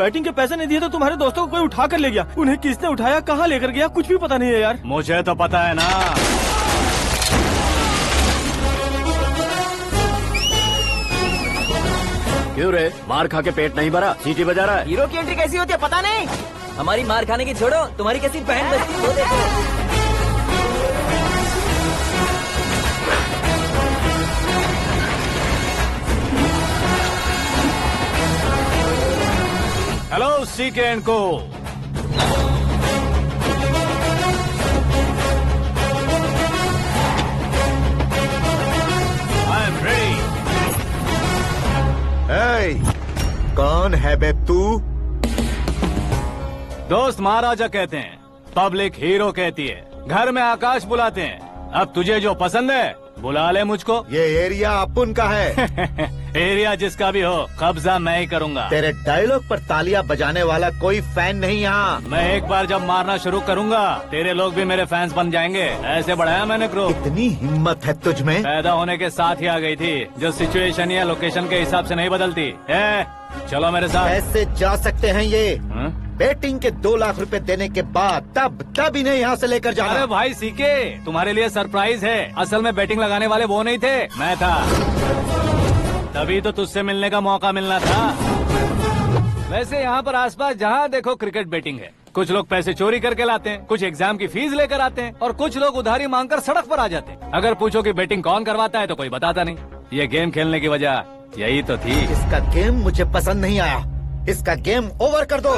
Batting के पैसे नहीं दिए तो तुम्हारे दोस्तों को कोई उठा कर ले गया। उन्हें किसने उठाया, कहाँ लेकर गया, कुछ भी पता नहीं है यार। मुझे तो पता है ना। क्यों रे, मार खा के पेट नहीं भरा, सीटी बजा रहा है? हीरो की एंट्री कैसी होती है पता नहीं। हमारी मार खाने की छोड़ो, तुम्हारी कैसी बहन बजती है वो देखो। हेलो सीके एंड को। I am ready. कौन है बे तू? दोस्त महाराजा कहते हैं, पब्लिक हीरो कहती है, घर में आकाश बुलाते हैं। अब तुझे जो पसंद है बुला ले मुझको। ये एरिया अपुन का है। एरिया जिसका भी हो, कब्जा मैं ही करूंगा। तेरे डायलॉग पर तालियां बजाने वाला कोई फैन नहीं यहाँ। मैं एक बार जब मारना शुरू करूंगा, तेरे लोग भी मेरे फैंस बन जाएंगे। ऐसे बढ़ाया मैंने ग्रुप। इतनी हिम्मत है तुझ में? पैदा होने के साथ ही आ गई थी, जो सिचुएशन या लोकेशन के हिसाब से नहीं बदलती है। चलो मेरे साथ। कैसे जा सकते हैं ये? हाँ? बेटिंग के 2 लाख रुपए देने के बाद तब इन्हें यहाँ से लेकर जाना। अरे भाई सीके, तुम्हारे लिए सरप्राइज है। असल में बैटिंग लगाने वाले वो नहीं थे, मैं था। तभी तो तुझसे मिलने का मौका मिलना था। वैसे यहाँ पर आसपास जहाँ देखो क्रिकेट बैटिंग है। कुछ लोग पैसे चोरी करके लाते हैं, कुछ एग्जाम की फीस लेकर आते हैं, और कुछ लोग उधारी मांगकर सड़क पर आ जाते हैं। अगर पूछो कि बैटिंग कौन करवाता है तो कोई बताता नहीं। ये गेम खेलने की वजह यही तो थी। इसका गेम मुझे पसंद नहीं आया। इसका गेम ओवर कर दो।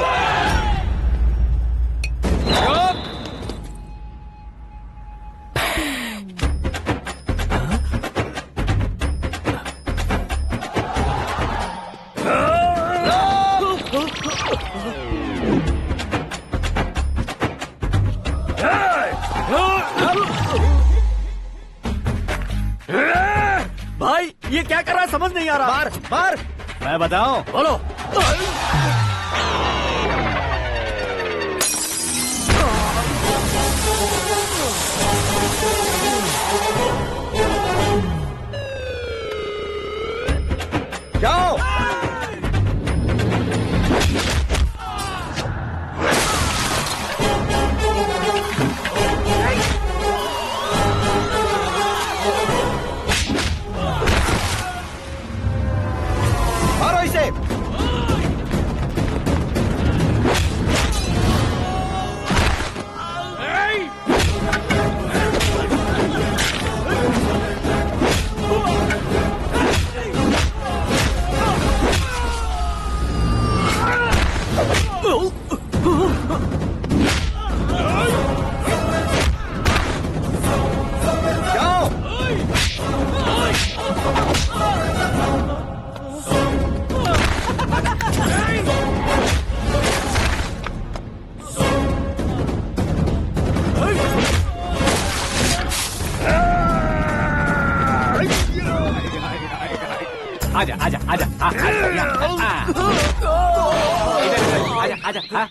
भाई ये क्या कर रहा है, समझ नहीं आ रहा। मार मार। मैं बताऊं? बोलो। जाओ। मारो इसे। जाओ। आजा आजा आजा आजा आजा आजा।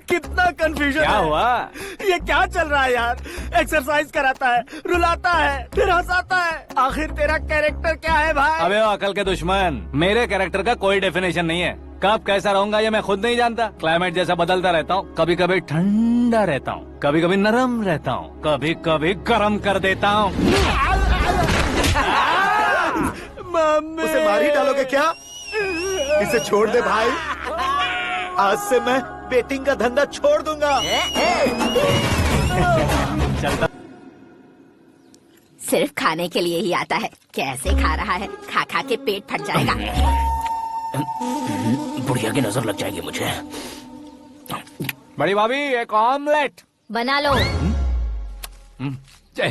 कितना कंफ्यूजन क्या है। हुआ? ये क्या चल रहा है यार? एक्सरसाइज कराता है, रुलाता है, फिर हंसाता है। आखिर तेरा कैरेक्टर क्या है भाई? अबे ओ अकल के दुश्मन, मेरे कैरेक्टर का कोई डेफिनेशन नहीं है। कब कैसा रहूंगा ये मैं खुद नहीं जानता। क्लाइमेट जैसा बदलता रहता हूँ। कभी कभी ठंडा रहता हूँ, कभी कभी नरम रहता हूँ, कभी कभी गर्म कर देता हूँ। मम्मी, उसे मार ही डालोगे क्या? इसे छोड़ दे भाई। आज से मैं बेटिंग का धंधा छोड़ दूंगा। चलता। सिर्फ खाने के लिए ही आता है। कैसे खा रहा है, खा खा के पेट फट जाएगा। बुढ़िया की नजर लग जाएगी मुझे। बड़ी भाभी एक ऑमलेट। बना लो।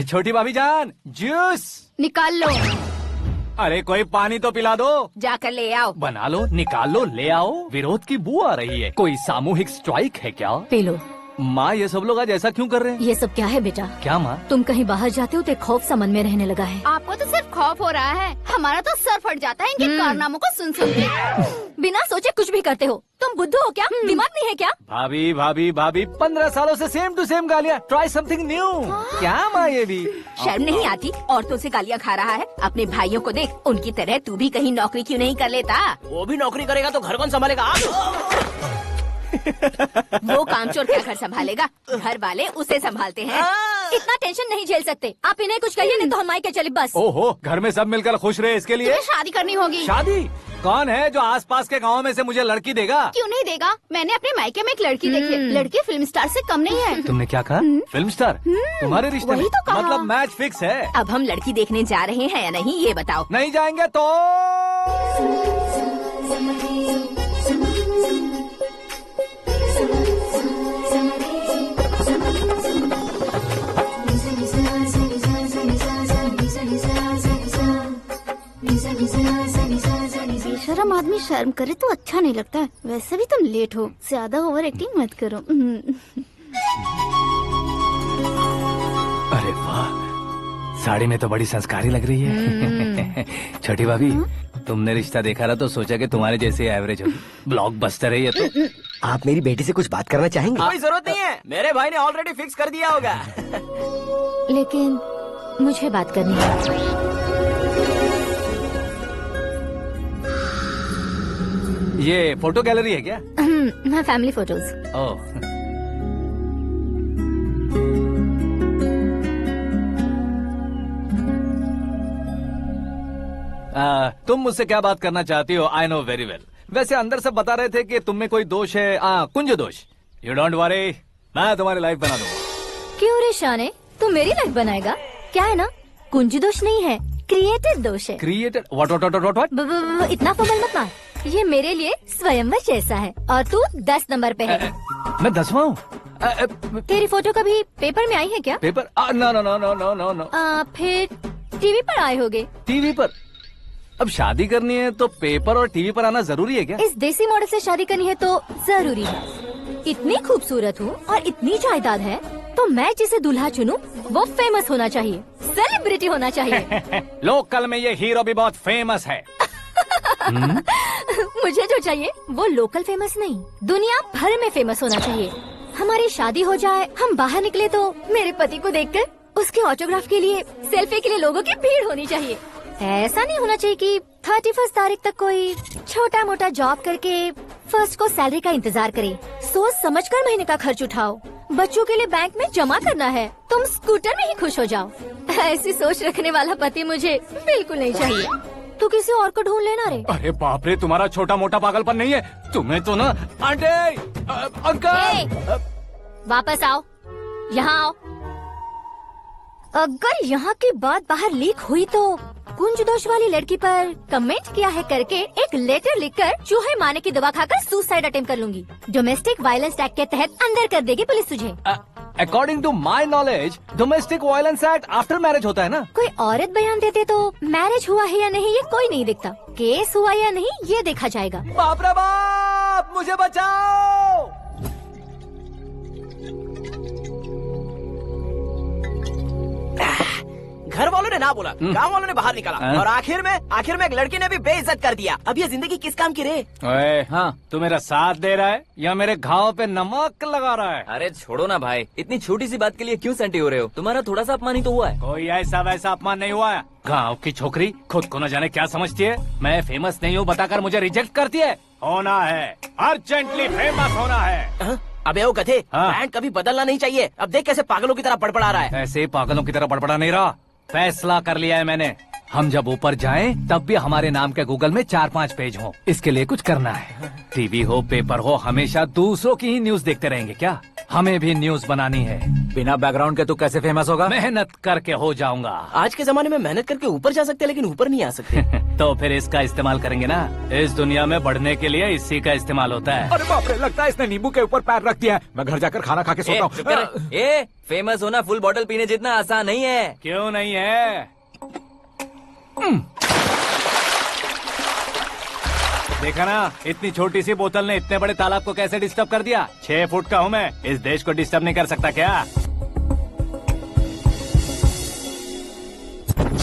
छोटी भाभी जान जूस निकाल लो। अरे कोई पानी तो पिला दो। जाकर ले आओ। बना लो, निकाल लो, ले आओ। विरोध की बू आ रही है। कोई सामूहिक स्ट्राइक है क्या? P low. माँ ये सब लोग आज ऐसा क्यों कर रहे हैं? ये सब क्या है बेटा? क्या माँ? तुम कहीं बाहर जाते हो तो एक खौफ सा मन में रहने लगा है। आपको तो सिर्फ खौफ हो रहा है, हमारा तो सर फट जाता है इनके कारनामों को सुन सुन के। बिना सोचे कुछ भी करते हो। तुम बुद्धू हो क्या? दिमाग नहीं है क्या? भाभी भाभी भाभी 15 सालों से सेम टू सेम गालियाँ। Try something new. क्या माँ ये भी? शर्म नहीं आती? औरतों से गालियाँ खा रहा है। अपने भाइयों को देख, उनकी तरह तू भी कहीं नौकरी क्यों नहीं कर लेता? वो भी नौकरी करेगा तो घर कौन संभालेगा? आप वो कामचोर क्या घर संभालेगा? घर वाले उसे संभालते हैं। इतना टेंशन नहीं झेल सकते। आप इन्हें कुछ कहिए नहीं तो हम मायके चले बस। ओहो, घर में सब मिलकर खुश रहे इसके लिए। तुम्हें शादी करनी होगी। शादी? कौन है जो आसपास के गाँव में से मुझे लड़की देगा? क्यों नहीं देगा? मैंने अपने मायके में एक लड़की देखी है। लड़की फिल्म स्टार से कम नहीं है। तुमने क्या कहा? Film star? तुम्हारे रिश्ते में? वही तो कहा। मतलब मैच फिक्स है। अब हम लड़की देखने जा रहे हैं या नहीं, ये बताओ। नहीं जाएंगे तो बेशरम आदमी शर्म करे तो अच्छा नहीं लगता है। वैसे भी तुम लेट हो, ज्यादा ओवर एक्टिंग मत करो। अरे वाह, साड़ी में तो बड़ी संस्कारी लग रही है। छोटी भाभी, तुमने रिश्ता देखा था तो सोचा कि तुम्हारे जैसे एवरेज होगी। ब्लॉकबस्टर है ये तो। आप मेरी बेटी से कुछ बात करना चाहेंगे? कोई जरूरत नहीं है, मेरे भाई ने ऑलरेडी फिक्स कर दिया होगा। लेकिन मुझे बात करनी है। ये फोटो गैलरी है क्या? मैं फैमिली फोटोज। ओह, तुम मुझसे क्या बात करना चाहती हो? I know very well. वैसे अंदर से बता रहे थे कि तुम में कोई दोष है, कुंज दोष। यू डोंट वरी, मैं तुम्हारी लाइफ बना दूंगा। क्यों रे शाने, तू मेरी लाइफ बनाएगा? क्या है ना, कुंज दोष नहीं है, क्रिएटेड दोष है। क्रिएटेड? व्हाट? इतना फमल मत मार। ये मेरे लिए स्वयंवर जैसा है और तू 10 नंबर पे है। मैं 10वां हूँ? तेरी फोटो कभी पेपर में आई है क्या? Paper? No no no no no no no. फिर टीवी पर आए होगे। टीवी पर? अब शादी करनी है तो पेपर और टीवी पर आना जरूरी है क्या? इस देसी मॉडल से शादी करनी है तो जरूरी है। इतनी खूबसूरत हूँ और इतनी जायदाद है तो मैं जिसे दूल्हा चुनूं वो फेमस होना चाहिए, सेलिब्रिटी होना चाहिए। लोकल में ये हीरो भी बहुत फेमस है। मुझे जो चाहिए वो लोकल फेमस नहीं, दुनिया भर में फेमस होना चाहिए। हमारी शादी हो जाए, हम बाहर निकले तो मेरे पति को देखकर उसके ऑटोग्राफ के लिए, सेल्फी के लिए लोगों की भीड़ होनी चाहिए। ऐसा नहीं होना चाहिए कि 31 तारीख तक कोई छोटा मोटा जॉब करके फर्स्ट को सैलरी का इंतजार करे। सोच समझकर महीने का खर्च उठाओ। बच्चों के लिए बैंक में जमा करना है, तुम स्कूटर में ही खुश हो जाओ। ऐसी सोच रखने वाला पति मुझे बिल्कुल नहीं चाहिए। तू किसी और को ढूंढ लेना रे। अरे बाप रे, तुम्हारा छोटा मोटा पागलपन नहीं है? तुम्हें तो ना आंटी, अंकल। वापस आओ, यहाँ आओ। अगर यहाँ की बात बाहर लीक हुई तो कुंज दोष वाली लड़की पर कमेंट किया है करके एक लेटर लिखकर चूहे मारने की दवा खाकर सुसाइड अटेम्प्ट कर लूंगी। डोमेस्टिक वायलेंस एक्ट के तहत अंदर कर देगी पुलिस तुझे। According to my knowledge domestic violence act after marriage होता है ना? कोई औरत बयान देते तो मैरिज हुआ है या नहीं ये कोई नहीं दिखता, केस हुआ या नहीं ये देखा जाएगा। बाप रे बाप, मुझे बचाओ। घर वालों ने ना बोला, गांव वालों ने बाहर निकाला और आखिर में एक लड़की ने भी बेइज्जत कर दिया। अब ये जिंदगी किस काम की रे? ओए, हाँ, तू मेरा साथ दे रहा है या मेरे घाव पे नमक लगा रहा है? अरे छोड़ो ना भाई, इतनी छोटी सी बात के लिए क्यों सेंटी हो रहे हो? तुम्हारा थोड़ा सा अपमान ही तो हुआ है। कोई ऐसा वैसा अपमान नहीं हुआ है। गाँव की छोकरी खुद को न जाने क्या समझती है। मैं फेमस नहीं हूँ बताकर मुझे रिजेक्ट करती है। होना है, अर्जेंटली फेमस होना है। अबे ओ गधे, हाँ। ब्रांड कभी बदलना नहीं चाहिए। अब देख कैसे पागलों की तरह बड़बड़ा रहा है। ऐसे पागलों की तरह बड़बड़ा नहीं रहा, फैसला कर लिया है मैंने। हम जब ऊपर जाएं तब भी हमारे नाम के गूगल में 4-5 पेज हों। इसके लिए कुछ करना है। टीवी हो, पेपर हो, हमेशा दूसरों की ही न्यूज देखते रहेंगे क्या? हमें भी न्यूज बनानी है। बिना बैकग्राउंड के तू कैसे फेमस होगा? मेहनत करके हो जाऊंगा। आज के जमाने में मेहनत करके ऊपर जा सकते हैं लेकिन ऊपर नहीं आ सकते। तो फिर इसका इस्तेमाल करेंगे ना। इस दुनिया में बढ़ने के लिए इसी का इस्तेमाल होता है। अरे बाप रे, लगता है इसने नींबू के ऊपर पैर रख दिया है। मैं घर जाकर खाना खा के सोता हूँ। ए, फेमस होना फुल बॉटल पीने जितना आसान नहीं है। क्यों नहीं है? देखा ना, इतनी छोटी सी बोतल ने इतने बड़े तालाब को कैसे डिस्टर्ब कर दिया। 6 फुट का हूँ मैं, इस देश को डिस्टर्ब नहीं कर सकता क्या?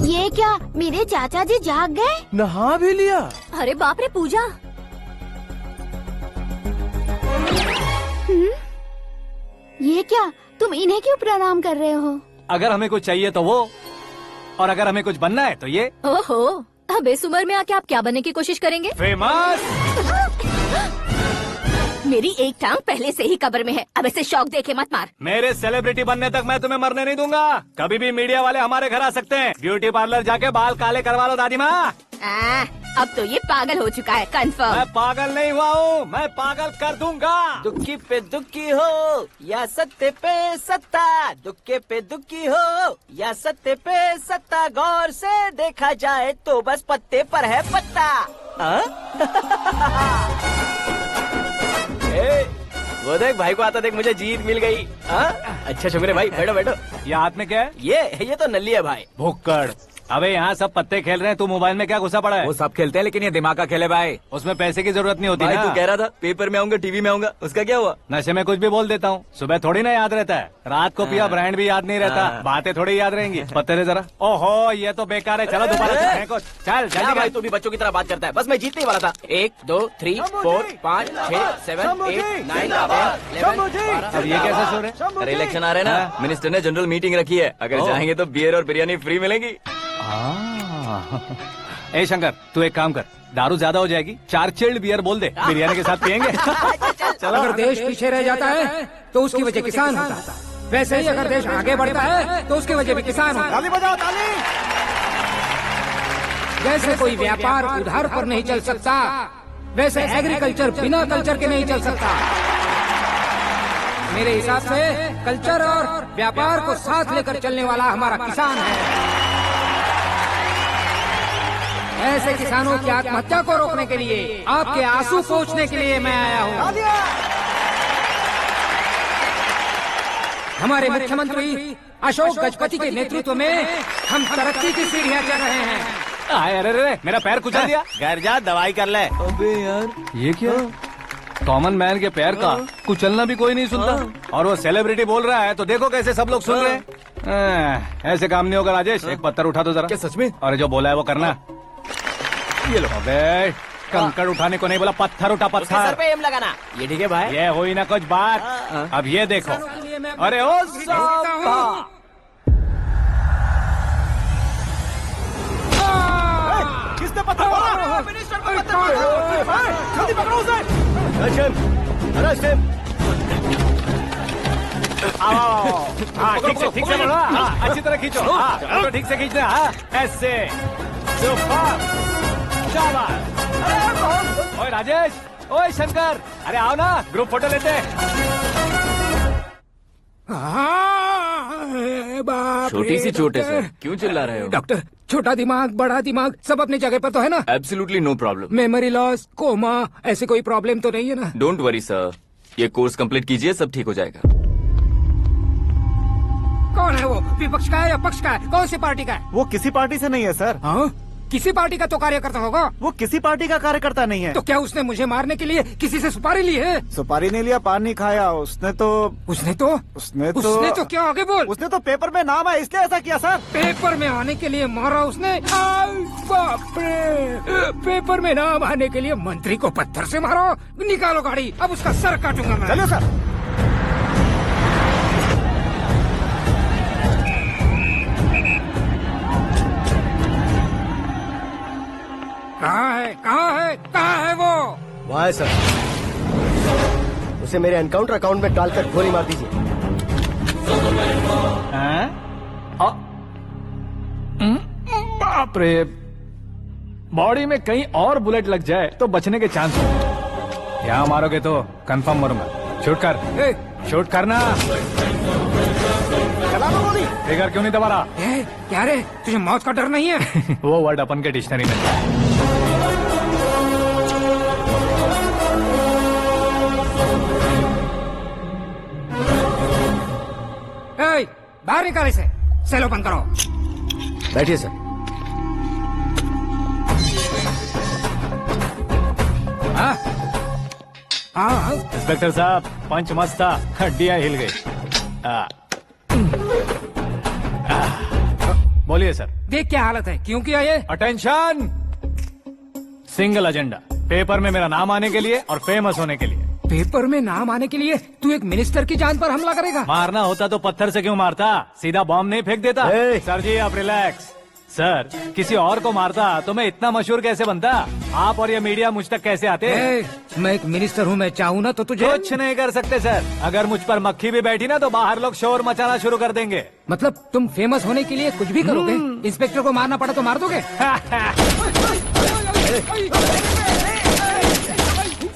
ये क्या मेरे चाचा जी जाग गए? नहा भी लिया। अरे बाप रे पूजा, ये क्या तुम इन्हें क्यों प्रणाम कर रहे हो? अगर हमें कुछ चाहिए तो वो, और अगर हमें कुछ बनना है तो ये। ओहो, अब इस उम्र में आके आप क्या बनने की कोशिश करेंगे? फेमस। मेरी एक टांग पहले से ही कब्र में है, अब इसे शौक देके मत मार। मेरे सेलिब्रिटी बनने तक मैं तुम्हें मरने नहीं दूंगा। कभी भी मीडिया वाले हमारे घर आ सकते हैं। ब्यूटी पार्लर जाके बाल काले करवा लो दादी माँ। अब तो ये पागल हो चुका है, कंफर्म। मैं पागल नहीं हुआ हूँ, मैं पागल कर दूंगा। दुखी पे दुखी हो या सत्य पे सत्ता, दुखे पे दुखी हो या सत्य पे सत्ता, गौर से देखा जाए तो बस पत्ते पर है पत्ता। वो देख भाई को आता देख, मुझे जीत मिल गई। अच्छा शुक्र है भाई, बैठो बैठो। ये हाथ में क्या है? ये तो नल्ली है भाई। भुक्कड़। अबे यहाँ सब पत्ते खेल रहे हैं, तू मोबाइल में क्या घुसा पड़ा है? वो सब खेलते हैं लेकिन ये दिमाग का खेल है भाई। उसमें पैसे की जरूरत नहीं होती भाई ना। तू कह रहा था पेपर में आऊंगा, टीवी में आऊंगा, उसका क्या हुआ? नशे में कुछ भी बोल देता हूँ, सुबह थोड़ी ना याद रहता है। रात को पिया ब्रांड भी याद नहीं रहता, बातें थोड़ी याद रहेंगी। पत्ते दे जरा। ओहो ये तो बेकार है, चलो दोबारा फेंको। चल क्या जल्दी भाई कर। तू भी बच्चों की तरह बात करता है। बस मैं जीतने ही वाला था। 1 2 3 4 5 6 7 8 9 10 अब ये कैसे सो रहे? अरे इलेक्शन आ रहे हैं ना, मिनिस्टर ने जनरल मीटिंग रखी है, अगर जाएंगे तो बियर और बिरयानी फ्री मिलेगी। ए शंकर, तू एक काम कर, दारू ज्यादा हो जाएगी, 4 चिल्ड बियर बोल दे, बिरयानी के साथ पियेंगे। चलो। अगर देश पीछे रह जाता है तो उसकी वजह किसान होता है, वैसे ही अगर देश आगे बढ़ता है तो उसकी वजह भी किसान होता है। ताली बजाओ, ताली। जैसे कोई व्यापार उधार पर नहीं चल सकता, वैसे एग्रीकल्चर बिना कल्चर के नहीं चल सकता। मेरे हिसाब से कल्चर और व्यापार को साथ लेकर चलने वाला हमारा किसान है। ऐसे किसानों की आत्महत्या को रोकने के लिए, आपके आंसू पोंछने के लिए मैं आया हूँ। हमारे मुख्यमंत्री अशोक गजपति के नेतृत्व में हम तरक्की की सीढ़ियाँ चढ़ रहे हैं। अरे अरे मेरा पैर कुचल दिया। घर जा, दवाई कर ले। अबे यार ये क्या? कॉमन मैन के पैर का कुचलना भी कोई नहीं सुनता, और वो सेलिब्रिटी बोल रहा है तो देखो कैसे सब लोग सुन रहे हैं। ऐसे काम नहीं होगा राजेश, एक पत्थर उठा दो जरा। क्या सच में? और जो बोला है वो करना। ये लो। अबे कंकड़ उठाने को नहीं बोला, पत्थर उठा, उसके सर पत्थर। पे एम लगाना। ये ठीक है भाई। ये हुई ना कुछ बात। अब ये देखो। अरे ओ साहब, किसने पत्थर मारा? मिनिस्टर को पत्थर मारा। जल्दी पकड़ो उसे। हाँ ठीक से पकड़ो। हाँ, अच्छी तरह खींचो। हाँ तो ठीक से खींचना। हाँ ऐसे। सुपर, शाबाश। ओए राजेश, ओए शंकर, अरे आओ ना, ग्रुप फोटो लेते हैं। छोटी सी चोट है सर, क्यों चिल्ला रहे हो? डॉक्टर, छोटा दिमाग बड़ा दिमाग सब अपनी जगह पर तो है ना? Absolutely no problem. Memory loss, coma, ऐसी कोई प्रॉब्लम तो नहीं है ना? डोंट वरी सर, ये कोर्स कंप्लीट कीजिए, सब ठीक हो जाएगा। कौन है वो? विपक्ष का है या पक्ष का है? कौन सी पार्टी का है? वो किसी पार्टी से नहीं है सर। हाँ? किसी पार्टी का तो कार्यकर्ता होगा। वो किसी पार्टी का कार्यकर्ता नहीं है। तो क्या उसने मुझे मारने के लिए किसी से सुपारी ली है? सुपारी नहीं लिया, पान नहीं खाया। उसने तो क्या आगे बोल? उसने तो पेपर में नाम है इसलिए ऐसा किया सर। पेपर में आने के लिए मारा उसने? बाप रे! पेपर में नाम आने के लिए मंत्री को पत्थर से मारो? निकालो गाड़ी, अब उसका सर काटूंगा मैं। चलो सर। कहाँ है वो? वहाँ है सर, उसे मेरे एनकाउंटर अकाउंट में डालकर गोली मार दीजिए। बाप रे, बॉडी में कहीं और बुलेट लग जाए तो बचने के चांस हो। यहाँ मारोगे तो कंफर्म मरूंगा। शूट कर, शूट करना। फिगर क्यों नहीं दबा रहा? क्या रे, तुझे मौत का डर नहीं है? वो वर्ड अपन के डिक्शनरी में है। बाहर निकाल इसे, सेल ओपन करो। बैठिए सर। हाँ हाँ इंस्पेक्टर साहब पंच मस्त था, हड्डियां हिल गई। बोलिए सर। देख क्या हालत है, क्यों किया ये? अटेंशन, सिंगल एजेंडा, पेपर में मेरा नाम आने के लिए और फेमस होने के लिए। पेपर में नाम आने के लिए तू एक मिनिस्टर की जान पर हमला करेगा? मारना होता तो पत्थर से क्यों मारता, सीधा बॉम्ब नहीं फेंक देता। सर जी आप रिलैक्स। सर किसी और को मारता तो मैं इतना मशहूर कैसे बनता, आप और ये मीडिया मुझ तक कैसे आते? मैं एक मिनिस्टर हूँ, मैं चाहूँ ना तो तुझे कुछ नहीं कर सकते सर। अगर मुझ पर मक्खी भी बैठी ना तो बाहर लोग शोर मचाना शुरू कर देंगे। मतलब तुम फेमस होने के लिए कुछ भी करोगे? इंस्पेक्टर को मारना पड़ा तो मार दोगे?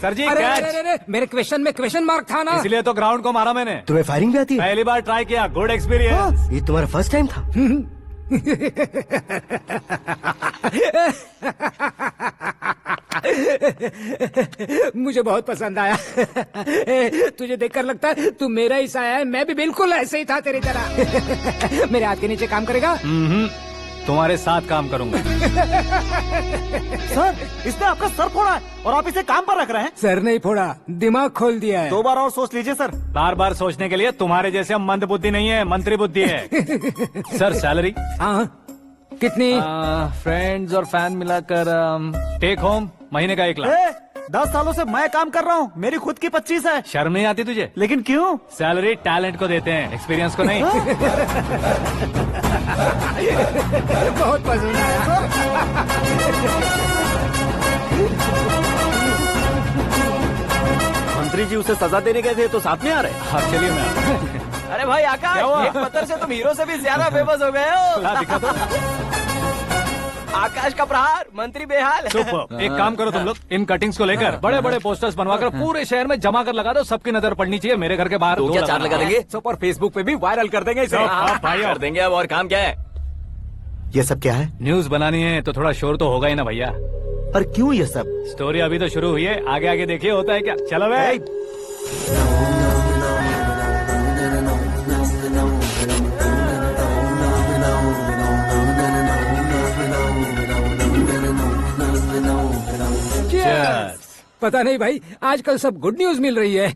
सर जी अरे, कैच। अरे, अरे, मेरे क्वेश्चन में क्वेश्चन मार्क था ना, इसलिए तो ग्राउंड को मारा मैंने। तुम्हें फायरिंग भी आती है? पहली बार ट्राई किया, गुड एक्सपीरियंस। ये तुम्हारा फर्स्ट टाइम था? मुझे बहुत पसंद आया। तुझे देखकर लगता है तू मेरा ही साया है, मैं भी बिल्कुल ऐसे ही था तेरी तरह। मेरे हाथ के नीचे काम करेगा? तुम्हारे साथ काम करूंगा। सर इसने आपका सर फोड़ा है और आप इसे काम पर रख रहे हैं। सर नहीं फोड़ा, दिमाग खोल दिया है। 2 बार और सोच लीजिए सर। बार बार सोचने के लिए तुम्हारे जैसे मंद बुद्धि नहीं है, मंत्री बुद्धि है। Sir salary? हाँ कितनी? फ्रेंड्स और फैन मिलाकर टेक होम महीने का 1 लाख। 10 सालों से मैं काम कर रहा हूँ, मेरी खुद की 25 है। शर्म नहीं आती तुझे? लेकिन क्यों? सैलरी टैलेंट को देते हैं, एक्सपीरियंस को नहीं। बहुत पसंद आया। मंत्री जी उसे सजा देने गए थे तो साथ में आ रहे। हाँ चलिए मैं आता हूं। अरे भाई क्या हुआ? आकाश, एक पत्थर से तुम हीरो से भी ज्यादा फेमस हो गए हो। ला दिखा दो। आकाश का प्रहार, मंत्री बेहाल। सुपर। एक काम करो तुम लोग, इन कटिंग्स को लेकर बड़े बड़े पोस्टर्स बनवाकर पूरे शहर में जमा कर लगा दो, सबकी नजर पड़नी चाहिए। मेरे घर के बाहर तो क्या 4 लगा देंगे? सुपर फेसबुक पे भी वायरल कर देंगे इसे। भाई कर देंगे अब, और काम क्या है? ये सब क्या है? न्यूज बनानी है तो थोड़ा शोर तो होगा ही ना भैया। पर क्यों ये सब? स्टोरी अभी तो शुरू हुई है, आगे आगे देखिए होता है क्या। चलो भाई। पता नहीं भाई, आजकल सब गुड न्यूज मिल रही है।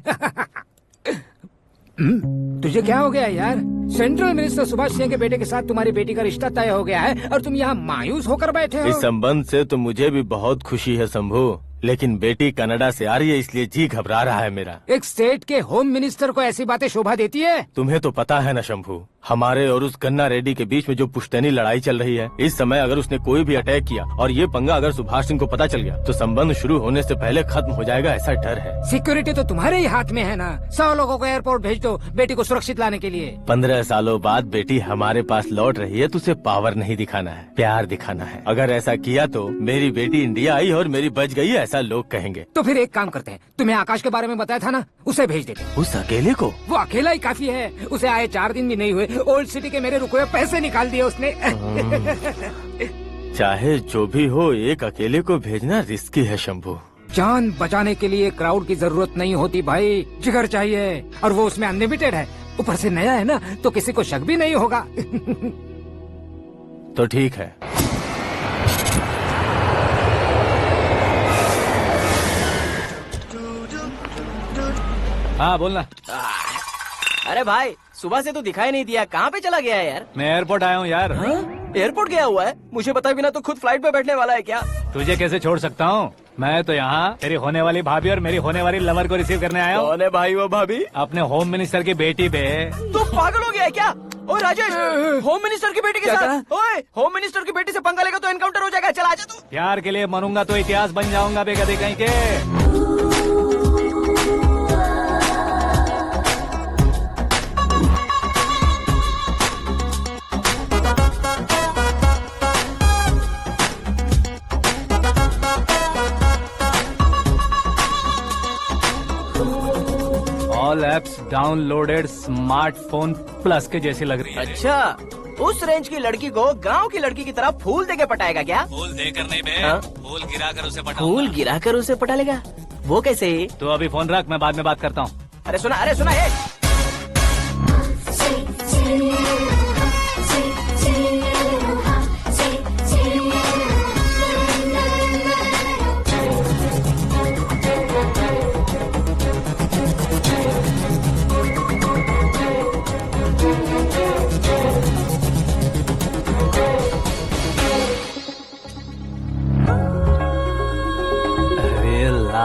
तुझे क्या हो गया यार? सेंट्रल मिनिस्टर सुभाष सिंह के बेटे के साथ तुम्हारी बेटी का रिश्ता तय हो गया है और तुम यहाँ मायूस होकर बैठे हो। इस संबंध से तो मुझे भी बहुत खुशी है शंभू, लेकिन बेटी कनाडा से आ रही है इसलिए जी घबरा रहा है मेरा। एक स्टेट के होम मिनिस्टर को ऐसी बातें शोभा देती है? तुम्हें तो पता है ना शंभू, हमारे और उस गन्ना रेड्डी के बीच में जो पुश्तैनी लड़ाई चल रही है, इस समय अगर उसने कोई भी अटैक किया और ये पंगा अगर सुभाष सिंह को पता चल गया तो संबंध शुरू होने से पहले खत्म हो जाएगा, ऐसा डर है। सिक्योरिटी तो तुम्हारे ही हाथ में है ना। 100 लोगों को एयरपोर्ट भेज दो बेटी को सुरक्षित लाने के लिए। 15 सालों बाद बेटी हमारे पास लौट रही है तो उसे पावर नहीं दिखाना है, प्यार दिखाना है। अगर ऐसा किया तो मेरी बेटी इंडिया आई और मेरी बच गई, ऐसा लोग कहेंगे। तो फिर एक काम करते हैं, तुम्हें आकाश के बारे में बताया था ना, उसे भेज देते। उस अकेले को? वो अकेला ही काफी है, उसे आए 4 दिन भी नहीं हुए, ओल्ड सिटी के मेरे रुके हुए पैसे निकाल दिए उसने। चाहे जो भी हो, एक अकेले को भेजना रिस्की है शंभू। जान बचाने के लिए क्राउड की जरूरत नहीं होती भाई, जिगर चाहिए, और वो उसमें अनलिमिटेड है। ऊपर से नया है ना तो किसी को शक भी नहीं होगा। तो ठीक है। हाँ बोलना। अरे भाई सुबह से तो दिखाई नहीं दिया, कहाँ पे चला गया है यार? मैं एयरपोर्ट आया हूँ यार। एयरपोर्ट गया हुआ है? मुझे बताए बिना तो खुद फ्लाइट पे बैठने वाला है क्या? तुझे कैसे छोड़ सकता हूँ? मैं तो यहाँ तेरी होने वाली भाभी और मेरी होने वाली लवर को रिसीव करने आया हूँ। कौन है भाई वो भाभी? अपने होम मिनिस्टर की बेटी पे। तू पागल हो गया है क्या? ओए राजेश, होम मिनिस्टर की बेटी के साथ? ओए होम मिनिस्टर की बेटी से पंगा लेगा तो एनकाउंटर हो जाएगा, चल आजा तू। प्यार के लिए मरूंगा तो इतिहास बन जाऊंगा बेगदी कहीं के। All apps downloaded smartphone plus के जैसी लग रही है। अच्छा, उस रेंज की लड़की को गांव की लड़की की तरह फूल देके पटाएगा क्या? फूल देकर नहीं बे, हाँ? फूल गिराकर उसे पटाऊंगा। फूल गिराकर उसे पटा लेगा? वो कैसे? तो अभी फोन रख, मैं बाद में बात करता हूँ। अरे सुना ये।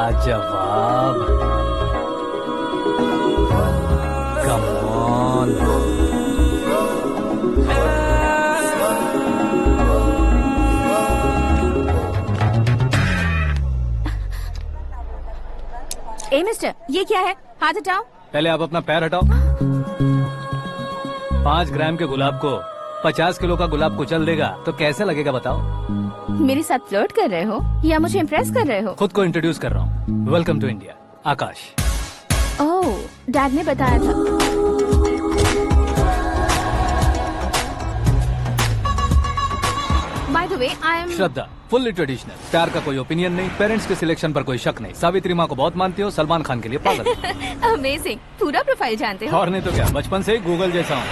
लाजवाब। Come on. ए मिस्टर, ये क्या है? हाथ हटाओ। पहले आप अपना पैर हटाओ। 5 ग्राम के गुलाब को 50 किलो का गुलाब कुचल देगा तो कैसे लगेगा बताओ? मेरे साथ फ्लर्ट कर रहे हो या मुझे इम्प्रेस कर रहे हो? खुद को इंट्रोड्यूस कर रहा हूँ। Welcome to India, Akash. Oh, dad ने बताया था। By the way, I am Shraddha, fully traditional. प्यार का कोई ओपिनियन नहीं, पेरेंट्स के सिलेक्शन पर कोई शक नहीं। सावित्री माँ को बहुत मानती हो, सलमान खान के लिए पागल। अमेजिंग, पूरा प्रोफाइल जानते हो। और नहीं तो क्या, बचपन से ही गूगल जैसा हूँ।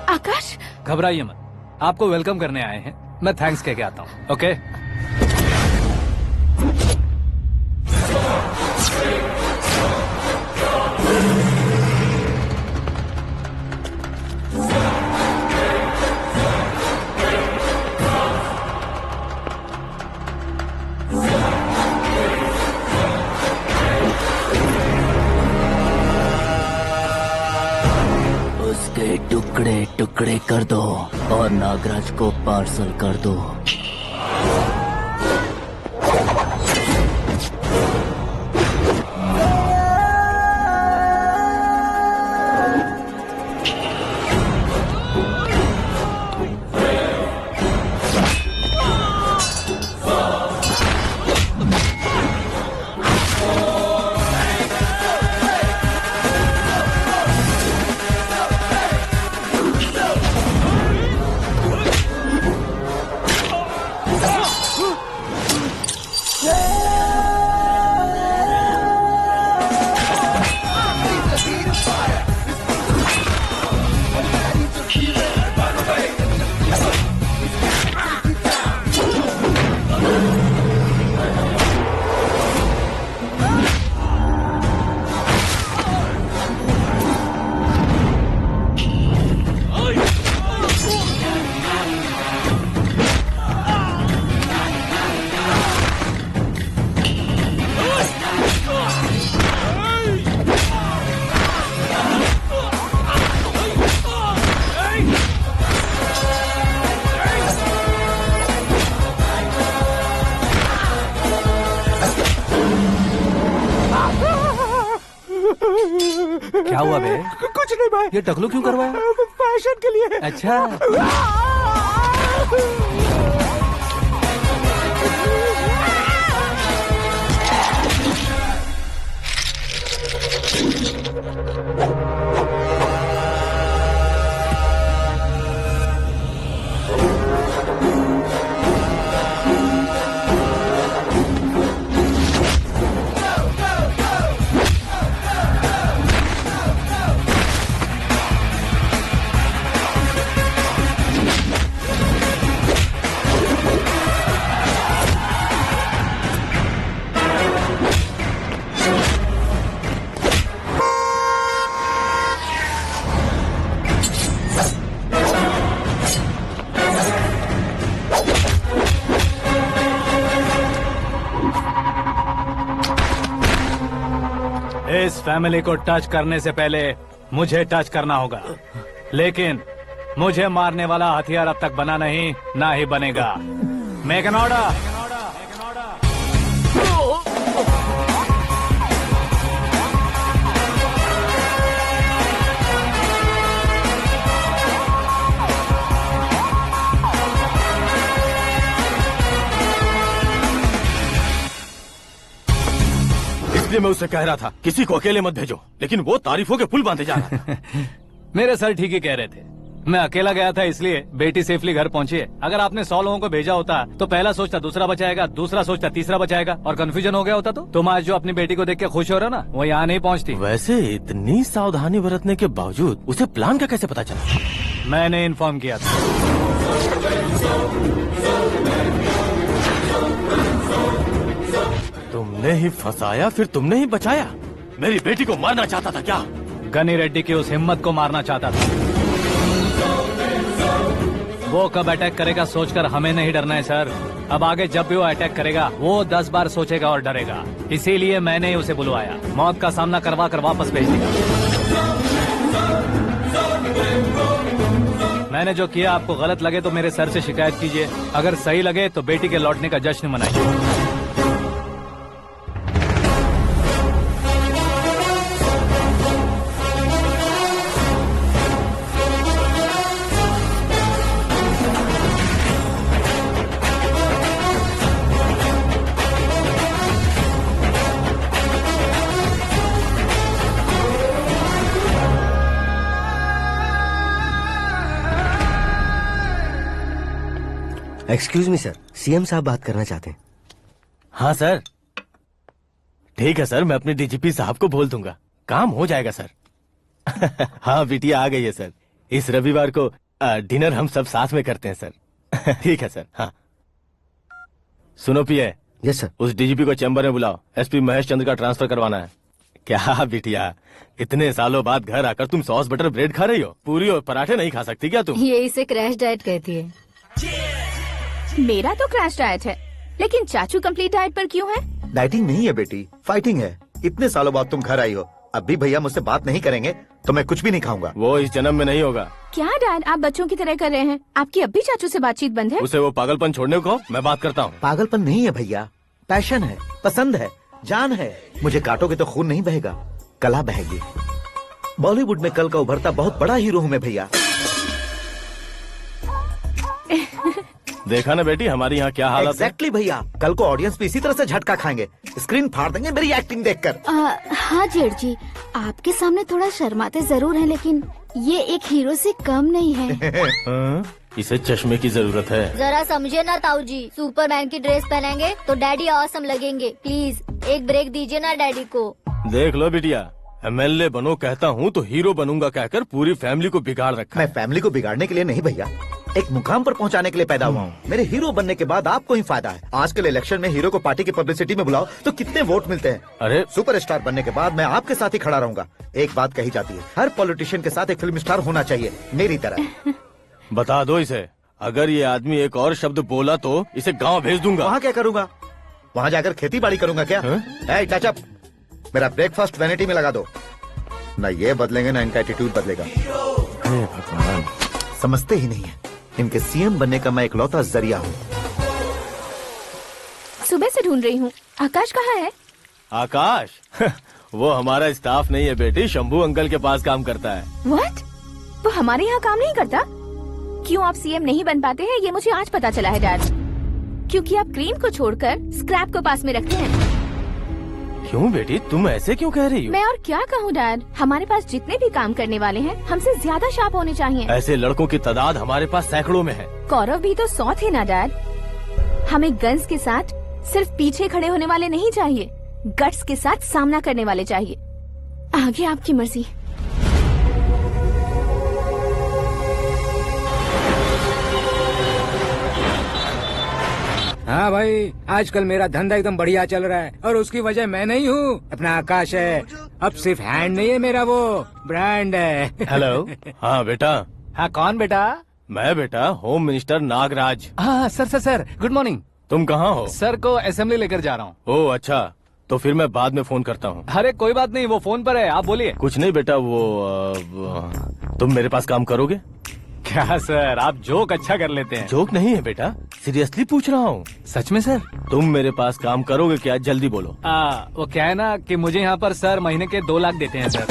आकाश, घबराइए मत, आपको वेलकम करने आए हैं। मैं थैंक्स कह के आता हूँ। ओके? उसके टुकड़े टुकड़े कर दो और नागराज को पार्सल कर दो। क्या हुआ बे? कुछ नहीं भाई। ये टकलू क्यों करवाया? फैशन के लिए। अच्छा। इस फैमिली को टच करने से पहले मुझे टच करना होगा, लेकिन मुझे मारने वाला हथियार अब तक बना नहीं, ना ही बनेगा। Make an order. इसलिए मैं उससे कह रहा था किसी को अकेले मत भेजो, लेकिन वो तारीफों के पुल बांधे जा रहा था। मेरे सर ठीक ही कह रहे थे। मैं अकेला गया था इसलिए बेटी सेफली घर पहुंची है। अगर आपने 100 लोगों को भेजा होता तो पहला सोचता दूसरा बचाएगा, दूसरा सोचता तीसरा बचाएगा, और कंफ्यूजन हो गया होता तो तुम आज जो अपनी बेटी को देख के खुश हो रहे हो ना, वो यहाँ नहीं पहुँचती। वैसे इतनी सावधानी बरतने के बावजूद उसे प्लान का कैसे पता चला? मैंने इन्फॉर्म किया था। तुमने ही फंसाया, फिर तुमने ही बचाया। मेरी बेटी को मारना चाहता था क्या? गनी रेड्डी की उस हिम्मत को मारना चाहता था। वो कब अटैक करेगा सोचकर हमें नहीं डरना है सर। अब आगे जब भी वो अटैक करेगा वो 10 बार सोचेगा और डरेगा। इसीलिए मैंने ही उसे बुलवाया। मौत का सामना करवा कर वापस भेज दिया। मैंने जो किया आपको गलत लगे तो मेरे सर से शिकायत कीजिए, अगर सही लगे तो बेटी के लौटने का जश्न मनाइए। एक्सक्यूज मी सर, सीएम साहब बात करना चाहते हैं। हाँ सर, ठीक है सर, मैं अपने डीजीपी साहब को बोल दूंगा, काम हो जाएगा सर। हाँ बिटिया आ गई है सर। इस रविवार को डिनर हम सब साथ में करते हैं सर। ठीक है सर। हाँ सुनो पिए। Yes sir. उस डीजीपी को चैम्बर में बुलाओ, एसपी महेश चंद्र का ट्रांसफर करवाना है। क्या बिटिया, इतने सालों बाद घर आकर तुम सॉस बटर ब्रेड खा रही हो? पूरी और पराठे नहीं खा सकती क्या तुम? ये इसे क्रैश डाइट कहती है। मेरा तो क्रैश डाइट है, लेकिन चाचू कंप्लीट डाइट पर क्यों है? डाइटिंग नहीं है बेटी, फाइटिंग है। इतने सालों बाद तुम घर आई हो, अब भी भैया मुझसे बात नहीं करेंगे तो मैं कुछ भी नहीं खाऊंगा। वो इस जन्म में नहीं होगा। क्या डैड, आप बच्चों की तरह कर रहे हैं? आपकी अब भी चाचू से बातचीत बंद है? उसे वो पागलपन छोड़ने को मैं बात करता हूँ। पागलपन नहीं है भैया, पैशन है, पसंद है, जान है। मुझे काटोगे तो खून नहीं बहेगा, कला बहेगी। बॉलीवुड में कल का उभरता बहुत बड़ा हीरो हूँ मैं भैया। देखा ना बेटी हमारी यहाँ क्या हालत है। एग्जैक्टली भैया, कल को ऑडियंस भी इसी तरह से झटका खाएंगे, स्क्रीन फाड़ देंगे मेरी एक्टिंग देखकर। हाँ जेठ जी, आपके सामने थोड़ा शर्माते जरूर हैं, लेकिन ये एक हीरो से कम नहीं है। इसे चश्मे की जरूरत है। जरा समझे ना ताऊ जी, सुपरमैन की ड्रेस पहनेंगे तो डैडी ऑसम लगेंगे। प्लीज एक ब्रेक दीजिए ना डैडी को। देख लो बिटिया, एमएलए बनो कहता हूँ तो हीरो बनूंगा कहकर पूरी फैमिली को बिगाड़ रखा। मैं फैमिली को बिगाड़ने के लिए नहीं भैया, एक मुकाम पर पहुंचाने के लिए पैदा हुआ हूँ। मेरे हीरो बनने के बाद आपको ही फायदा है। आजकल इलेक्शन में हीरो को पार्टी की पब्लिसिटी में बुलाओ तो कितने वोट मिलते हैं। अरे सुपरस्टार बनने के बाद मैं आपके साथ ही खड़ा रहूंगा। एक बात कही जाती है, हर पॉलिटिशियन के साथ एक फिल्म स्टार होना चाहिए, मेरी तरह। बता दो इसे, अगर ये आदमी एक और शब्द बोला तो इसे गाँव भेज दूंगा। वहाँ क्या करूँगा? वहाँ जाकर खेती बाड़ी करूँगा क्या? टच अप, मेरा ब्रेकफास्ट वैनिटी में लगा दो। न ये बदलेंगे न इनका एटीट्यूड बदलेगा। भगवान, समझते ही नहीं है, इनके सीएम बनने का मैं इकलौता जरिया हूँ। सुबह से ढूंढ रही हूँ, आकाश कहाँ है? आकाश? वो हमारा स्टाफ नहीं है बेटी, शंभू अंकल के पास काम करता है। व्हाट? वो हमारे यहाँ काम नहीं करता? क्यों आप सीएम नहीं बन पाते हैं ये मुझे आज पता चला है डैड। क्योंकि आप क्रीम को छोड़कर स्क्रैप को पास में रखते हैं। क्यों बेटी, तुम ऐसे क्यों कह रही हो? मैं और क्या कहूँ डैड, हमारे पास जितने भी काम करने वाले हैं हमसे ज्यादा शार्प होने चाहिए। ऐसे लड़कों की तादाद हमारे पास सैकड़ों में है। गौरव भी तो 100 थे ना डैड। हमें गन्स के साथ सिर्फ पीछे खड़े होने वाले नहीं चाहिए, गट्स के साथ सामना करने वाले चाहिए। आगे आपकी मर्जी। हाँ भाई, आजकल मेरा धंधा एकदम बढ़िया चल रहा है और उसकी वजह मैं नहीं हूँ, अपना आकाश है। अब सिर्फ हैंड नहीं है मेरा, वो ब्रांड है। हेलो। हाँ बेटा। हाँ कौन बेटा? मैं बेटा होम मिनिस्टर नागराज। हाँ सर गुड मॉर्निंग। तुम कहाँ हो? सर को असेंबली लेकर जा रहा हूँ। ओह अच्छा, तो फिर मैं बाद में फोन करता हूँ। अरे कोई बात नहीं, वो फोन पर है, आप बोलिए। कुछ नहीं बेटा, तुम मेरे पास काम करोगे? क्या सर, आप जोक अच्छा कर लेते हैं। जोक नहीं है बेटा, सीरियसली पूछ रहा हूँ। सच में सर? तुम मेरे पास काम करोगे क्या? जल्दी बोलो। वो क्या है ना कि मुझे यहाँ पर सर महीने के 2 लाख देते हैं सर।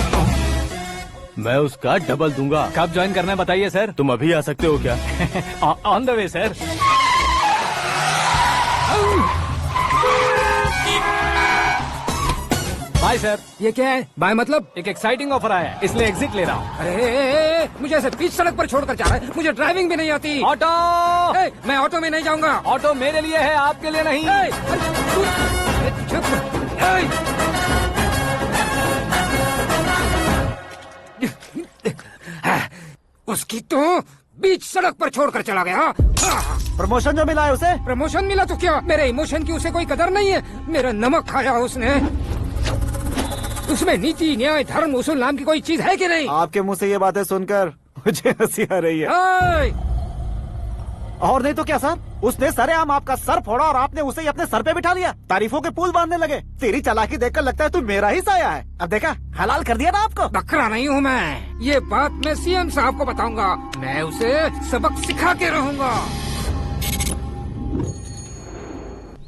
मैं उसका डबल दूंगा। कब ज्वाइन करना है बताइए सर। तुम अभी आ सकते हो क्या? On the way sir. Bye sir. ये क्या है? बाय मतलब? एक एक्साइटिंग ऑफर आया है, इसलिए एग्जिट ले रहा हूँ। अरे मुझे ऐसे बीच सड़क पर छोड़कर जा रहा है, मुझे ड्राइविंग भी नहीं आती। ऑटो! मैं ऑटो में नहीं जाऊंगा। ऑटो मेरे लिए है, आपके लिए नहीं। उसकी तो बीच सड़क पर छोड़कर चला गया। प्रमोशन जो मिला है उसे? प्रमोशन मिला तो क्या, मेरे इमोशन की उसे कोई कदर नहीं है। मेरा नमक खाया उसने। उसमें नीति, न्याय, धर्म, उसूल नाम की कोई चीज है कि नहीं? आपके मुंह से ये बातें सुनकर मुझे हंसी आ रही है। ओए! और नहीं तो क्या सर, उसने सरेआम आपका सर फोड़ा और आपने उसे ही अपने सर पे बिठा लिया। तारीफों के पुल बांधने लगे। तेरी चालाकी देखकर लगता है तू मेरा ही साया है। अब देखा, हलाल कर दिया ना आपको। बकरा नहीं हूँ मैं। ये बात मैं सीएम साहब को बताऊंगा। मैं उसे सबक सिखा के रहूंगा।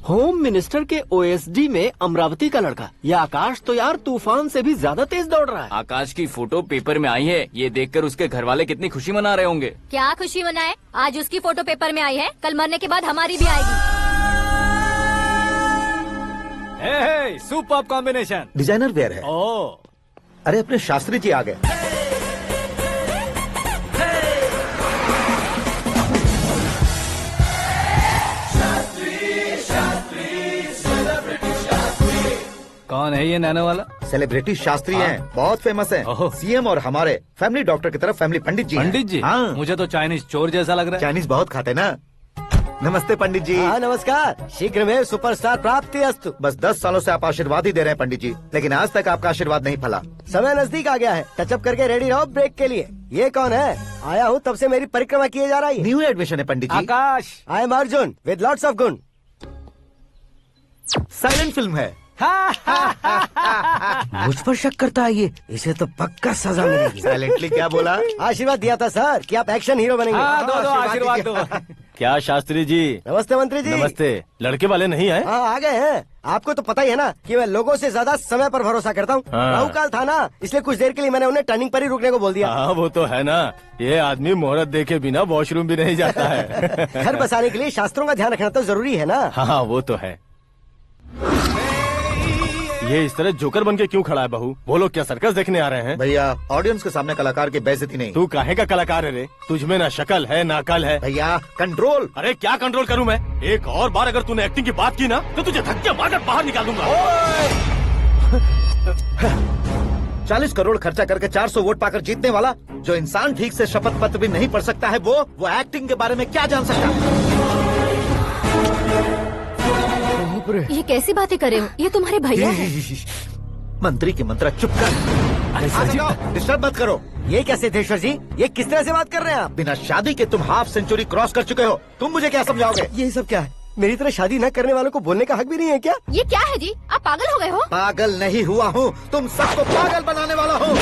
होम मिनिस्टर के ओएसडी में अमरावती का लड़का। ये आकाश तो यार तूफान से भी ज्यादा तेज दौड़ रहा है। आकाश की फोटो पेपर में आई है, ये देखकर उसके घर वाले कितनी खुशी मना रहे होंगे। क्या खुशी मनाए, आज उसकी फोटो पेपर में आई है, कल मरने के बाद हमारी भी आएगी। हे, सुपर कॉम्बिनेशन। डिजाइनर वेयर है। ओह, अरे अपने शास्त्री जी आ गए। कौन है ये नैनो वाला? सेलिब्रिटी शास्त्री हैं, बहुत फेमस हैं। ओहो। सीएम और हमारे फैमिली डॉक्टर की तरफ फैमिली पंडित जी हैं। पंडित जी? हाँ, मुझे तो चाइनीज चोर जैसा लग रहा है। चाइनीज बहुत खाते ना। नमस्ते पंडित जी। हाँ नमस्कार, शीघ्र में सुपरस्टार प्राप्ति अस्तु। बस 10 सालों से आप आशीर्वाद ही दे रहे हैं पंडित जी, लेकिन आज तक आपका आशीर्वाद नहीं फला। समय नजदीक आ गया है, टचअप करके रेडी रहो ब्रेक के लिए। ये कौन है? आया हूँ तब से मेरी परिक्रमा किए जा रही है। न्यू एडमिशन है Pandit ji. Akash. I am Arjun with lots of gun. Silent film है। मुझ पर शक करता है ये, इसे तो पक्का सजा मिलेगी। साइलेंटली क्या बोला? आशीर्वाद दिया था सर कि आप एक्शन हीरो बनेंगे। हाँ, दो आशीर्वाद दो। क्या शास्त्री जी? नमस्ते मंत्री जी। नमस्ते। लड़के वाले नहीं आए? हाँ आ गए हैं। आपको तो पता ही है ना कि मैं लोगों से ज्यादा समय पर भरोसा करता हूँ। हाँ। राहु काल था ना, इसलिए कुछ देर के लिए मैंने उन्हें टर्निंग पर ही रुकने को बोल दिया। हाँ वो तो है ना, ये आदमी मुहूर्त देखे बिना वॉशरूम भी नहीं जाता है। घर बसाने के लिए शास्त्रों का ध्यान रखना तो जरूरी है ना। हाँ वो तो है। ये इस तरह जोकर बन के क्यों खड़ा है बहू? वो लोग क्या सर्कस देखने आ रहे हैं? भैया ऑडियंस के सामने कलाकार की बेइज्जती नहीं। तू काहे का कलाकार है रे? तुझमें ना शक्ल है ना अकल है। भैया कंट्रोल। अरे क्या कंट्रोल करूं मैं? एक और बार अगर तूने एक्टिंग की बात की ना तो तुझे धक्के मारकर बाहर निकाल दूंगा। 40 करोड़ खर्चा करके 400 वोट पाकर जीतने वाला, जो इंसान ठीक से शपथ पत्र भी नहीं पढ़ सकता है, वो एक्टिंग के बारे में क्या जान सकता है? ये कैसी बातें कर रहे हो? ये तुम्हारे भैया हैं। मंत्री की मंत्रा चुप कर। डिस्टर्ब मत करो। ये क्या सिद्धेश्वर जी, ये किस तरह से बात कर रहे हैं आप? बिना शादी के तुम हाफ सेंचुरी क्रॉस कर चुके हो, तुम मुझे क्या समझाओगे? ये सब क्या है? मेरी तरह शादी न करने वालों को बोलने का हक भी नहीं है क्या? ये क्या है जी, आप पागल हो गए हो? पागल नहीं हुआ हूँ, तुम सबको पागल बनाने वाला हूँ।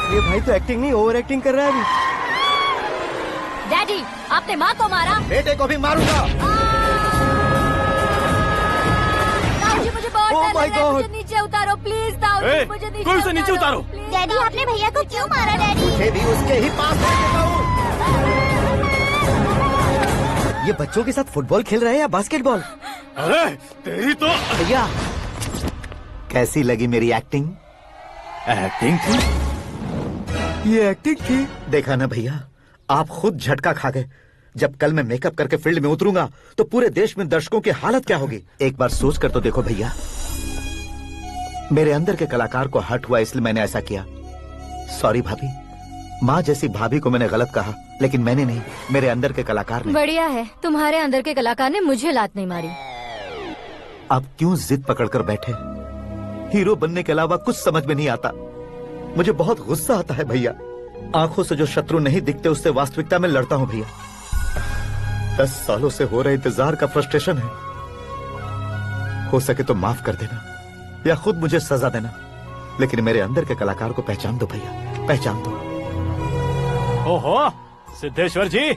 ये भाई तो एक्टिंग नहीं ओवर एक्टिंग कर रहा है अभी। डैडी, आपने माँ को मारा। बेटे को भी मारूंगा। ताऊजी मुझे बहुत Oh डर my लग रहा है, God! मुझे नीचे उतारो प्लीज। ताऊजी मुझे नीचे कोई उसे नीचे उतारो। please। डैडी आपने भैया को क्यों मारा डैडी? मुझे भी उसके ही पास ले देता हूँ। ये बच्चों के साथ फुटबॉल खेल रहे हैं या बास्केटबॉल? अरे तेरी तो भैया कैसी लगी मेरी एक्टिंग? एक्टिंग थी। ये एक्टिंग थी। देखा ना भैया, आप खुद झटका खा गए। जब कल मैं मेकअप करके फील्ड में उतरूंगा तो पूरे देश में दर्शकों की हालत क्या होगी? एक बार सोच कर तो देखो भैया। मेरे अंदर के कलाकार को हर्ट हुआ इसलिए मैंने ऐसा किया। सॉरी भाभी। माँ जैसी भाभी को मैंने गलत कहा, लेकिन मैंने नहीं, मेरे अंदर के कलाकार ने। बढ़िया है, तुम्हारे अंदर के कलाकार ने मुझे लात नहीं मारी। आप क्यों जिद पकड़कर बैठे? हीरो बनने के अलावा कुछ समझ में नहीं आता। मुझे बहुत गुस्सा आता है भैया। आंखों से जो शत्रु नहीं दिखते उससे वास्तविकता में लड़ता हूँ भैया। 10 सालों से हो रहे इंतजार का फ्रस्ट्रेशन है। हो सके तो माफ कर देना या खुद मुझे सजा देना, लेकिन मेरे अंदर के कलाकार को पहचान दो भैया, पहचान दो। ओहो सिद्धेश्वर जी,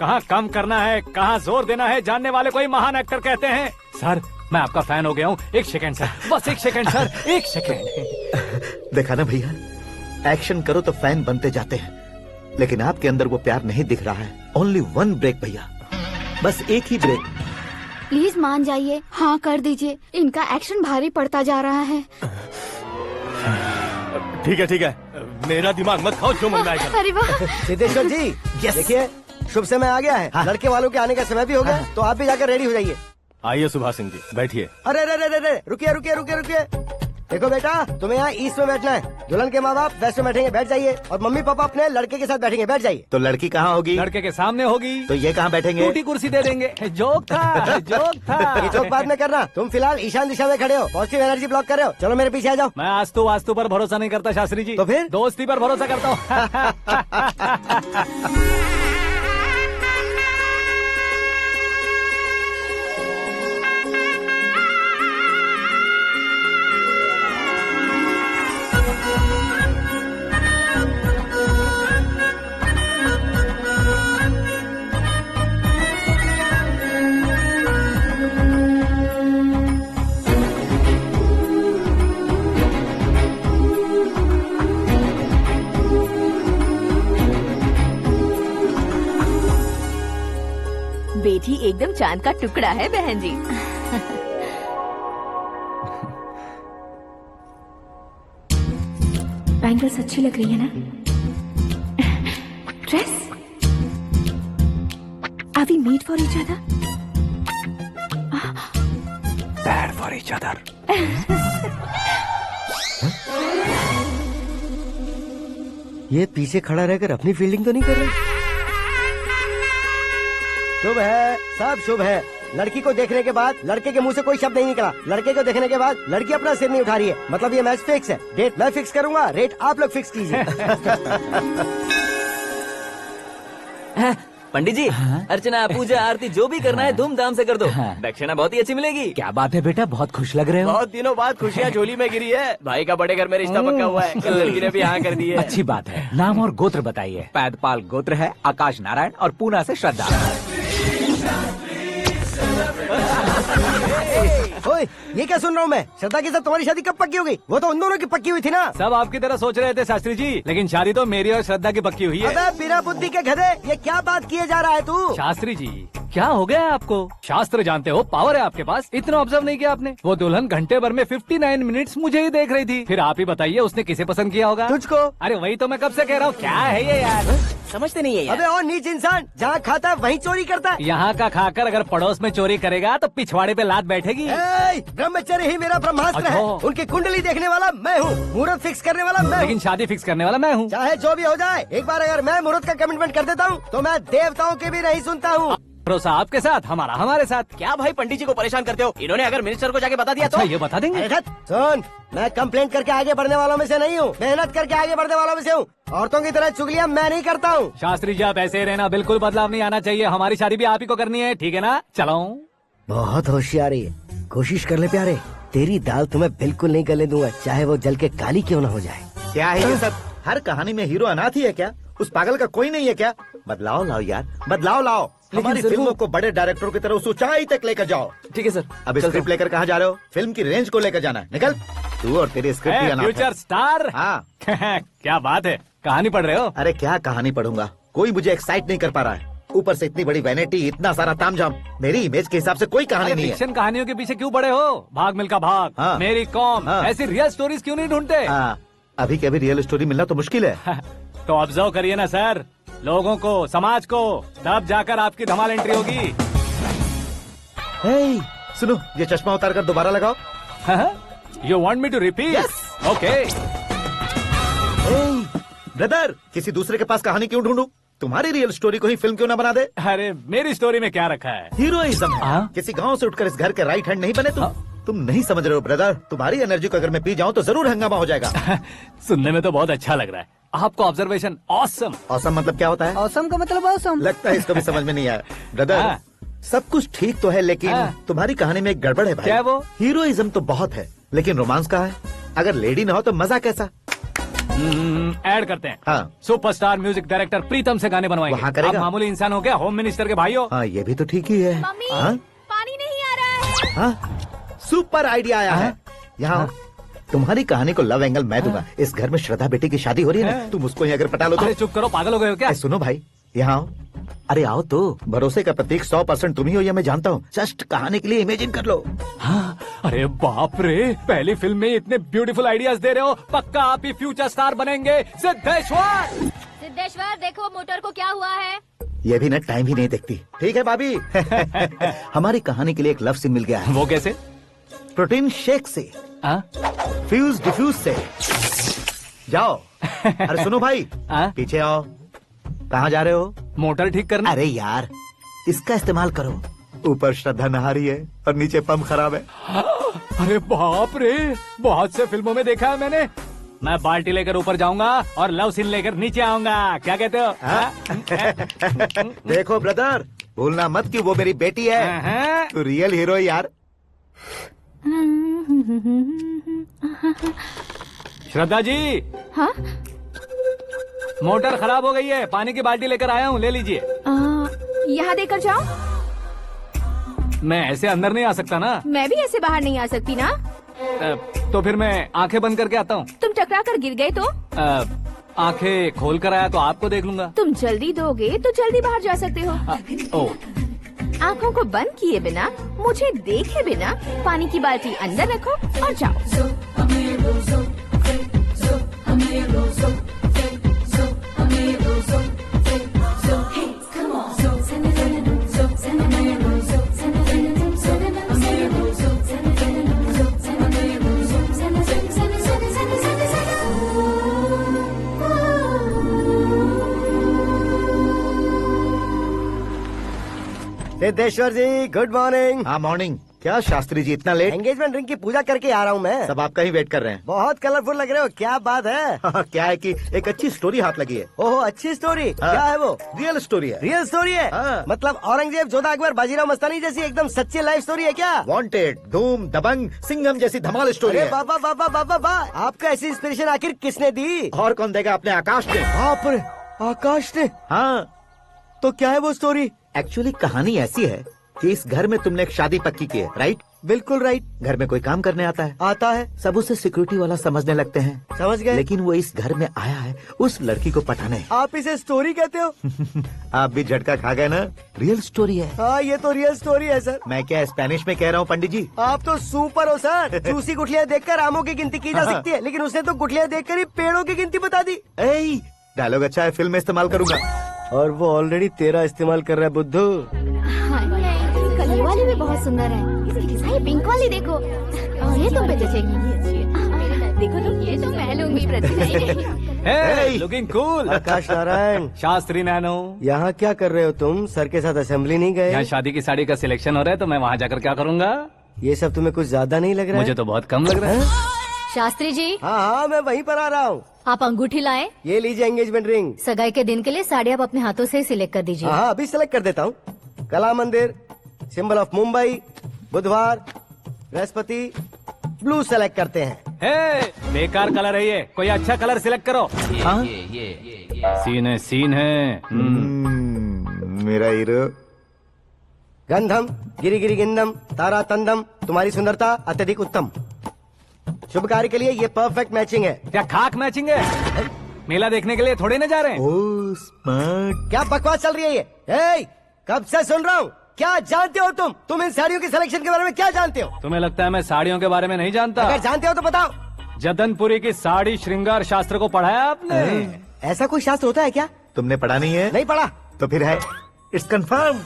कहाँ कम करना है, कहाँ जोर देना है, जानने वाले कोई महान एक्टर कहते हैं। सर मैं आपका फैन हो गया हूँ। एक सेकंड सर, बस एक सेकंड सर, एक सेकंड। देखा ना भैया, एक्शन करो तो फैन बनते जाते हैं, लेकिन आपके अंदर वो प्यार नहीं दिख रहा है। ओनली 1 ब्रेक भैया, बस एक ही ब्रेक। प्लीज मान जाइए, हाँ कर दीजिए। इनका एक्शन भारी पड़ता जा रहा है। ठीक है, मेरा दिमाग मत खाओ, जो मन में आएगा। अरे वाह। सिद्धेश्वर जी देखिए, शुभ समय आ गया है। लड़के वालों के आने का समय भी हो गया, तो आप भी जाकर रेडी हो जाइए। आइए सुभाष सिंह जी, बैठिए। अरे रुकिए। देखो बेटा, तुम्हें यहाँ ईस्ट में बैठना है, दुल्हन के माँ बाप वेस्ट में बैठेंगे, बैठ जाइए, और मम्मी पापा अपने लड़के के साथ बैठेंगे, बैठ जाइए। तो लड़की कहाँ होगी? लड़के के सामने होगी। तो ये कहाँ बैठेंगे? टूटी कुर्सी दे देंगे। जोक था, जोक था। ये जोक बाद में करना, तुम फिलहाल ईशान दिशा में खड़े हो, पॉजिटिव एनर्जी ब्लॉक कर रहे हो। चलो मेरे पीछे आ जाओ। मैं वास्तु पर भरोसा नहीं करता शास्त्री जी। तो फिर? दोस्ती पर भरोसा करता हूँ। बेटी एकदम चांद का टुकड़ा है बहन जी। बैंगल्स अच्छी लग रही है ना? Dress? Are we meet for each other? Bad for each other. ये पीछे खड़ा रहकर अपनी फील्डिंग तो नहीं कर रहा? शुभ है, सब शुभ है। लड़की को देखने के बाद लड़के के मुंह से कोई शब्द नहीं निकला। लड़के को देखने के बाद लड़की अपना सिर नहीं उठा रही है। मतलब ये मैच फिक्स है। डेट मैं फिक्स करूंगा, रेट आप लोग फिक्स कीजिए। पंडित जी, अर्चना पूजा आरती जो भी करना है धूमधाम से कर दो। दक्षिणा बहुत ही अच्छी मिलेगी। क्या बात है बेटा, बहुत खुश लग रहे हो। बहुत दिनों बाद खुशियाँ झोली में गिरी है। भाई का बड़े घर में रिश्ता पक्का हुआ है। लड़की ने भी हाँ कर दी है। अच्छी बात है। नाम और गोत्र बताइए। पैदपाल गोत्र है, आकाश नारायण, और पूना से श्रद्धा। ओए, ये क्या सुन रहा हूँ मैं? श्रद्धा के साथ तुम्हारी शादी कब पक्की हो गई? वो तो उन दोनों की पक्की हुई थी ना। सब आपकी तरह सोच रहे थे शास्त्री जी, लेकिन शादी तो मेरी और श्रद्धा की पक्की हुई है। अबे बिना बुद्धि के गधे, ये क्या बात किए जा रहा है तू? शास्त्री जी, क्या हो गया है आपको? शास्त्र जानते हो, पावर है आपके पास। इतना ऑब्जर्व नहीं किया आपने? वो दुल्हन घंटे भर में 59 मिनट्स मुझे ही देख रही थी। फिर आप ही बताइए उसने किसे पसंद किया होगा? तुझको। अरे वही तो मैं कब से कह रहा हूँ, क्या है ये यार? समझते नहीं है यार। अबे और नीच इंसान, जहाँ खाता है वहीं चोरी करता है। यहाँ का खाकर अगर पड़ोस में चोरी करेगा तो पिछवाड़े पे लात बैठेगी। ब्रह्मचर्य ही मेरा ब्रह्मास्त्र है। उनकी कुंडली देखने वाला मैं हूँ, मुहूर्त फिक्स करने वाला मैं हूँ। लेकिन शादी फिक्स करने वाला मैं हूँ। चाहे जो भी हो जाए, एक बार अगर मैं मुहूर्त का कमिटमेंट कर देता हूँ तो मैं देवताओं के भी नहीं सुनता हूँ। भरोसा आपके साथ, हमारा हमारे साथ। क्या भाई पंडित जी को परेशान करते हो? इन्होंने अगर मिनिस्टर को जाके बता दिया अच्छा, तो ये बता देंगे। सुन, मैं कंप्लेंट करके आगे बढ़ने वालों में से नहीं हूँ, मेहनत करके आगे बढ़ने वालों में से हूँ। औरतों की तरह चुगलियाँ मैं नहीं करता हूँ। शास्त्री जी आप ऐसे ही रहना, बिल्कुल बदलाव नहीं आना चाहिए। हमारी शादी भी आप ही को करनी है, ठीक है ना? चलो। बहुत होशियारी है, कोशिश कर ले प्यारे। तेरी दाल तुम्हें बिल्कुल नहीं गलने दूंगा, चाहे वो जल के काली क्यों न हो जाए। क्या है ये सब? हर कहानी में हीरो अनाथ ही है क्या? उस पागल का कोई नहीं है क्या? बदलाव लाओ यार, बदलाव लाओ। हमारी फिल्मों को बड़े डायरेक्टरों की तरह उस ऊंचाई तक लेकर जाओ। ठीक है सर। अब स्क्रिप्ट लेकर कहाँ जा रहे हो? फिल्म की रेंज को लेकर जाना है। निकल तू और तेरी स्क्रिप्ट ही अनाथ है। Future star. हाँ। क्या बात है, कहानी पढ़ रहे हो? अरे क्या कहानी पढ़ूंगा, कोई मुझे एक्साइट नहीं कर पा रहा है। ऊपर से इतनी बड़ी वैनिटी, इतना सारा तामझाम। मेरी इमेज के हिसाब से कोई कहानी नहीं है। फिक्शन कहानियों के पीछे क्यों पड़े हो? भाग मिल्खा भाग, हाँ। मेरी कॉम, हाँ। ऐसी रियल स्टोरीज क्यों नहीं ढूंढते? अभी के अभी रियल स्टोरी मिलना तो मुश्किल है। तो ऑब्जर्व करिए ना सर, लोगों को, समाज को, तब जाकर आपकी धमाल एंट्री होगी। सुनो, ये चश्मा उतार कर दोबारा लगाओ। You want me to repeat? Okay. Brother, किसी दूसरे के पास कहानी क्यों ढूंढूं? तुम्हारी रियल स्टोरी को ही फिल्म क्यों ना बना दे? अरे मेरी स्टोरी में क्या रखा है? हीरोइज्म है। किसी गांव से उठकर इस घर के राइट हैंड नहीं बने तुम नहीं समझ रहे हो ब्रदर। तुम्हारी एनर्जी को अगर मैं पी जाऊं तो जरूर हंगामा हो जाएगा। सुनने में तो बहुत अच्छा लग रहा है। आपको ऑब्जर्वेशन ऑसम। ऑसम मतलब क्या होता है? ऑसम का मतलब ऑसम। लगता है इसको भी समझ में नहीं आया। ब्रदर, सब कुछ ठीक तो है, लेकिन तुम्हारी कहानी में एक गड़बड़ है भाई। क्या वो? हीरोइज्म तो बहुत है, लेकिन रोमांस कहाँ है? अगर लेडी ना हो तो मजा कैसा? ऐड करते हैं। हाँ। सुपरस्टार म्यूजिक डायरेक्टर प्रीतम से गाने बनवाएंगे। वहाँ करेगा? आप मामूली इंसान हो क्या, होम मिनिस्टर के भाई हो? हाँ, ये भी तो ठीक ही है। मम्मी, हाँ? पानी नहीं आ रहा है। हाँ? सुपर आइडिया आया है। यहाँ तुम्हारी कहानी को लव एंगल मैं दूंगा। इस घर में श्रद्धा बेटी की शादी हो रही है ना, तुम उसको ही अगर पटा लो तो। अरे चुप करो, पागल हो गए हो क्या? सुनो भाई, यहाँ आओ। अरे आओ तो। भरोसे का प्रतीक 100% तुम ही हो, ये मैं जानता हूँ। जस्ट कहानी के लिए इमेजिन कर लो। हाँ, अरे बाप रे, पहली फिल्म में इतने ब्यूटीफुल आइडियाज दे रहे हो। पक्का आप ही फ्यूचर स्टार बनेंगे। सिद्धेश्वर, सिद्धेश्वर देखो मोटर को क्या हुआ है। ये भी ना टाइम ही नहीं देखती। ठीक है भाभी। हमारी कहानी के लिए एक लव सीन मिल गया है। वो कैसे? प्रोटीन शेक से फ्यूज डिफ्यूज से जाओ। अरे सुनो भाई, पीछे आओ। कहाँ जा रहे हो? मोटर ठीक करना। अरे यार, इसका इस्तेमाल करो। ऊपर श्रद्धा नहा रही है और नीचे पंप खराब है। अरे बाप रे, बहुत से फिल्मों में देखा है मैंने। मैं बाल्टी लेकर ऊपर जाऊंगा और लव सीन लेकर नीचे आऊंगा। क्या कहते हो? देखो ब्रदर, भूलना मत कि वो मेरी बेटी है। तू रियल हीरो है यार। श्रद्धा जी। हाँ? मोटर खराब हो गई है, पानी की बाल्टी लेकर आया हूँ, ले लीजिए। यहाँ देकर जाओ। मैं ऐसे अंदर नहीं आ सकता ना। मैं भी ऐसे बाहर नहीं आ सकती ना। तो फिर मैं आंखें बंद करके आता हूँ। तुम टकरा कर गिर गए तो? आंखें खोल कर आया तो आपको देख लूंगा। तुम जल्दी दोगे तो जल्दी बाहर जा सकते हो। आँखों को बंद किए बिना, मुझे देखे बिना पानी की बाल्टी अंदर रखो और जाओ। सिद्धेश्वर जी, गुड मॉर्निंग। हाँ मॉर्निंग। क्या शास्त्री जी इतना लेट? एंगेजमेंट रिंग की पूजा करके आ रहा हूँ मैं। सब आपका ही वेट कर रहे हैं। बहुत कलरफुल लग रहे हो, क्या बात है? क्या है कि एक अच्छी स्टोरी हाथ लगी है। ओहो, अच्छी स्टोरी। क्या है वो? रियल स्टोरी है। रियल स्टोरी है? मतलब औरंगजेब, जोधा अकबर, बाजीराव मस्तानी जैसी एकदम सच्ची लाइफ स्टोरी है क्या? वांटेड, धूम, दबंग, सिंघम जैसी धमाल स्टोरी है। बाबा बाबा बाबा बा, आपको ऐसी इंस्पिरेशन आखिर किसने दी? और कौन देगा? अपने आकाश ने। बाप रे, आकाश ने? हाँ। तो क्या है वो स्टोरी? एक्चुअली कहानी ऐसी है कि इस घर में तुमने एक शादी पक्की की है, राइट? बिल्कुल राइट। घर में कोई काम करने आता है? आता है। सब उसे सिक्योरिटी वाला समझने लगते हैं। समझ गए। लेकिन वो इस घर में आया है उस लड़की को पटाने। आप इसे स्टोरी कहते हो? आप भी झटका खा गए ना? रियल स्टोरी है। हाँ, ये तो रियल स्टोरी है सर। मैं क्या स्पेनिश में कह रहा हूँ पंडित जी? आप तो सुपर हो सर। चूसी गुठलियाँ देखकर आमों की गिनती की जा सकती है, लेकिन उसने तो गुठलियाँ देखकर ही पेड़ों की गिनती बता दी। डायलॉग अच्छा है, फिल्म में इस्तेमाल करूंगा। और वो ऑलरेडी तेरा इस्तेमाल कर रहा है बुद्धू। ये वाली भी बहुत सुंदर है। ये पिंक वाली देखो, ये तुम पे जचेगी। देखो तुम, ये तो मैं लूंगी। Looking cool. Akash Narayan. Shastri nano. यहाँ क्या कर रहे हो तुम? सर के साथ असेंबली नहीं गए? यहाँ शादी की साड़ी का सिलेक्शन हो रहा है, तो मैं वहाँ जाकर क्या करूँगा? ये सब तुम्हें कुछ ज्यादा नहीं लग रहा है? मुझे तो बहुत कम लग रहा है। शास्त्री जी। हाँ, मैं वहीं पर आ रहा हूँ। आप अंगूठी लाए। ये लीजिए एंगेजमेंट रिंग। सगाई के दिन के लिए साड़ी आप अपने हाथों से सिलेक्ट कर दीजिए। हाँ, अभी सिलेक्ट कर देता हूँ। कला मंदिर, सिंबल ऑफ मुंबई, बुधवार, बृहस्पति, ब्लू सेलेक्ट करते हैं। बेकार कलर है ये, कोई अच्छा कलर सिलेक्ट करो। सीन है। मेरा हीरो। गंधम, गिरी गिरी गिंदम, तारा तंदम, तुम्हारी सुंदरता अत्यधिक उत्तम। शुभ कार्य के लिए ये परफेक्ट मैचिंग है। क्या खाक मैचिंग है? मेला देखने के लिए थोड़े न जा रहे हैं। Oh smart. क्या बकवास चल रही है ये? कब से सुन रहा हूँ। क्या जानते हो तुम इन साड़ियों की सिलेक्शन के बारे में क्या जानते हो? तुम्हें लगता है मैं साड़ियों के बारे में नहीं जानता? अगर जानते हो तो बताओ। जदनपुरी की साड़ी श्रृंगार शास्त्र को पढ़ा है आपने? ऐसा कोई शास्त्र होता है क्या? तुमने पढ़ा नहीं है? नहीं पढ़ा। तो फिर है, इट्स कंफर्म।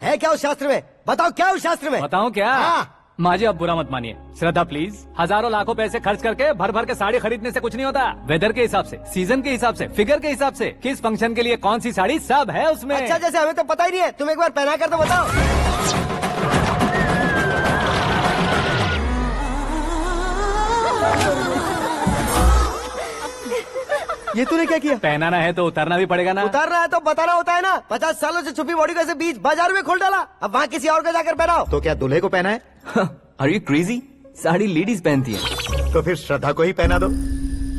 है क्या उस शास्त्र में? बताओ क्या उस शास्त्र में? बताऊं क्या? माजी, अब बुरा मत मानिए। श्रद्धा प्लीज, हजारों लाखों पैसे खर्च करके भर भर के साड़ी खरीदने से कुछ नहीं होता। वेदर के हिसाब से, सीजन के हिसाब से, फिगर के हिसाब से, किस फंक्शन के लिए कौन सी साड़ी, सब है उसमें। अच्छा, जैसे हमें तो पता ही नहीं है, तुम एक बार पहना कर तो बताओ। ये तूने क्या किया? पहनाना है तो उतारना भी पड़ेगा ना। उतारना है तो बताना होता है ना। 50 सालों से छुपी बॉडी को ऐसे बीच बाजार में खोल डाला, अब वहाँ किसी और को जाकर पहनाओ। तो क्या दूल्हे को पहना है? Are you crazy? Sari ladies पहनती है। तो फिर श्रद्धा को ही पहना दो।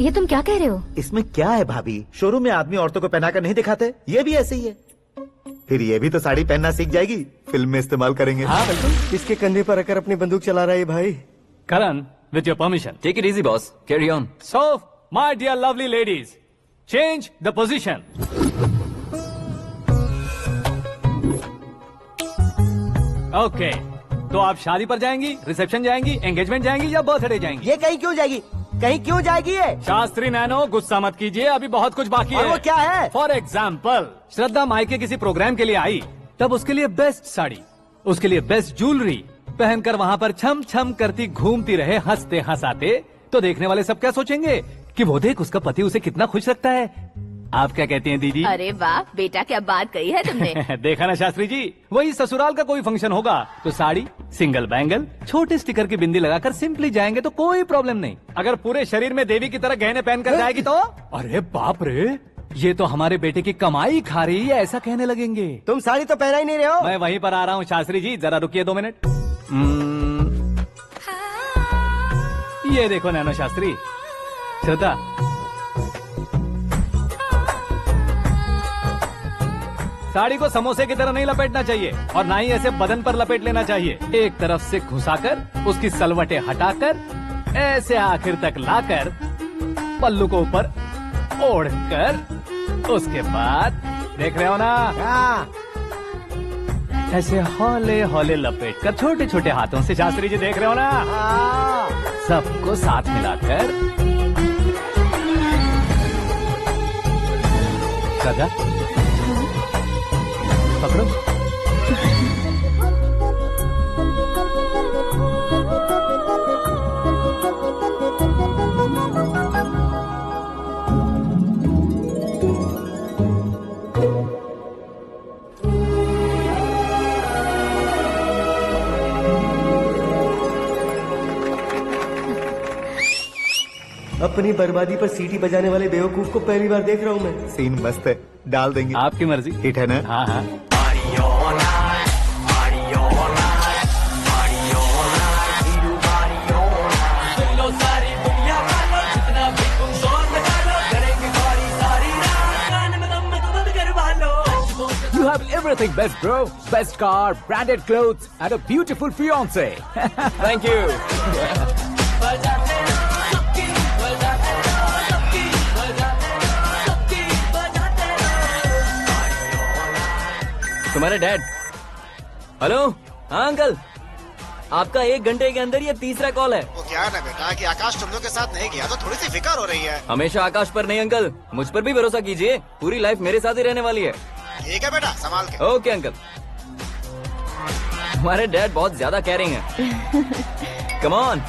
ये तुम क्या कह रहे हो? इसमें क्या है भाभी? शोरूम में आदमी औरतों को पहनाकर नहीं दिखाते? ये भी ऐसे ही है। फिर ये भी तो साड़ी पहनना सीख जाएगी, फिल्म में इस्तेमाल करेंगे। हाँ बिल्कुल। इसके कंधे पर रखकर अपनी बंदूक चला रहा है भाई। Karan, with your permission. Take it easy boss, carry on. So my dear lovely ladies, change the position. Okay, तो आप शादी पर जाएंगी, रिसेप्शन जाएंगी, एंगेजमेंट जाएंगी या बर्थडे जाएंगी? ये कहीं क्यों जाएगी? कहीं क्यों जाएगी ये? शास्त्री नैनो, गुस्सा मत कीजिए, अभी बहुत कुछ बाकी है। वो क्या है? फॉर एग्जाम्पल, श्रद्धा मायके किसी प्रोग्राम के लिए आई, तब उसके लिए बेस्ट साड़ी, उसके लिए बेस्ट ज्वेलरी, पहनकर वहाँ पर छम छम करती घूमती रहे हंसते हंसाते, तो देखने वाले सब क्या सोचेंगे कि वो देख उसका पति उसे कितना खुश रखता है। आप क्या कहती हैं दीदी? अरे वाह बेटा, क्या बात कही है तुमने। देखा ना शास्त्री जी, वही ससुराल का कोई फंक्शन होगा तो साड़ी, सिंगल बैंगल, छोटे स्टिकर की बिंदी लगाकर सिंपली जाएंगे तो कोई प्रॉब्लम नहीं। अगर पूरे शरीर में देवी की तरह गहने पहन कर जाएगी तो अरे बाप रे, ये तो हमारे बेटे की कमाई खा रही है, ऐसा कहने लगेंगे। तुम साड़ी तो पहना ही नहीं रहे हो। मैं वहीं पर आ रहा हूँ शास्त्री जी, जरा रुकिए 2 मिनट। ये देखो नैनो शास्त्री, श्रद्धा, साड़ी को समोसे की तरह नहीं लपेटना चाहिए और ना ही ऐसे बदन पर लपेट लेना चाहिए। एक तरफ से घुसाकर उसकी सलवटें हटाकर ऐसे आखिर तक लाकर पल्लू को ऊपर ओढ़कर उसके बाद देख रहे हो ना, ऐसे हौले हौले लपेट कर छोटे छोटे हाथों से, शास्त्री जी देख रहे हो ना, सबको साथ मिलाकर श्रद्धा पकड़ो। अपनी बर्बादी पर सीटी बजाने वाले बेवकूफ को पहली बार देख रहा हूँ मैं। सीन मस्त है, डाल देंगे। आपकी मर्जी। हिट है ना? हाँ हाँ। You have everything best, bro. Best car, branded clothes, and a beautiful fiance. Thank you. तुम्हारे डैड। हेलो, हाँ अंकल, आपका 1 घंटे के अंदर ये 3रा कॉल है। वो क्या है ना बेटा कि आकाश तुम लोग के साथ नहीं गया तो थोड़ी सी फिक्र हो रही है। हमेशा आकाश पर नहीं अंकल, मुझ पर भी भरोसा कीजिए, पूरी लाइफ मेरे साथ ही रहने वाली है। ठीक है बेटा, संभाल के। Okay uncle. हमारे डैड बहुत ज्यादा केयरिंग है। Come on.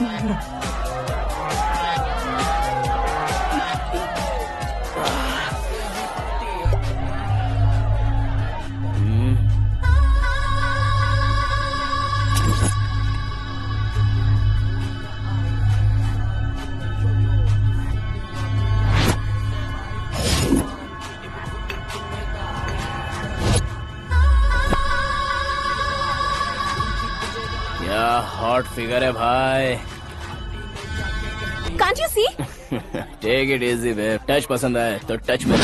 क्या हॉट फिगर है भाई। Can't you see? Take it easy babe, touch पसंद आए तो टच में।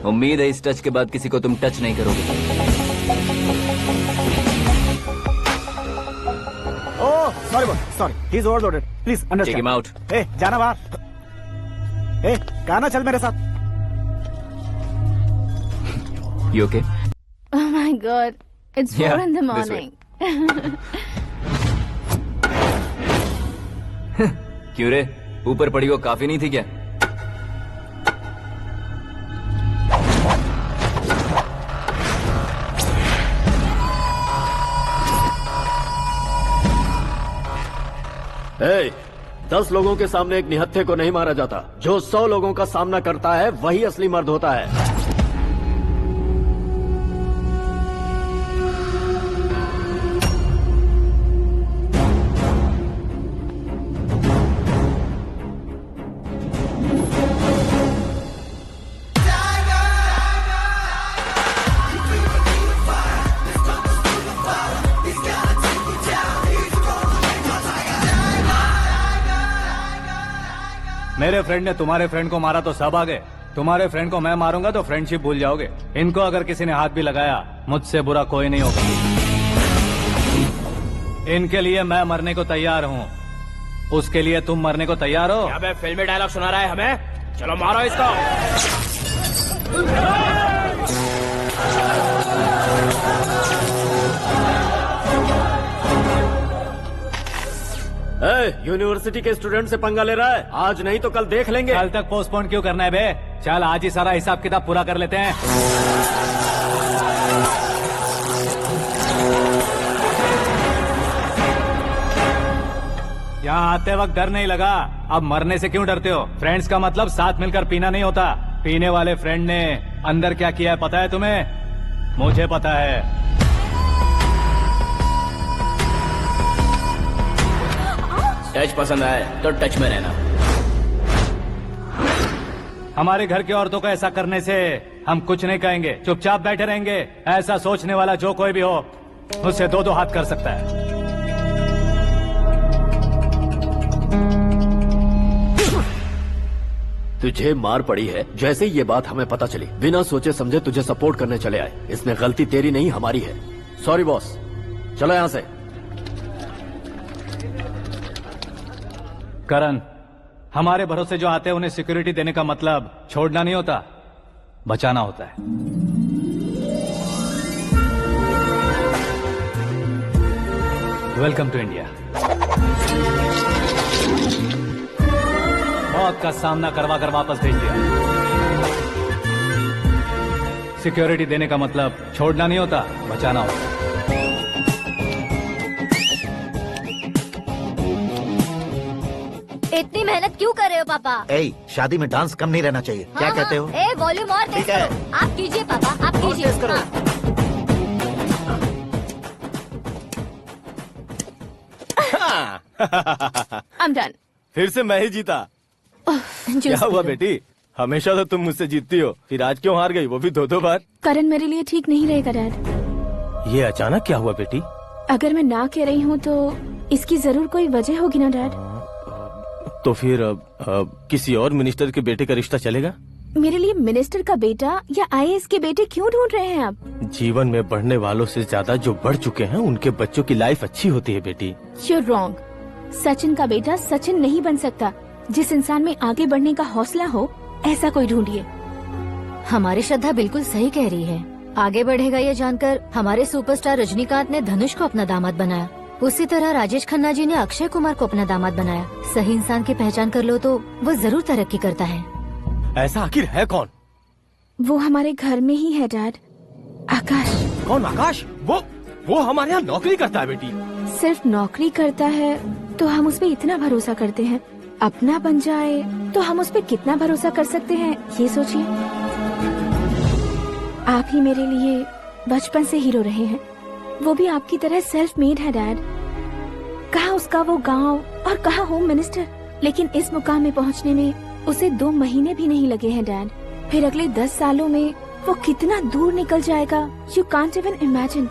उम्मीद है इस टच के बाद किसी को तुम टच नहीं करोगे। Oh sorry sorry, he is overloaded, please understand. Take him out. ए जाना बाहर। ए गाना चल मेरे साथ। You okay? Oh my God, it's 4 in the this way. morning. क्यों रे, ऊपर पड़ी वो काफी नहीं थी क्या? Hey, 10 लोगों के सामने एक निहत्थे को नहीं मारा जाता। जो 100 लोगों का सामना करता है वही असली मर्द होता है। मेरे फ्रेंड ने तुम्हारे फ्रेंड को मारा तो सब आ गए, तुम्हारे फ्रेंड को मैं मारूंगा तो फ्रेंडशिप भूल जाओगे। इनको अगर किसी ने हाथ भी लगाया, मुझसे बुरा कोई नहीं होगा। इनके लिए मैं मरने को तैयार हूँ, उसके लिए तुम मरने को तैयार हो? अबे फिल्मी डायलॉग सुना रहा है हमें? चलो मारो इसको। यूनिवर्सिटी के स्टूडेंट से पंगा ले रहा है? आज नहीं तो कल देख लेंगे। कल तक पोस्टपोन क्यों करना है बे? चल आज ही सारा हिसाब किताब पूरा कर लेते हैं। यहाँ आते वक्त डर नहीं लगा, अब मरने से क्यों डरते हो? फ्रेंड्स का मतलब साथ मिलकर पीना नहीं होता। पीने वाले फ्रेंड ने अंदर क्या किया है पता है तुम्हें? मुझे पता है। टच पसंद आए तो टच में रहना। हमारे घर की औरतों को ऐसा करने से हम कुछ नहीं कहेंगे, चुपचाप बैठे रहेंगे। ऐसा सोचने वाला जो कोई भी हो उससे दो दो हाथ कर सकता है। तुझे मार पड़ी है। जैसे ही ये बात हमें पता चली, बिना सोचे समझे तुझे सपोर्ट करने चले आए। इसमें गलती तेरी नहीं हमारी है। सॉरी बॉस, चलो यहाँ से। करण, हमारे भरोसे जो आते हैं उन्हें सिक्योरिटी देने का मतलब छोड़ना नहीं होता, बचाना होता है। Welcome to India. मौत का सामना करवा कर वापस भेज दिया। सिक्योरिटी देने का मतलब छोड़ना नहीं होता, बचाना होता। इतनी मेहनत क्यों कर रहे हो पापा? ए, शादी में डांस कम नहीं रहना चाहिए। क्या कहते हो? ए वॉल्यूम और तेज करो। आप कीजिए पापा, आप कीजिए। I'm done. फिर से मैं ही जीता। क्या हुआ बेटी? हमेशा तो तुम मुझसे जीतती हो, फिर आज क्यों हार गई, वो भी दो दो बार? करण मेरे लिए ठीक नहीं रहेगा डैड। ये अचानक क्या हुआ बेटी? अगर मैं ना कह रही हूँ तो इसकी जरूर कोई वजह होगी ना डैड। तो फिर किसी और मिनिस्टर के बेटे का रिश्ता चलेगा? मेरे लिए मिनिस्टर का बेटा या IAS के बेटे क्यों ढूंढ रहे हैं आप? जीवन में बढ़ने वालों से ज्यादा जो बढ़ चुके हैं उनके बच्चों की लाइफ अच्छी होती है बेटी। You're wrong. सचिन का बेटा सचिन नहीं बन सकता। जिस इंसान में आगे बढ़ने का हौसला हो ऐसा कोई ढूंढिए। हमारी श्रद्धा बिल्कुल सही कह रही है। आगे बढ़ेगा ये जानकर हमारे सुपरस्टार रजनीकांत ने धनुष को अपना दामाद बनाया। उसी तरह राजेश खन्ना जी ने अक्षय कुमार को अपना दामाद बनाया। सही इंसान की पहचान कर लो तो वो जरूर तरक्की करता है। ऐसा आखिर है कौन? वो हमारे घर में ही है डैड, आकाश। कौन आकाश? वो हमारे यहाँ नौकरी करता है बेटी। सिर्फ नौकरी करता है तो हम उस पे इतना भरोसा करते हैं, अपना बन जाए तो हम उस पे कितना भरोसा कर सकते हैं ये सोचिए। आप ही मेरे लिए बचपन से हीरो रहे हैं, वो भी आपकी तरह सेल्फ मेड है डैड। कहाँ उसका वो गांव और कहाँ होम मिनिस्टर, लेकिन इस मुकाम में पहुँचने में उसे 2 महीने भी नहीं लगे हैं डैड। फिर अगले 10 सालों में वो कितना दूर निकल जाएगा, यू कांट इवन इमेजिन।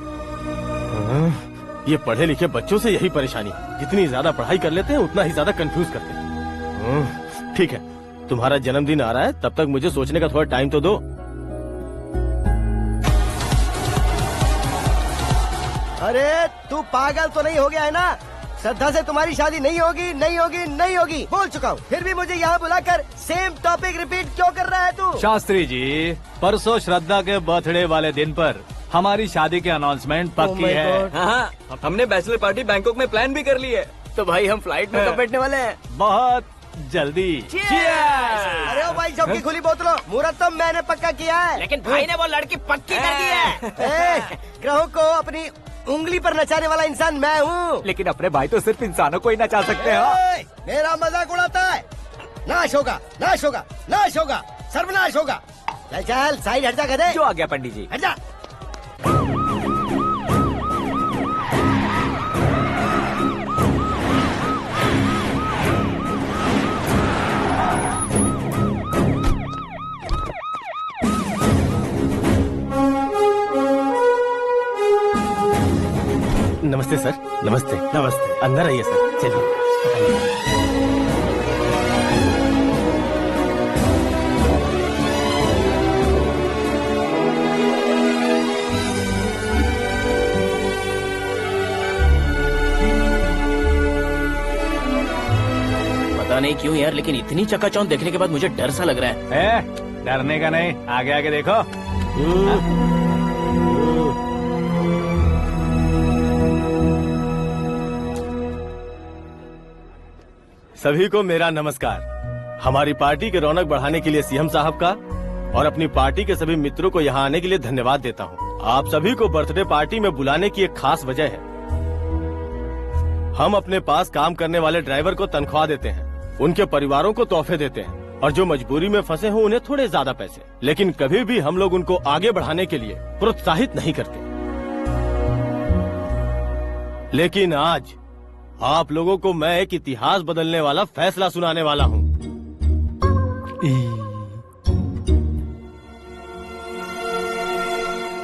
ये पढ़े लिखे बच्चों से यही परेशानी, जितनी ज्यादा पढ़ाई कर लेते हैं उतना ही ज्यादा कंफ्यूज करते हैं। ठीक है, तुम्हारा जन्मदिन आ रहा है, तब तक मुझे सोचने का थोड़ा टाइम तो दो। अरे तू पागल तो नहीं हो गया है ना? श्रद्धा से तुम्हारी शादी नहीं होगी, नहीं होगी, नहीं होगी, बोल चुका हूँ। फिर भी मुझे यहाँ बुलाकर सेम टॉपिक रिपीट क्यों कर रहा है तू? शास्त्री जी, परसों श्रद्धा के बर्थडे वाले दिन पर हमारी शादी की अनाउंसमेंट पक्की है। हाँ, हमने बैचलर पार्टी बैंकॉक में प्लान भी कर ली है। तो भाई हम फ्लाइट में कब बैठने वाले हैं? बहुत जल्दी। अरे ओ भाई, सबकी खुली बोतलों, मुहूर्त तो मैंने पक्का किया है। लेकिन भाई ने वो लड़की पक्की कर दी है। ग्रहों को अपनी उंगली पर नचाने वाला इंसान मैं हूँ। लेकिन अपने भाई तो सिर्फ इंसानों को ही नचा सकते हैं। मेरा मजाक उड़ाता है? नाश होगा, नाश होगा, नाश होगा, सर्वनाश होगा। चल चल साइड हट जा गधे। जो आ गया पंडित जी। हट जा। नमस्ते सर। नमस्ते। नमस्ते। अंदर आइए सर, चलिए। पता नहीं क्यों यार, लेकिन इतनी चकाचौंध देखने के बाद मुझे डर सा लग रहा है। डरने का नहीं, आगे आगे देखो। सभी को मेरा नमस्कार। हमारी पार्टी के रौनक बढ़ाने के लिए सीएम साहब का और अपनी पार्टी के सभी मित्रों को यहाँ आने के लिए धन्यवाद देता हूँ। आप सभी को बर्थडे पार्टी में बुलाने की एक खास वजह है। हम अपने पास काम करने वाले ड्राइवर को तनख्वाह देते हैं, उनके परिवारों को तोहफे देते हैं और जो मजबूरी में फंसे हो उन्हें थोड़े ज्यादा पैसे, लेकिन कभी भी हम लोग उनको आगे बढ़ाने के लिए प्रोत्साहित नहीं करते। लेकिन आज आप लोगों को मैं एक इतिहास बदलने वाला फैसला सुनाने वाला हूँ।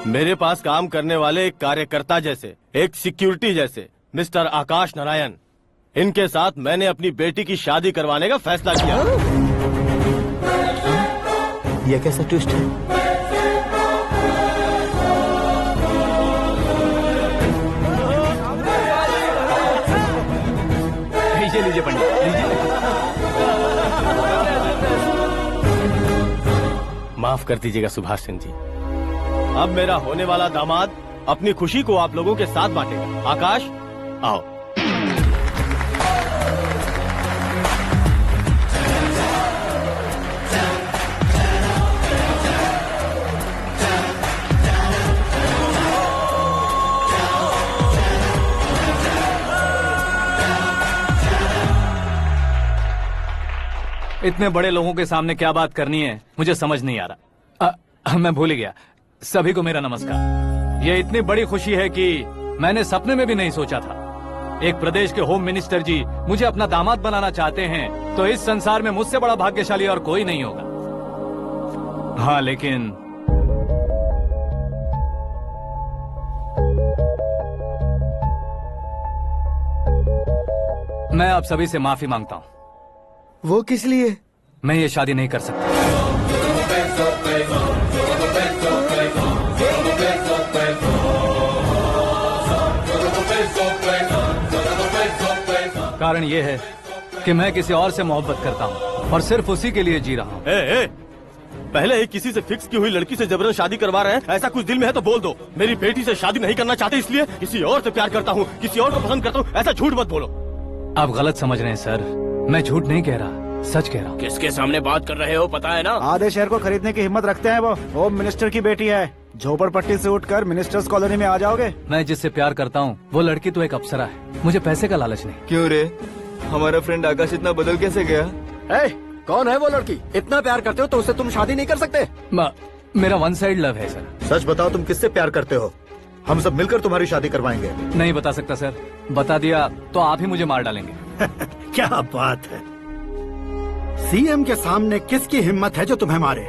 मेरे पास काम करने वाले एक कार्यकर्ता जैसे, एक सिक्योरिटी जैसे मिस्टर आकाश नारायण, इनके साथ मैंने अपनी बेटी की शादी करवाने का फैसला किया। यह कैसा ट्विस्ट है? लीजिए पंडित, लीजिए। माफ कर दीजिएगा सुभाष सिंह जी। अब मेरा होने वाला दामाद अपनी खुशी को आप लोगों के साथ बांटेगा। आकाश, आओ। इतने बड़े लोगों के सामने क्या बात करनी है मुझे समझ नहीं आ रहा। मैं भूल गया। सभी को मेरा नमस्कार। ये इतनी बड़ी खुशी है कि मैंने सपने में भी नहीं सोचा था। एक प्रदेश के होम मिनिस्टर जी मुझे अपना दामाद बनाना चाहते हैं तो इस संसार में मुझसे बड़ा भाग्यशाली और कोई नहीं होगा। हाँ, लेकिन मैं आप सभी से माफी मांगता हूँ। वो किस लिए? मैं ये शादी नहीं कर सकता। कारण ये है कि मैं किसी और से मोहब्बत करता हूँ और सिर्फ उसी के लिए जी रहा हूँ। पहले ही किसी से फिक्स की हुई लड़की से जबरन शादी करवा रहे हैं। ऐसा कुछ दिल में है तो बोल दो। मेरी बेटी से शादी नहीं करना चाहते इसलिए किसी और से प्यार करता हूँ, किसी और को पसंद करता हूँ, ऐसा झूठ मत बोलो। आप गलत समझ रहे हैं सर, मैं झूठ नहीं कह रहा, सच कह रहा हूँ। किसके सामने बात कर रहे हो पता है ना? आधे शहर को खरीदने की हिम्मत रखते हैं वो। होम मिनिस्टर की बेटी है। झोपड़पट्टी से उठकर मिनिस्टर्स कॉलोनी में आ जाओगे। मैं जिससे प्यार करता हूँ वो लड़की तो एक अप्सरा है, मुझे पैसे का लालच नहीं। क्यों रे, हमारा फ्रेंड आकाश इतना बदल कैसे गया? कौन है वो लड़की? इतना प्यार करते हो तो उससे तुम शादी नहीं कर सकते? मेरा वन साइड लव है सर। सच बताओ, तुम किससे प्यार करते हो? हम सब मिलकर तुम्हारी शादी करवाएंगे। नहीं बता सकता सर, बता दिया तो आप ही मुझे मार डालेंगे। क्या बात है, सीएम के सामने किसकी हिम्मत है जो तुम्हें मारे?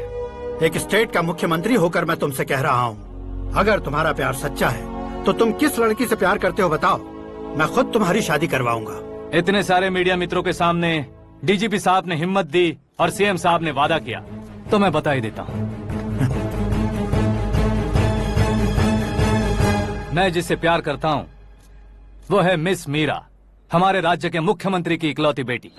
एक स्टेट का मुख्यमंत्री होकर मैं तुमसे कह रहा हूँ, अगर तुम्हारा प्यार सच्चा है तो तुम किस लड़की से प्यार करते हो बताओ, मैं खुद तुम्हारी शादी करवाऊंगा। इतने सारे मीडिया मित्रों के सामने डीजीपी साहब ने हिम्मत दी और सीएम साहब ने वादा किया तो मैं बता ही देता हूँ। मैं जिससे प्यार करता हूँ वो है मिस मीरा, हमारे राज्य के मुख्यमंत्री की इकलौती बेटी।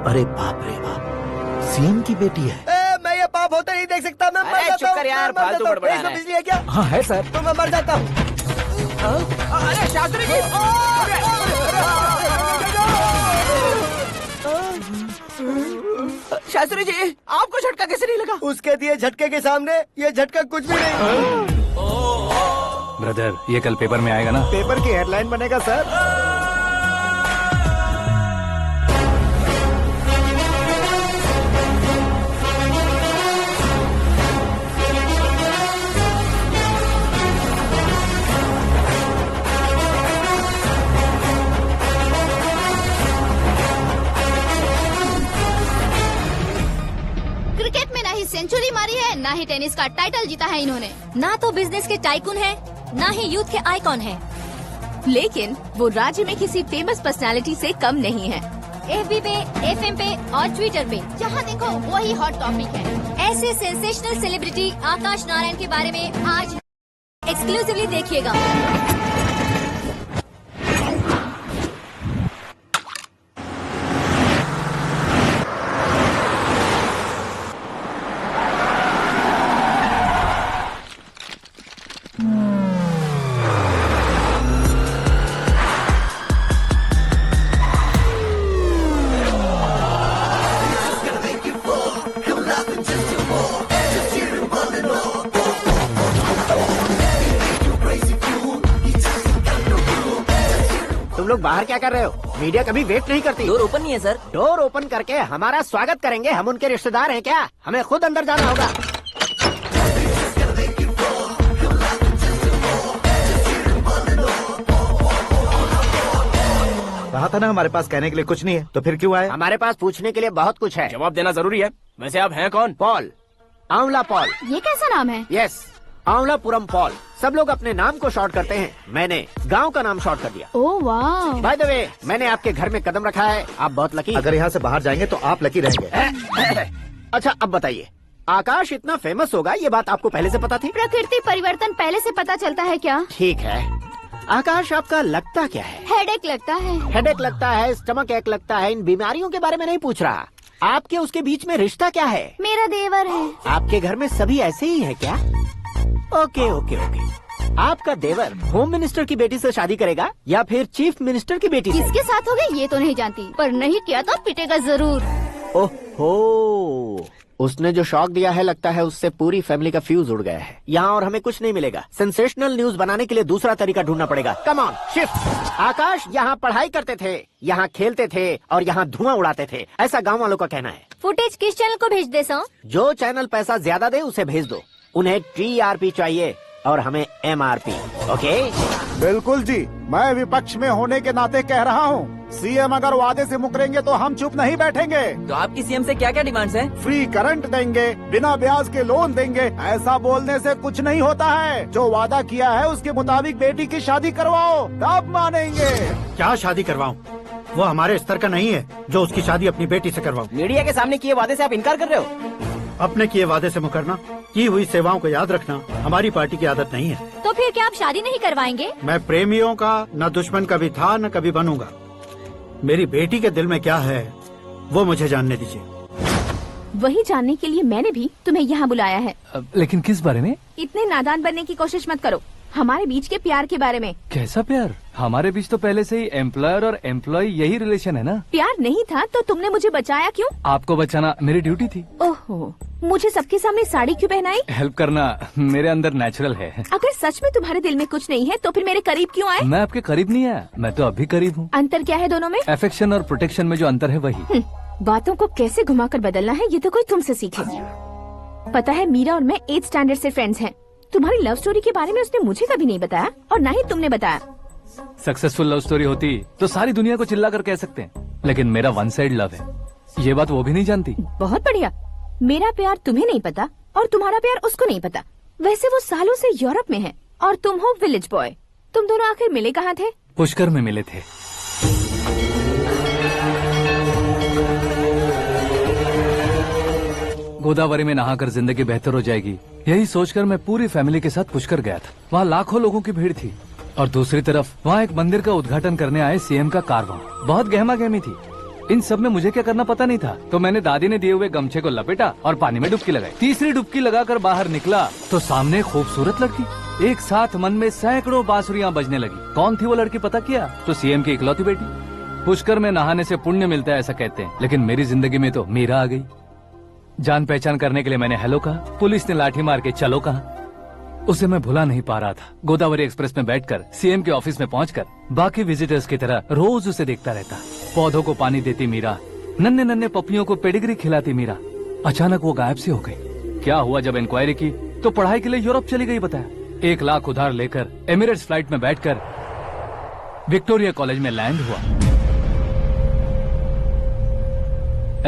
अरे बाप रे बाप, सीएम की बेटी है। मैं ये पाप होते नहीं देख सकता। मैं मर जाता हूँ। चुप कर यार, फालतू बड़बड़ा रहा है। बिजली है क्या? हाँ है सर। तो मैं मर जाता हूँ। अरे शास्त्री जी, शास्त्री जी आपको झटका कैसे नहीं लगा? उसके दिए झटके के सामने ये झटका कुछ भी नहीं। ब्रदर, ये कल पेपर में आएगा ना? पेपर की हेडलाइन बनेगा सर। क्रिकेट में ना ही सेंचुरी मारी है, ना ही टेनिस का टाइटल जीता है इन्होंने। ना तो बिजनेस के टाइकून है, ना ही यूथ के आइकॉन है, लेकिन वो राज्य में किसी फेमस पर्सनालिटी से कम नहीं है। FB पे, FM पे और ट्विटर पे जहाँ देखो वही हॉट टॉपिक है। ऐसे सेंसेशनल सेलिब्रिटी आकाश नारायण के बारे में आज एक्सक्लूसिवली देखिएगा। बाहर क्या कर रहे हो? मीडिया कभी वेट नहीं करती। डोर ओपन नहीं है सर। डोर ओपन करके हमारा स्वागत करेंगे, हम उनके रिश्तेदार हैं क्या? हमें खुद अंदर जाना होगा। कहा था ना हमारे पास कहने के लिए कुछ नहीं है, तो फिर क्यों आए? हमारे पास पूछने के लिए बहुत कुछ है। जवाब देना जरूरी है। वैसे आप हैं कौन? पॉल, आंवला पॉल। ये कैसा नाम है? Yes, Aanwalapuram Paul. सब लोग अपने नाम को शॉर्ट करते हैं, मैंने गांव का नाम शॉर्ट कर दिया। ओह वाह। बाय द वे, मैंने आपके घर में कदम रखा है, आप बहुत लकी। अगर यहाँ से बाहर जाएंगे तो आप लकी रहेंगे। अच्छा अब बताइए, आकाश इतना फेमस होगा ये बात आपको पहले से पता थी? प्रकृति परिवर्तन पहले से पता चलता है क्या? ठीक है, आकाश आपका लगता क्या है? हेडेक लगता है। हेडेक लगता है, स्टमक एक लगता है, इन बीमारियों के बारे में नहीं पूछ रहा। आपके उसके बीच में रिश्ता क्या है? मेरा देवर है। आपके घर में सभी ऐसे ही है क्या? Okay okay okay. आपका देवर होम मिनिस्टर की बेटी से शादी करेगा या फिर चीफ मिनिस्टर की बेटी से? किसके साथ हो गई ये तो नहीं जानती, पर नहीं किया तो पिटेगा जरूर। ओहो, उसने जो शॉक दिया है लगता है उससे पूरी फैमिली का फ्यूज उड़ गया है। यहाँ और हमें कुछ नहीं मिलेगा। सेंसेशनल न्यूज बनाने के लिए दूसरा तरीका ढूंढना पड़ेगा। Come on shift. आकाश यहाँ पढ़ाई करते थे, यहाँ खेलते थे और यहाँ धुआं उड़ाते थे, ऐसा गाँव वालों का कहना है। फुटेज किस चैनल को भेज दे सो? जो चैनल पैसा ज्यादा दे उसे भेज दो। उन्हें TRP चाहिए और हमें MRP। ओके? बिल्कुल जी, मैं विपक्ष में होने के नाते कह रहा हूँ, सीएम अगर वादे से मुकरेंगे तो हम चुप नहीं बैठेंगे। तो आपकी सीएम से क्या क्या डिमांड्स हैं? फ्री करंट देंगे, बिना ब्याज के लोन देंगे। ऐसा बोलने से कुछ नहीं होता है। जो वादा किया है उसके मुताबिक बेटी की शादी करवाओ, तब मानेंगे। क्या शादी करवाऊं? वो हमारे स्तर का नहीं है जो उसकी शादी अपनी बेटी से करवाऊं। मीडिया के सामने किए वादे से आप इनकार कर रहे हो? अपने किए वादे से मुकरना, की हुई सेवाओं को याद रखना हमारी पार्टी की आदत नहीं है। तो फिर क्या आप शादी नहीं करवाएंगे? मैं प्रेमियों का न दुश्मन कभी था न कभी बनूंगा। मेरी बेटी के दिल में क्या है वो मुझे जानने दीजिए। वही जानने के लिए मैंने भी तुम्हें यहाँ बुलाया है। लेकिन किस बारे में? इतने नादान बनने की कोशिश मत करो। हमारे बीच के प्यार के बारे में। कैसा प्यार? हमारे बीच तो पहले से ही एम्प्लॉयर और एम्प्लॉय यही रिलेशन है ना। प्यार नहीं था तो तुमने मुझे बचाया क्यों? आपको बचाना मेरी ड्यूटी थी। ओहो, मुझे सबके सामने साड़ी क्यों पहनाई? हेल्प करना मेरे अंदर नेचुरल है। अगर सच में तुम्हारे दिल में कुछ नहीं है तो फिर मेरे करीब क्यों आए? मैं आपके करीब नहीं आया, मैं तो अभी करीब हूँ। अंतर क्या है दोनों में? अफेक्शन और प्रोटेक्शन में जो अंतर है वही। बातों को कैसे घुमाकर बदलना है ये तो कोई तुमसे सीखे। पता है, मीरा और मैं 8th स्टैंडर्ड से फ्रेंड्स हैं। तुम्हारी लव स्टोरी के बारे में उसने मुझे कभी नहीं बताया और न ही तुमने बताया। सक्सेसफुल लव स्टोरी होती तो सारी दुनिया को चिल्ला कर कह सकते हैं, लेकिन मेरा वन साइड लव है, ये बात वो भी नहीं जानती। बहुत बढ़िया। मेरा प्यार तुम्हें नहीं पता और तुम्हारा प्यार उसको नहीं पता। वैसे वो सालों से यूरोप में है और तुम हो विलेज बॉय। तुम दोनों आखिर मिले कहाँ थे? पुष्कर में मिले थे। गोदावरी में नहाकर जिंदगी बेहतर हो जाएगी, यही सोचकर मैं पूरी फैमिली के साथ पुष्कर गया था। वहाँ लाखों लोगों की भीड़ थी और दूसरी तरफ वहाँ एक मंदिर का उद्घाटन करने आए सीएम का कारवां। बहुत गहमा गहमी थी। इन सब में मुझे क्या करना पता नहीं था, तो मैंने दादी ने दिए हुए गमछे को लपेटा और पानी में डुबकी लगाई। तीसरी डुबकी लगाकर बाहर निकला तो सामने खूबसूरत लड़की। एक साथ मन में सैकड़ों बांसुरियां बजने लगी। कौन थी वो लड़की पता किया? तो सीएम की इकलौती बेटी। पुष्कर में नहाने से पुण्य मिलता है ऐसा कहते हैं, लेकिन मेरी जिंदगी में तो मीरा आ गई। जान पहचान करने के लिए मैंने हेलो कहा, पुलिस ने लाठी मार के चलो कहा। उसे मैं भुला नहीं पा रहा था। गोदावरी एक्सप्रेस में बैठकर सीएम के ऑफिस में पहुंचकर बाकी विजिटर्स की तरह रोज उसे देखता रहता। पौधों को पानी देती मीरा, नन्हे नन्हे पपियों को पेडिग्री खिलाती मीरा। अचानक वो गायब सी हो गई। क्या हुआ? जब इंक्वायरी की तो पढ़ाई के लिए यूरोप चली गई बताया। 1 लाख उधार लेकर एमिरेट्स फ्लाइट में बैठकर विक्टोरिया कॉलेज में लैंड हुआ।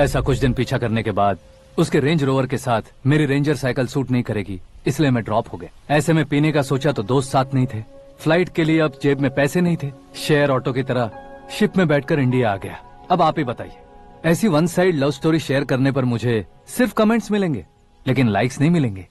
ऐसा कुछ दिन पीछा करने के बाद उसके रेंज रोवर के साथ मेरी रेंजर साइकिल सूट नहीं करेगी, इसलिए मैं ड्रॉप हो गया। ऐसे में पीने का सोचा तो दोस्त साथ नहीं थे। फ्लाइट के लिए अब जेब में पैसे नहीं थे। शेयर ऑटो की तरह शिप में बैठकर इंडिया आ गया। अब आप ही बताइए, ऐसी one side love story share करने पर मुझे सिर्फ कमेंट्स मिलेंगे, लेकिन लाइक्स नहीं मिलेंगे।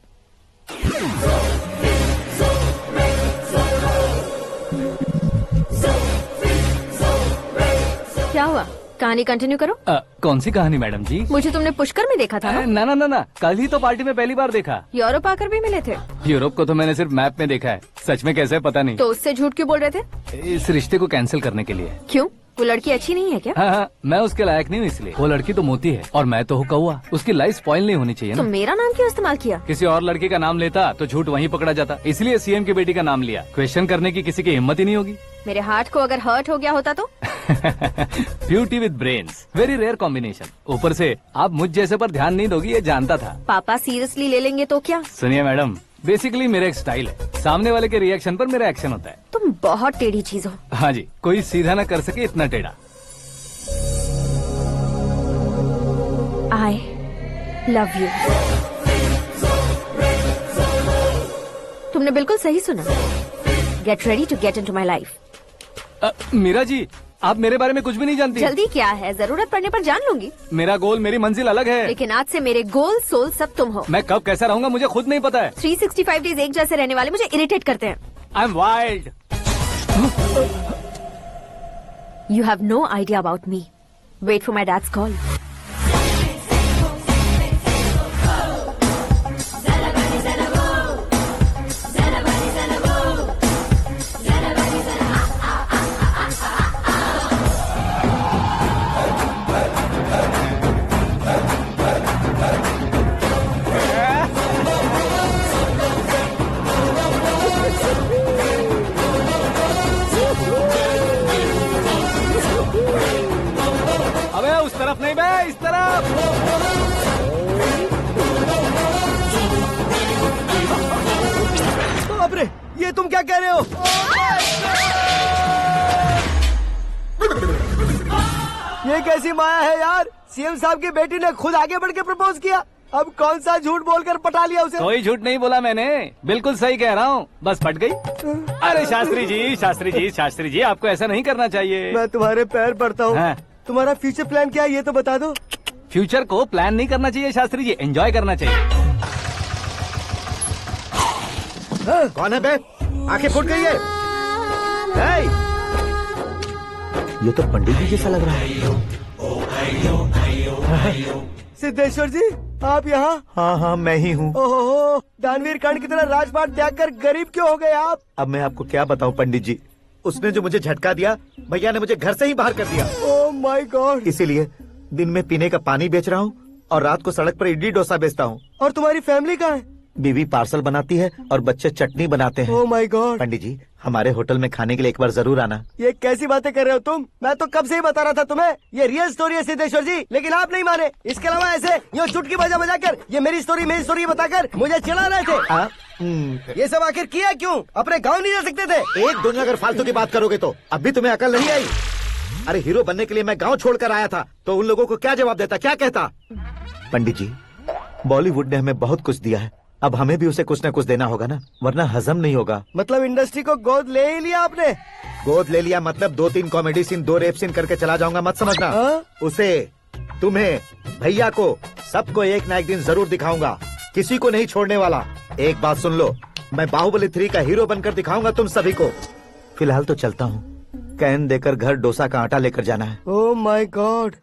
क्या हुआ? कहानी कंटिन्यू करो। कौन सी कहानी मैडम जी? मुझे तुमने पुष्कर में देखा था ना? ना, कल ही तो पार्टी में पहली बार देखा। यूरोप आकर भी मिले थे? यूरोप को तो मैंने सिर्फ मैप में देखा है, सच में कैसे पता नहीं। तो उससे झूठ क्यों बोल रहे थे? इस रिश्ते को कैंसिल करने के लिए। क्यों? वो लड़की अच्छी नहीं है क्या? हाँ, मैं उसके लायक नहीं हूँ इसलिए। वो लड़की तो मोती है और मैं तो हूँ कौवा। उसकी लाइफ स्पॉइल नहीं होनी चाहिए ना। तो मेरा नाम क्यों इस्तेमाल किया? किसी और लड़की का नाम लेता तो झूठ वहीं पकड़ा जाता, इसलिए सीएम की बेटी का नाम लिया। क्वेश्चन करने की किसी की हिम्मत ही नहीं होगी। मेरे हार्ट को अगर हर्ट हो गया होता तो? Beauty with brains, very rare combination. ऊपर से आप मुझ जैसे पर ध्यान नहीं दोगी ये जानता था। पापा सीरियसली ले लेंगे तो क्या? सुनिए मैडम, बेसिकली मेरा एक स्टाइल है, सामने वाले के रिएक्शन पर मेरा एक्शन होता है। तुम बहुत टेढ़ी चीज हो। हाँ जी, कोई सीधा न कर सके इतना टेढ़ा। I love you। तुमने बिल्कुल सही सुना। Get ready to get into my life। Meera ji, आप मेरे बारे में कुछ भी नहीं जानती। जल्दी क्या है, जरूरत पड़ने पर जान लूंगी। मेरा गोल, मेरी मंजिल अलग है। लेकिन आज से मेरे गोल सोल सब तुम हो। मैं कब कैसा रहूंगा मुझे खुद नहीं पता है। 365 डेज एक जैसे रहने वाले मुझे इरिटेट करते हैं। I am wild. You have no idea about me। Wait for my dad's call। अबे उस तरफ नहीं बे, इस तरफ। बाप रे, ये तुम क्या कह रहे हो? ये कैसी माया है यार? सीएम साहब की बेटी ने खुद आगे बढ़ के प्रपोज किया, अब कौन सा झूठ बोलकर पटा लिया उसे? कोई झूठ नहीं बोला मैंने, बिल्कुल सही कह रहा हूँ, बस पट गई। अरे शास्त्री जी, शास्त्री जी, शास्त्री जी, आपको ऐसा नहीं करना चाहिए। मैं तुम्हारे पैर पड़ता हूँ। हाँ। तुम्हारा फ्यूचर प्लान क्या है ये तो बता दो। फ्यूचर को प्लान नहीं करना चाहिए शास्त्री जी, एंजॉय करना चाहिए। कौन है बे? आंखें फूट गई है। हे! ये तो पंडित जी जैसा लग रहा है। सिद्धेश्वर जी, आप यहाँ? हाँ हाँ, मैं ही हूँ। ओहो, दानवीर कर्ण की तरह राजपाट त्याग कर गरीब क्यों हो गए आप? अब मैं आपको क्या बताऊँ पंडित जी, उसने जो मुझे झटका दिया, भैया ने मुझे घर से ही बाहर कर दिया। ओह माय गॉड। इसीलिए दिन में पीने का पानी बेच रहा हूँ और रात को सड़क पर इडली डोसा बेचता हूँ। और तुम्हारी फैमिली कहाँ है? बीवी पार्सल बनाती है और बच्चे चटनी बनाते हैं। ओह माय गॉड। पंडित जी, हमारे होटल में खाने के लिए एक बार जरूर आना। ये कैसी बातें कर रहे हो तुम? मैं तो कब से ही बता रहा था तुम्हें, ये रियल स्टोरी है सिद्धेश्वर जी, लेकिन आप नहीं माने। इसके अलावा ऐसे यूँ चुटकी बजा कर ये मेरी स्टोरी बताकर मुझे चिढ़ा रहे थे। ये सब आखिर किया क्यों? अपने गाँव नहीं जा सकते थे? एक दुनिया अगर फालतू की बात करोगे तो अब भी तुम्हें अकल नहीं आई। अरे हीरो बनने के लिए मैं गाँव छोड़कर आया था, तो उन लोगों को क्या जवाब देता, क्या कहता? पंडित जी, बॉलीवुड ने हमें बहुत कुछ दिया है, अब हमें भी उसे कुछ न कुछ देना होगा ना, वरना हजम नहीं होगा। मतलब इंडस्ट्री को गोद ले ही लिया आपने? गोद ले लिया मतलब 2-3 कॉमेडी सीन, 2 रेप सीन करके चला जाऊंगा मत समझना। उसे, तुम्हें, भैया को, सबको एक ना एक दिन जरूर दिखाऊंगा, किसी को नहीं छोड़ने वाला। एक बात सुन लो, मैं बाहुबली 3 का हीरो बनकर दिखाऊंगा तुम सभी को। फिलहाल तो चलता हूँ, कैन देकर घर डोसा का आटा लेकर जाना है। Oh my god.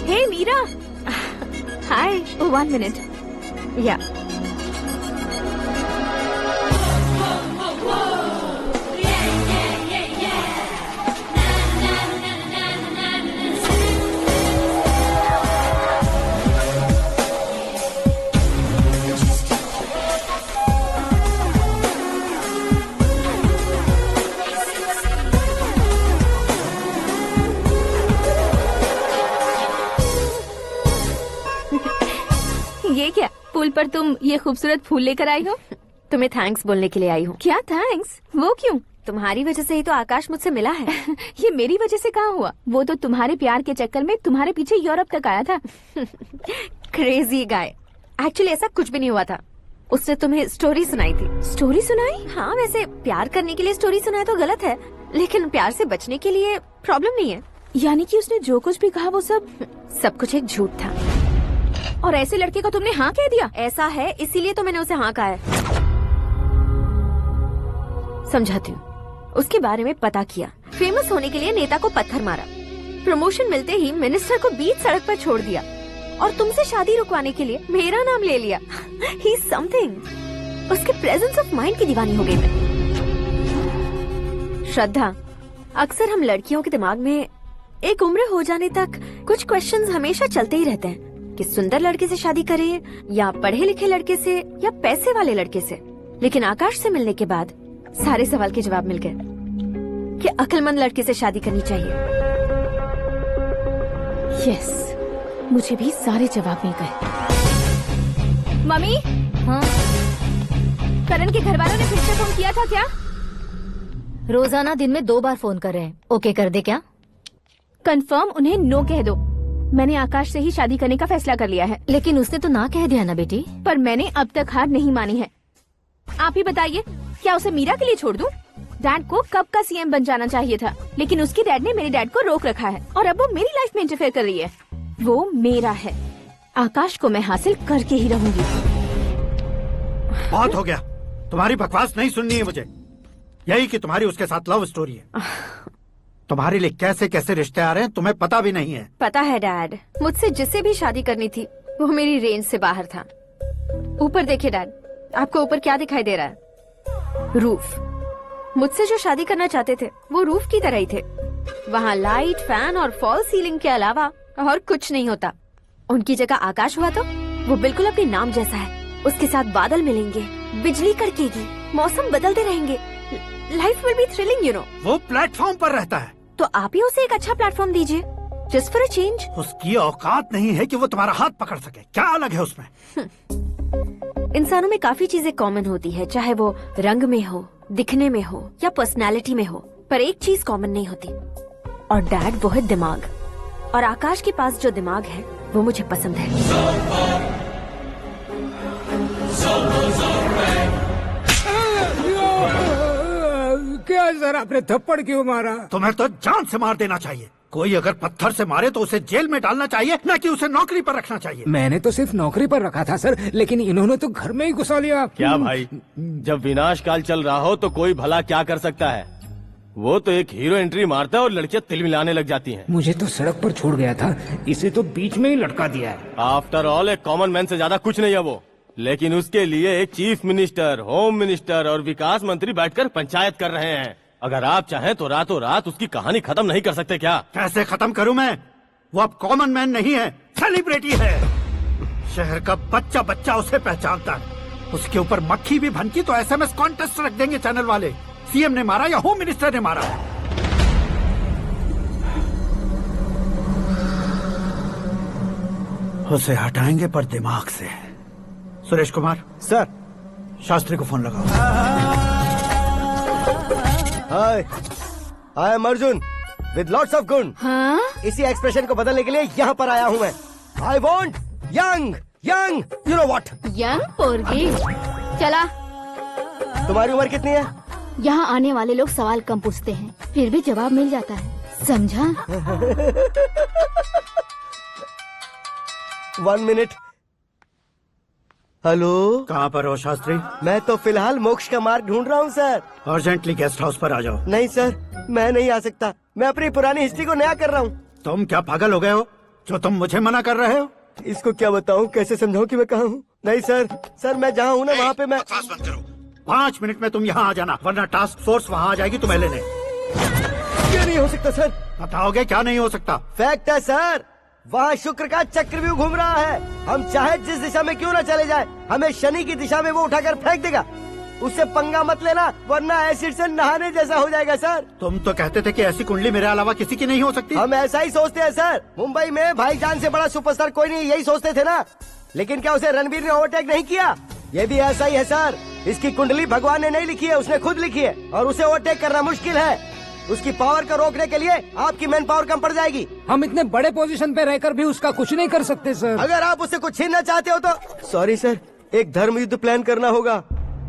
Hey Meera, hi. 1 minute. या ये क्या, पुल पर तुम ये खूबसूरत फूल लेकर आई हो? तुम्हें थैंक्स बोलने के लिए आई हूँ। क्या थैंक्स? वो क्यों? तुम्हारी वजह से ही तो आकाश मुझसे मिला है। ये मेरी वजह से कहाँ हुआ? वो तो तुम्हारे प्यार के चक्कर में तुम्हारे पीछे यूरोप तक आया था। Crazy guy. एक्चुअली ऐसा कुछ भी नहीं हुआ था, उसने तुम्हें स्टोरी सुनाई थी। स्टोरी सुनाई? हाँ, वैसे प्यार करने के लिए स्टोरी सुनाए तो गलत है, लेकिन प्यार से बचने के लिए प्रॉब्लम नहीं है। यानी कि उसने जो कुछ भी कहा वो सब कुछ एक झूठ था। और ऐसे लड़के को तुमने हाँ कह दिया? ऐसा है, इसीलिए तो मैंने उसे हाँ कहा है। समझाती हूँ। उसके बारे में पता किया, फेमस होने के लिए नेता को पत्थर मारा, प्रमोशन मिलते ही मिनिस्टर को बीच सड़क पर छोड़ दिया, और तुमसे शादी रुकवाने के लिए मेरा नाम ले लिया। ही समथिंग। उसके प्रेजेंस ऑफ माइंड की दीवानी हो गई मैं। श्रद्धा, अक्सर हम लड़कियों के दिमाग में एक उम्र हो जाने तक कुछ क्वेश्चंस हमेशा चलते ही रहते हैं कि सुंदर लड़के से शादी करें या पढ़े लिखे लड़के से या पैसे वाले लड़के से। लेकिन आकाश से मिलने के बाद सारे सवाल के जवाब मिल गए कि अक्लमंद लड़के से शादी करनी चाहिए। यस, मुझे भी सारे जवाब मिल गए। मम्मी, हाँ? करण के घर वालों ने फिर से फोन किया था क्या? रोजाना दिन में 2 बार फोन कर रहे हैं। ओके कर दे क्या? कंफर्म उन्हें नो कह दो। मैंने आकाश से ही शादी करने का फैसला कर लिया है। लेकिन उसने तो ना कह दिया ना बेटी। पर मैंने अब तक हार नहीं मानी है। आप ही बताइए, क्या उसे मीरा के लिए छोड़ दूं? डैड को कब का सीएम बन जाना चाहिए था, लेकिन उसकी डैड ने मेरे डैड को रोक रखा है और अब वो मेरी लाइफ में इंटरफेयर कर रही है। वो मेरा है। आकाश को मैं हासिल करके ही रहूंगी। बहुत हो गया, तुम्हारी बकवास नहीं सुननी है मुझे। यही कि तुम्हारी उसके साथ लव स्टोरी है। तुम्हारे लिए कैसे कैसे रिश्ते आ रहे हैं तुम्हें पता भी नहीं है। पता है डैड, मुझसे जिसे भी शादी करनी थी वो मेरी रेंज से बाहर था। ऊपर देखिए डैड, आपको ऊपर क्या दिखाई दे रहा है? रूफ। मुझसे जो शादी करना चाहते थे वो रूफ की तरह ही थे। वहाँ लाइट, फैन और फॉल सीलिंग के अलावा और कुछ नहीं होता। उनकी जगह आकाश हुआ तो वो बिल्कुल अपने नाम जैसा है। उसके साथ बादल मिलेंगे, बिजली कड़केगी, मौसम बदलते रहेंगे। Life will be thrilling, you know. वो प्लेटफॉर्म पर रहता है तो आप ही उसे एक अच्छा प्लेटफॉर्म दीजिए, जस्ट फॉर अ चेंज। उसकी औकात नहीं है कि वो तुम्हारा हाथ पकड़ सके। क्या अलग है उसमें? इंसानों में काफी चीजें कॉमन होती है, चाहे वो रंग में हो, दिखने में हो या पर्सनालिटी में हो, पर एक चीज कॉमन नहीं होती, और डैड वो है दिमाग। और आकाश के पास जो दिमाग है वो मुझे पसंद है। क्या सर, आपने थप्पड़ क्यों मारा? तुम्हें तो जान से मार देना चाहिए। कोई अगर पत्थर से मारे तो उसे जेल में डालना चाहिए, न कि उसे नौकरी पर रखना चाहिए। मैंने तो सिर्फ नौकरी पर रखा था सर, लेकिन इन्होंने तो घर में ही घुसा लिया। क्या भाई, जब विनाश काल चल रहा हो तो कोई भला क्या कर सकता है? वो तो एक हीरो एंट्री मारता है और लड़कियां तिल मिलाने लग जाती हैं। मुझे तो सड़क पर छोड़ गया था, इसे तो बीच में ही लटका दिया है। आफ्टर ऑल एक कॉमन मैन से ज्यादा कुछ नहीं है वो, लेकिन उसके लिए एक चीफ मिनिस्टर, होम मिनिस्टर और विकास मंत्री बैठकर पंचायत कर रहे हैं। अगर आप चाहें तो रातों रात उसकी कहानी खत्म नहीं कर सकते क्या? कैसे खत्म करूं मैं? वो अब कॉमन मैन नहीं है, सेलिब्रिटी है। शहर का बच्चा बच्चा उसे पहचानता है। उसके ऊपर मक्खी भी भनकी तो SMS कॉन्टेस्ट रख देंगे चैनल वाले। सीएम ने मारा या होम मिनिस्टर ने मारा। उसे हटाएंगे पर दिमाग से। सुरेश कुमार सर, शास्त्री को फोन लगाओ। Hi, I am Arjun with lots of gun. हाँ? इसी एक्सप्रेशन को बदलने के लिए यहाँ पर आया हूँ मैं। I want young young, you know what? Young पोरगी। चला। तुम्हारी उम्र कितनी है? यहाँ आने वाले लोग सवाल कम पूछते हैं, फिर भी जवाब मिल जाता है, समझा? 1 मिनट। हेलो, कहाँ पर हो शास्त्री? मैं तो फिलहाल मोक्ष का मार्ग ढूंढ रहा हूँ सर। अर्जेंटली गेस्ट हाउस पर आ जाओ। नहीं सर, मैं नहीं आ सकता। मैं अपनी पुरानी हिस्ट्री को नया कर रहा हूँ। तुम क्या पागल हो गए हो जो तुम मुझे मना कर रहे हो? इसको क्या बताऊँ, कैसे समझाऊँ कि मैं कहाँ हूँ? नहीं सर, सर मैं जहाँ हूँ ना वहाँ पे मैं। 5 मिनट में तुम यहाँ आ जाना, वरना टास्क फोर्स वहाँ आ जाएगी तुम्हें लेने। क्या नहीं हो सकता सर? बताओगे क्या नहीं हो सकता? फैक्ट है सर, वहाँ शुक्र का चक्रव्यूह घूम रहा है। हम चाहे जिस दिशा में क्यों न चले जाए, हमें शनि की दिशा में वो उठाकर फेंक देगा। उससे पंगा मत लेना, वरना एसिड से नहाने जैसा हो जाएगा सर। तुम तो कहते थे कि ऐसी कुंडली मेरे अलावा किसी की नहीं हो सकती। हम ऐसा ही सोचते हैं सर। मुंबई में भाईजान से बड़ा सुपरस्टार कोई नहीं, यही सोचते थे ना। लेकिन क्या उसे रणवीर ने ओवरटेक नहीं किया? ये भी ऐसा ही है सर। इसकी कुंडली भगवान ने नहीं लिखी है, उसने खुद लिखी है, और उसे ओवरटेक करना मुश्किल है। उसकी पावर को रोकने के लिए आपकी मैन पावर कम पड़ जाएगी। हम इतने बड़े पोजीशन पे रहकर भी उसका कुछ नहीं कर सकते सर। अगर आप उससे कुछ छीनना चाहते हो तो सॉरी सर, एक धर्म युद्ध प्लान करना होगा।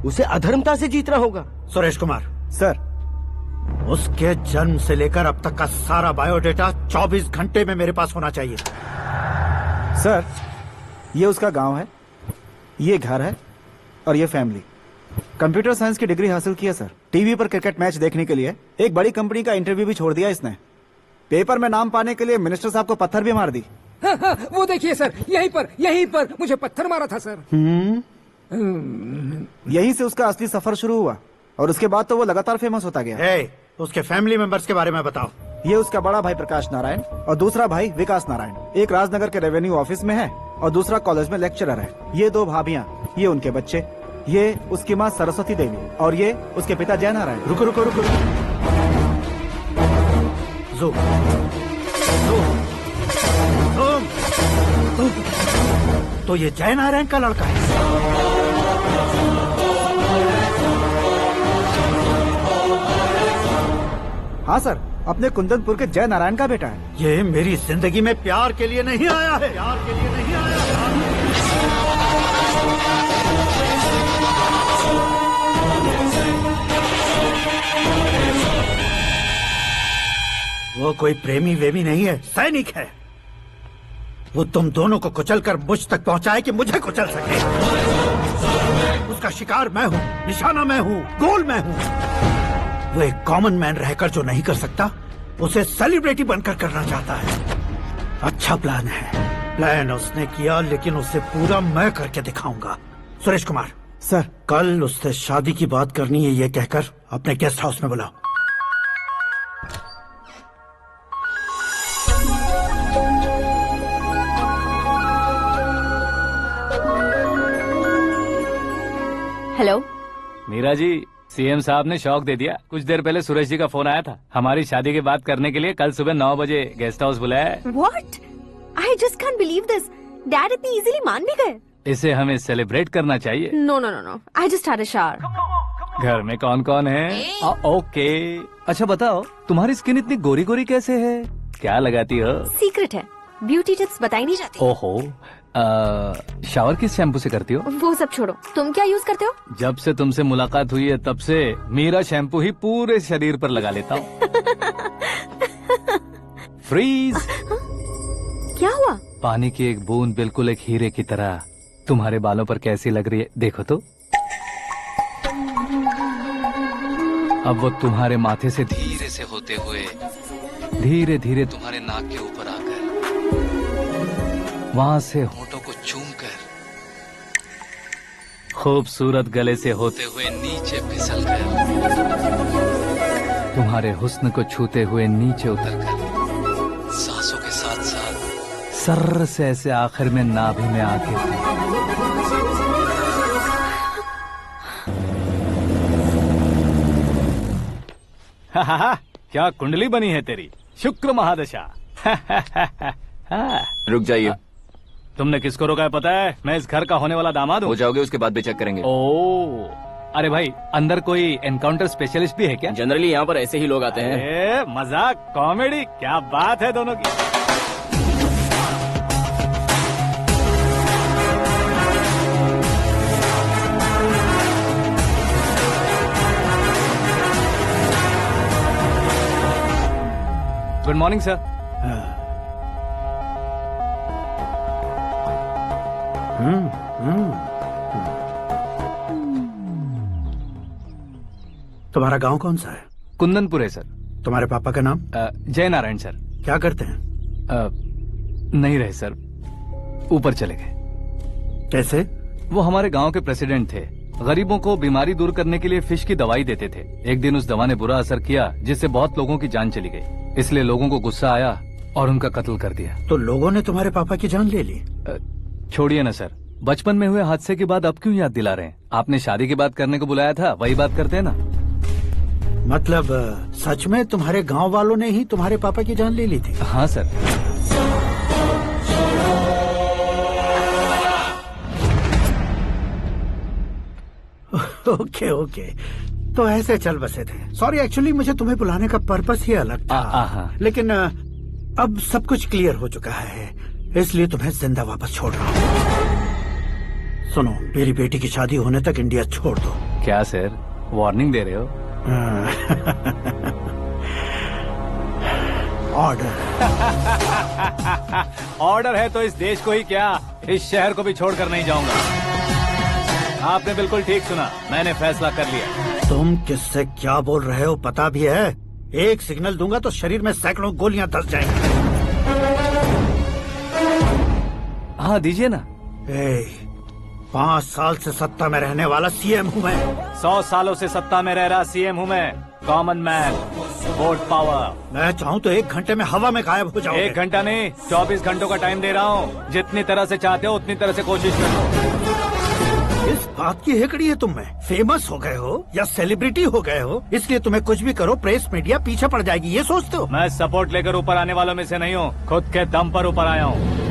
उसे अधर्मता से जीतना होगा। सुरेश कुमार सर, उसके जन्म से लेकर अब तक का सारा बायोडेटा 24 घंटे में मेरे पास होना चाहिए। सर, ये उसका गांव है, ये घर है और ये फैमिली। कंप्यूटर साइंस की डिग्री हासिल की है सर। टीवी पर क्रिकेट मैच देखने के लिए एक बड़ी कंपनी का इंटरव्यू भी छोड़ दिया इसने। पेपर में नाम पाने के लिए मिनिस्टर साहब को पत्थर भी मार दी। हाँ, वो देखिए सर, यहीं पर मुझे पत्थर मारा था सर। यहीं से उसका असली सफर शुरू हुआ और उसके बाद तो वो लगातार फेमस होता गया। उसके फैमिली मेंबर्स के बारे में बताओ। ये उसका बड़ा भाई प्रकाश नारायण और दूसरा भाई विकास नारायण, एक राजनगर के रेवेन्यू ऑफिस में है और दूसरा कॉलेज में लेक्चरर है। ये 2 भाभियाँ, ये उनके बच्चे, ये उसकी माँ सरस्वती देवी और ये उसके पिता जय नारायण। रुको रुको रुको, तो ये जय नारायण का लड़का है। हाँ सर, अपने कुंदनपुर के जय नारायण का बेटा है। ये मेरी जिंदगी में प्यार के लिए नहीं आया है, प्यार के लिए नहीं आया है। वो कोई प्रेमी वेमी नहीं है, सैनिक है। वो तुम दोनों को कुचलकर मुझ तक पहुंचाए कि मुझे कुचल सके। उसका शिकार मैं हूँ, निशाना मैं हूँ, गोल मैं हूँ। वो एक कॉमन मैन रहकर जो नहीं कर सकता, उसे सेलिब्रिटी बनकर करना चाहता है। अच्छा प्लान है, प्लान उसने किया, लेकिन उसे पूरा मैं करके दिखाऊंगा। सुरेश कुमार सर, कल उससे शादी की बात करनी है, ये कहकर अपने गेस्ट हाउस में बुलाओ। हेलो मीरा जी, सीएम साहब ने शौक दे दिया। कुछ देर पहले सुरेश जी का फोन आया था, हमारी शादी की बात करने के लिए कल सुबह 9 बजे गेस्ट हाउस बुलाया है। What? I just can't believe this. Dad इतनी इजीली मान भी गए। इसे हमें सेलिब्रेट करना चाहिए। No, no, no, no. I just had a shower. घर में कौन कौन है? ओके, अच्छा बताओ, तुम्हारी स्किन इतनी गोरी गोरी कैसे है? क्या लगाती हो? सीक्रेट है, ब्यूटी टिप्स बताई नहीं जाती। ओहो, शावर किस शैम्पू से करती हो? वो सब छोड़ो, तुम क्या यूज करते हो? जब से तुमसे मुलाकात हुई है तब से मेरा शैम्पू ही पूरे शरीर पर लगा लेता हूँ। फ्रीज। क्या हुआ? पानी की एक बूंद बिल्कुल एक हीरे की तरह तुम्हारे बालों पर कैसी लग रही है, देखो तो। अब वो तुम्हारे माथे से धीरे से होते हुए धीरे धीरे तुम्हारे नाक के ऊपर आकर वहां से होठों को चूमकर खूबसूरत गले से होते हुए नीचे फिसलकर तुम्हारे हुस्न को छूते हुए नीचे उतरकर सांसों के साथ साथ सर्र से ऐसे आखिर में नाभि में आके क्या कुंडली बनी है तेरी, शुक्र महादशा। रुक जाइए। तुमने किसको रोका है पता है? मैं इस घर का होने वाला दामाद हूँ। हो जाओगे उसके बाद भी चेक करेंगे। ओ, अरे भाई, अंदर कोई एनकाउंटर स्पेशलिस्ट भी है क्या? जनरली यहाँ पर ऐसे ही लोग आते हैं। मजाक, कॉमेडी, क्या बात है दोनों की। Good morning sir. तुम्हारा गांव कौन सा है? कुंदनपुर है सर। तुम्हारे पापा का नाम? जय नारायण सर। क्या करते हैं? नहीं रहे सर, ऊपर चले गए। कैसे? वो हमारे गांव के प्रेसिडेंट थे। गरीबों को बीमारी दूर करने के लिए फिश की दवाई देते थे। एक दिन उस दवा ने बुरा असर किया जिससे बहुत लोगों की जान चली गई। इसलिए लोगों को गुस्सा आया और उनका कत्ल कर दिया। तो लोगों ने तुम्हारे पापा की जान ले ली? छोड़िए ना सर, बचपन में हुए हादसे के बाद अब क्यों याद दिला रहे हैं? आपने शादी की बात करने को बुलाया था, वही बात करते हैं ना। मतलब सच में तुम्हारे गांव वालों ने ही तुम्हारे पापा की जान ले ली थी? हाँ सर। ओके ओके, तो ऐसे चल बसे थे। सॉरी, एक्चुअली मुझे तुम्हें बुलाने का पर्पस ही अलग था। लेकिन अब सब कुछ क्लियर हो चुका है, इसलिए तुम्हें जिंदा वापस छोड़ रहा हूँ। सुनो, मेरी बेटी की शादी होने तक इंडिया छोड़ दो। क्या सर, वार्निंग दे रहे हो? ऑर्डर। ऑर्डर है तो इस देश को ही क्या, इस शहर को भी छोड़कर नहीं जाऊंगा। आपने बिल्कुल ठीक सुना, मैंने फैसला कर लिया। तुम किससे क्या बोल रहे हो पता भी है? एक सिग्नल दूंगा तो शरीर में सैकड़ों गोलियां धस जाएंगी। हाँ दीजिए ना। 5 साल से सत्ता में रहने वाला सीएम हूँ मैं। 100 सालों से सत्ता में रह रहा सीएम हूँ मैं। Common man, vote power. मैं चाहूँ तो 1 घंटे में हवा में गायब हो जाऊँ। 1 घंटा नहीं, 24 घंटों का टाइम दे रहा हूँ। जितनी तरह से चाहते हो उतनी तरह से कोशिश करो। इस बात की हेकड़ी है तुम में। फेमस हो गए हो या सेलिब्रिटी हो गए हो, इसलिए तुम्हें कुछ भी करो प्रेस मीडिया पीछे पड़ जाएगी, ये सोचते हो? मैं सपोर्ट लेकर ऊपर आने वालों में से नहीं हूँ, खुद के दम पर ऊपर आया हूँ।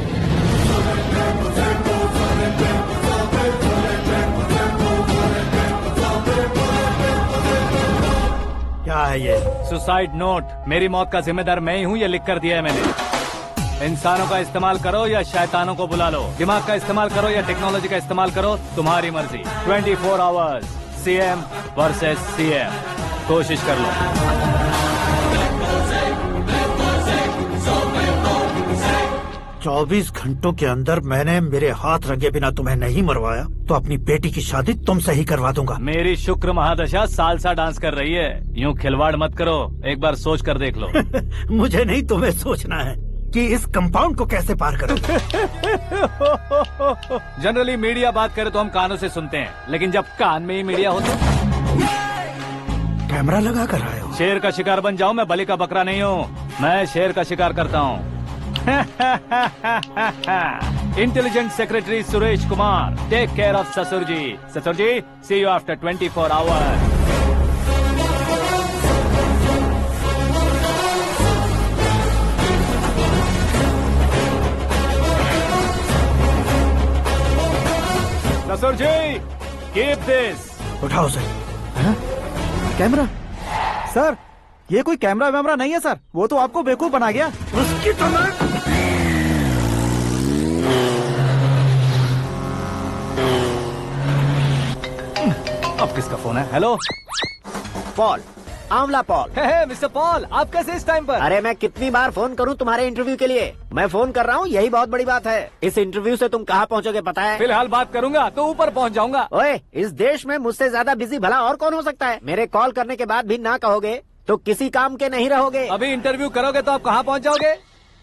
क्या है ये? Suicide note. मेरी मौत का जिम्मेदार मैं ही हूँ, ये लिख कर दिया है मैंने। इंसानों का इस्तेमाल करो या शैतानों को बुला लो, दिमाग का इस्तेमाल करो या टेक्नोलॉजी का इस्तेमाल करो, तुम्हारी मर्जी। 24 आवर्स सीएम वर्सेस सीएम, कोशिश कर लो। 24 घंटों के अंदर मैंने मेरे हाथ रंगे बिना तुम्हें नहीं मरवाया तो अपनी बेटी की शादी तुमसे ही करवा दूंगा। मेरी शुक्र महादशा सालसा डांस कर रही है, यूँ खिलवाड़ मत करो, एक बार सोच कर देख लो। मुझे नहीं, तुम्हें सोचना है कि इस कंपाउंड को कैसे पार करूं। जनरली मीडिया बात करे तो हम कानों से सुनते हैं, लेकिन जब कान में ही मीडिया हो तो कैमरा लगा कर आए हो। शेर का शिकार बन जाऊं, मैं बलि का बकरा नहीं हूँ, मैं शेर का शिकार करता हूँ। Intelligent secretary Suresh Kumar, take care of ससुर जी। ससुर जी, सी यू आफ्टर 24 आवर्स। ससुर जी, कीप दिस। उठाओ सर। कैमरा? सर, ये कोई कैमरा वैमरा नहीं है सर, वो तो आपको बेवकूफ बना गया। उसकी तो मैं... अब किसका फोन है? हेलो पॉल, आंवला पॉल। मिस्टर पॉल, आप कैसे इस टाइम पर? अरे मैं कितनी बार फोन करूं तुम्हारे इंटरव्यू के लिए? मैं फोन कर रहा हूं, यही बहुत बड़ी बात है। इस इंटरव्यू से तुम कहां पहुंचोगे पता है? फिलहाल बात करूंगा तो ऊपर पहुंच जाऊंगा। ओए, इस देश में मुझसे ज्यादा बिजी भला और कौन हो सकता है? मेरे कॉल करने के बाद भी ना कहोगे तो किसी काम के नहीं रहोगे। अभी इंटरव्यू करोगे तो आप कहाँ पहुँच जाओगे?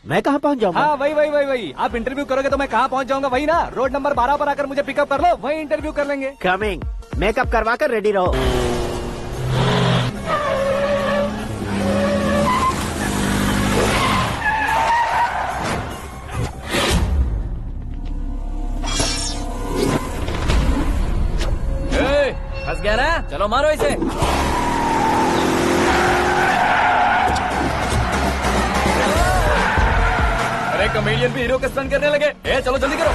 मैं कहाँ पहुँच जाऊंगा? हाँ, वही। आप इंटरव्यू करोगे तो मैं कहाँ पहुँच जाऊंगा? वही ना, रोड नंबर 12 पर आकर मुझे पिकअप कर लो, वही इंटरव्यू कर लेंगे। कमिंग। मेकअप करवा कर रेडी रहो। फंस गया ना, चलो मारो इसे। अरे कमेडियन भी हीरो के स्टंट करने लगे। चलो जल्दी करो।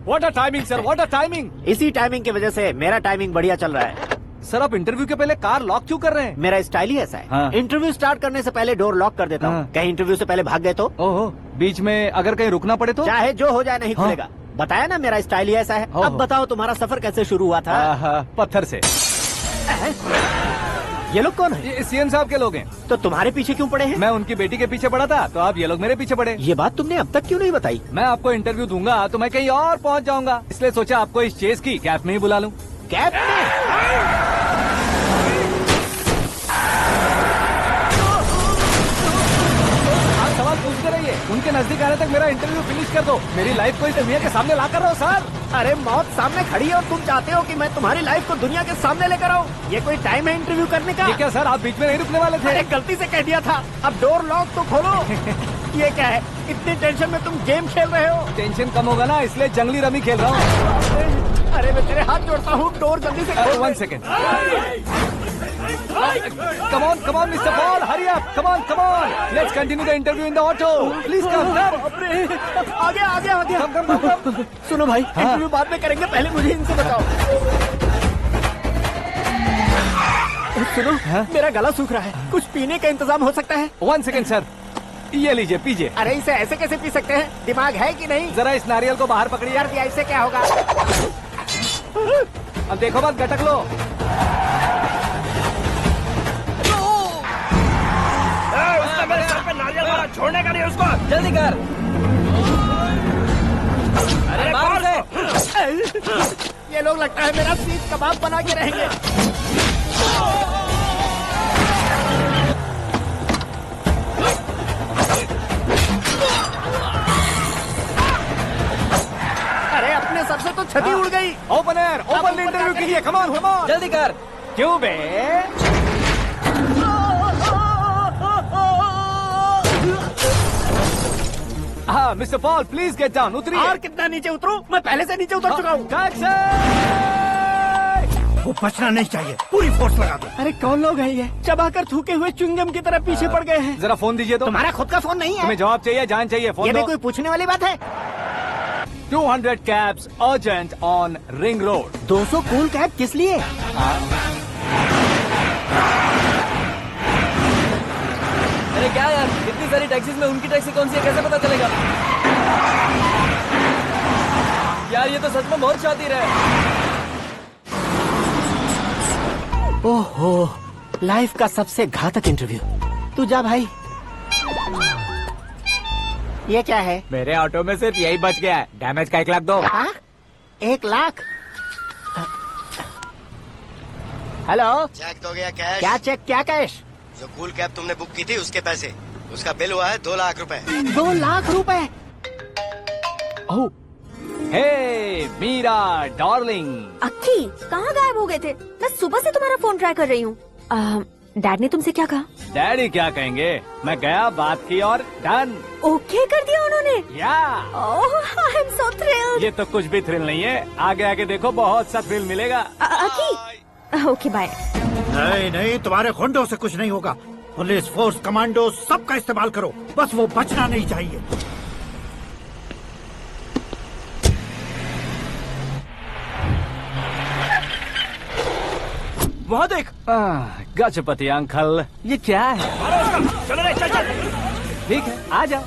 What a timing sir, what a timing. इसी टाइमिंग की वजह से मेरा टाइमिंग बढ़िया चल रहा है। सर, आप इंटरव्यू के पहले कार लॉक क्यों कर रहे हैं? मेरा स्टाइल ही ऐसा है। हाँ। इंटरव्यू स्टार्ट करने से पहले डोर लॉक कर देता हूँ। कहीं इंटरव्यू से पहले भाग गए तो? ओहो, बीच में अगर कहीं रुकना पड़े तो? चाहे जो हो जाए नहीं खुलेगा। बताया ना मेरा स्टाइल ही ऐसा है। अब बताओ तुम्हारा सफर कैसे शुरू हुआ था? पत्थर से। ये लोग कौन है? ये सीएम साहब के लोग हैं। तो तुम्हारे पीछे क्यों पड़े हैं? मैं उनकी बेटी के पीछे पड़ा था, तो आप ये लोग मेरे पीछे पड़े। ये बात तुमने अब तक क्यों नहीं बताई? मैं आपको इंटरव्यू दूंगा तो मैं कहीं और पहुंच जाऊंगा, इसलिए सोचा आपको इस चेस की कैब में ही बुला लूं। कैब में? आप सवाल पूछते रहिए, उनके नजदीक आने तक मेरा इंटरव्यू फिनिश कर दो। मेरी लाइफ को इस दुनिया के सामने ला कर रहो सर। अरे मौत सामने खड़ी है और तुम चाहते हो कि मैं तुम्हारी लाइफ को दुनिया के सामने लेकर आऊं? ये कोई टाइम है इंटरव्यू करने का? ये क्या सर, आप बीच में नहीं रुकने वाले थे? अरे गलती से कह दिया था, अब डोर लॉक तो खोलो। ये क्या है, इतनी टेंशन में तुम गेम खेल रहे हो? टेंशन कम होगा ना, इसलिए जंगली रमी खेल रहा हूँ। अरे मैं तेरे हाथ जोड़ता हूँ, डोर जल्दी से खोल। 1 second. Come on, Mr. Paul, hurry up. Come on. Let's continue the interview in the auto. Please come. आगे। Come. सुनो भाई, इंटरव्यू बाद में करेंगे, पहले मुझे इनसे बचाओ। सुनो, मेरा गला सूख रहा है, कुछ पीने का इंतजाम हो सकता है? 1 सेकेंड सर, ये लीजिए पीजिए। अरे इसे ऐसे कैसे पी सकते हैं? दिमाग है कि नहीं? जरा इस नारियल को बाहर पकड़िए। यार दिया, इससे क्या होगा? अब देखो मत, गटक लो। उसने मेरे सर पे नारियल मारा, छोड़ने का नहीं उसको। जल्दी कर। अरे मार दे। ये लोग लगता है मेरा सीख कबाब बना के रहेंगे। छतरी उड़ गई। ओपनर ओपन इंटरव्यू के लिए, कम ऑन जल्दी कर। क्यों बे? हाँ mister Paul, please get down, उतरिए। और कितना नीचे उतरूं? मैं पहले से नीचे उतर चुका हूँ। वो बचना नहीं चाहिए, पूरी फोर्स लगा दो। अरे कौन लोग हैं ये? चबाकर थूके हुए च्युइंगम की तरह पीछे पड़ गए हैं। जरा फोन दीजिए तो। तुम्हारा खुद का फोन नहीं है? तुम्हें जवाब चाहिए, जान चाहिए, फोन ये भी दो। कोई पूछने वाली बात है? 200 cabs urgent on ring road. 200 cool cab किस लिए? अरे क्या यार, इतनी सारी टैक्सीज में उनकी टैक्सी कौन सी है, कैसे पता चलेगा? यार ये तो सच में बहुत शातिर है। ओहो, लाइफ का सबसे घातक इंटरव्यू। तू जा भाई। ये क्या है? मेरे ऑटो में सिर्फ यही बच गया है, डैमेज का 1 लाख दो। 1 लाख? हेलो, चेक तो गया कैश। क्या चेक, क्या कैश? जो कूल कैब तुमने बुक की थी उसके पैसे, उसका बिल हुआ है 2 लाख रुपए। 2 लाख रुपए? ओह, हे मीरा डार्लिंग। अक्की, कहाँ गायब हो गए थे? मैं सुबह से तुम्हारा फोन ट्राई कर रही हूँ। डैड ने तुमसे क्या कहा? डैडी क्या कहेंगे, मैं गया, बात की और डन। ओके कर दिया उन्होंने? या। ओह, आई एम सो थ्रिल्ड। ये तो कुछ भी थ्रिल नहीं है, आगे आगे देखो बहुत सा थ्रिल मिलेगा। अक्की, ओके बाय। नहीं नहीं, तुम्हारे गुंडों से कुछ नहीं होगा। पुलिस फोर्स, कमांडो, सबका इस्तेमाल करो, बस वो बचना नहीं चाहिए। वहाँ देख। गजपति अंकल, ये क्या है? चलो रे, चल चल। ठीक है, आ जा।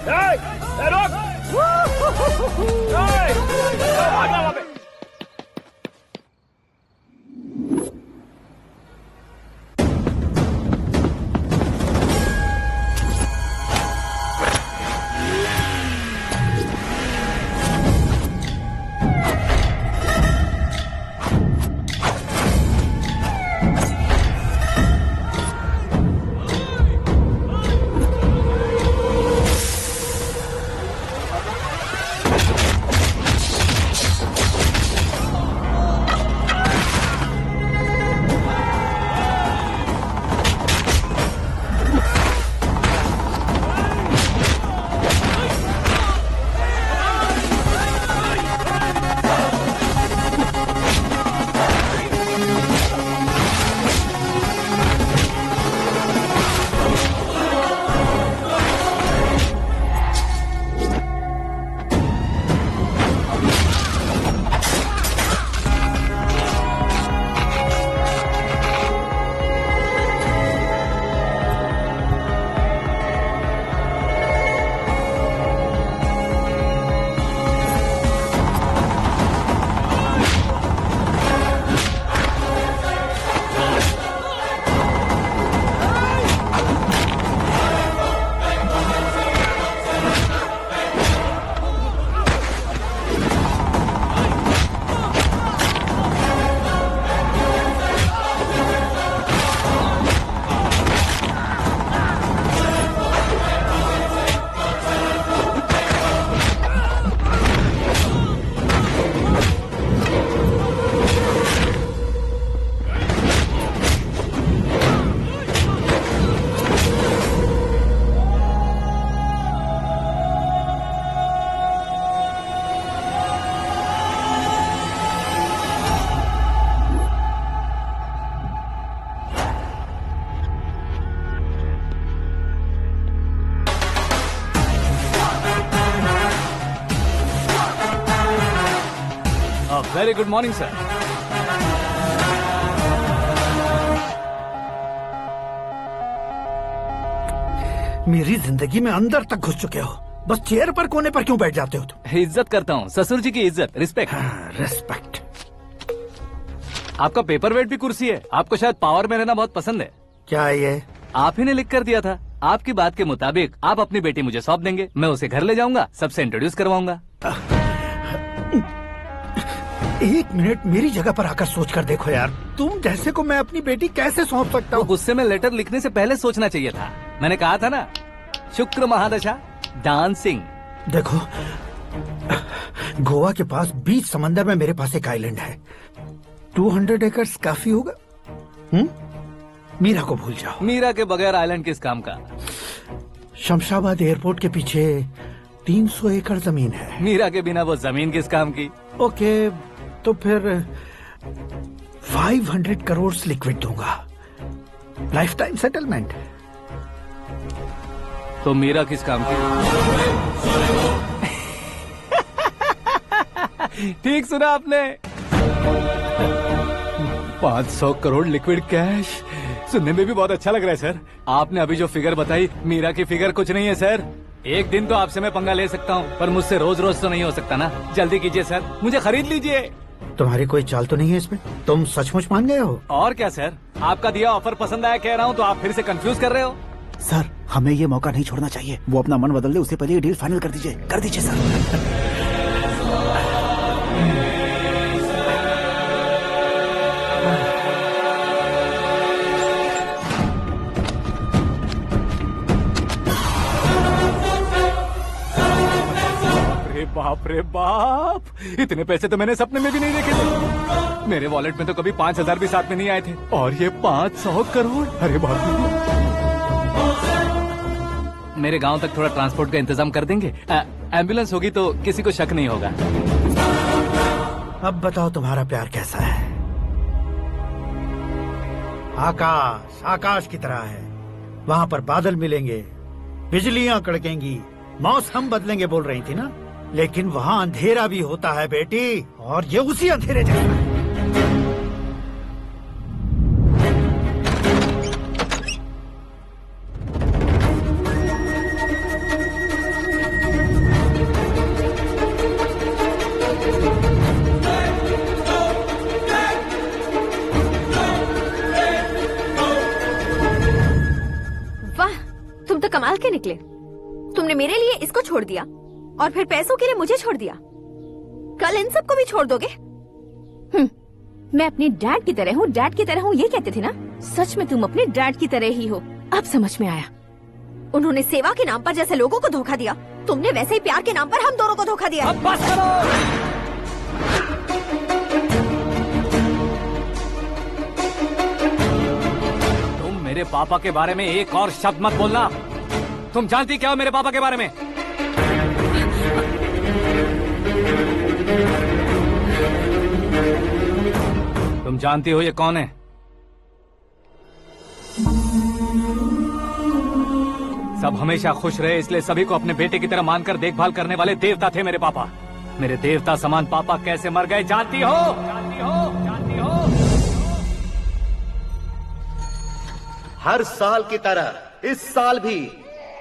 Very good morning sir. मेरी जिंदगी में अंदर तक घुस चुके हो, बस चेयर पर कोने पर क्यों बैठ जाते हो तुम? इज्जत करता हूँ, ससुर जी की इज्जत, रिस्पेक्ट। रिस्पेक्ट। आपका पेपर वेट भी कुर्सी है, आपको शायद पावर में रहना बहुत पसंद है। क्या है ये? आप ही ने लिख कर दिया था। आपकी बात के मुताबिक आप अपनी बेटी मुझे सौंप देंगे, मैं उसे घर ले जाऊंगा, सबसे इंट्रोड्यूस करवाऊंगा। 1 मिनट मेरी जगह पर आकर सोच कर देखो यार, तुम जैसे को मैं अपनी बेटी कैसे सौंप सकता हूँ? गुस्से में लेटर लिखने से पहले सोचना चाहिए था। मैंने कहा था ना, शुक्र महादशा डांसिंग। देखो गोवा के पास बीच समंदर में मेरे पास एक आइलैंड है। 200 एकर्स काफी होगा। मीरा को भूल जाओ। मीरा के बगैर आइलैंड किस काम का? शमशाबाद एयरपोर्ट के पीछे 300 एकड़ जमीन है। मीरा के बिना वो जमीन किस काम की? ओके, तो फिर 500 करोड़ लिक्विड दूंगा, लाइफ टाइम सेटलमेंट। तो मीरा किस काम की? ठीक सुना आपने, 500 करोड़ लिक्विड कैश। सुनने में भी बहुत अच्छा लग रहा है सर। आपने अभी जो फिगर बताई, मीरा की फिगर कुछ नहीं है सर। एक दिन तो आपसे मैं पंगा ले सकता हूँ, पर मुझसे रोज रोज तो नहीं हो सकता ना। जल्दी कीजिए सर, मुझे खरीद लीजिए। तुम्हारी कोई चाल तो नहीं है इसमें? तुम सचमुच मान गए हो? और क्या सर, आपका दिया ऑफर पसंद आया कह रहा हूँ, तो आप फिर से कंफ्यूज कर रहे हो। सर, हमें ये मौका नहीं छोड़ना चाहिए। वो अपना मन बदल दे, उससे पहले ये डील फाइनल कर दीजिए। कर दीजिए सर। बाप रे बाप, इतने पैसे तो मैंने सपने में भी नहीं देखे थे। मेरे वॉलेट में तो कभी 5,000 भी साथ में नहीं आए थे, और ये 500 करोड़। अरे बाप रे। मेरे गांव तक थोड़ा ट्रांसपोर्ट का इंतजाम कर देंगे? एम्बुलेंस होगी तो किसी को शक नहीं होगा। अब बताओ तुम्हारा प्यार कैसा है? आकाश आकाश की तरह है। वहाँ पर बादल मिलेंगे, बिजलियां कड़केंगी, मौसम बदलेंगे बोल रही थी ना। लेकिन वहाँ अंधेरा भी होता है बेटी, और ये उसी अंधेरे जैसा है। वाह, तुम तो कमाल के निकले। तुमने मेरे लिए इसको छोड़ दिया और फिर पैसों के लिए मुझे छोड़ दिया। कल इन सबको भी छोड़ दोगे? मैं अपने डैड की तरह हूँ, डैड की तरह हूँ, ये कहते थे ना। सच में तुम अपने डैड की तरह ही हो। अब समझ में आया। उन्होंने सेवा के नाम पर जैसे लोगों को धोखा दिया, तुमने वैसे ही प्यार के नाम पर हम दोनों को धोखा दिया। अब बस करो। तुम मेरे पापा के बारे में एक और शब्द मत बोलना। तुम जानती क्या हो मेरे पापा के बारे में? तुम जानती हो ये कौन है? सब हमेशा खुश रहे, इसलिए सभी को अपने बेटे की तरह मानकर देखभाल करने वाले देवता थे मेरे पापा। मेरे देवता समान पापा कैसे मर गए जानती हो? जानती हो? जानती हो? हर साल की तरह इस साल भी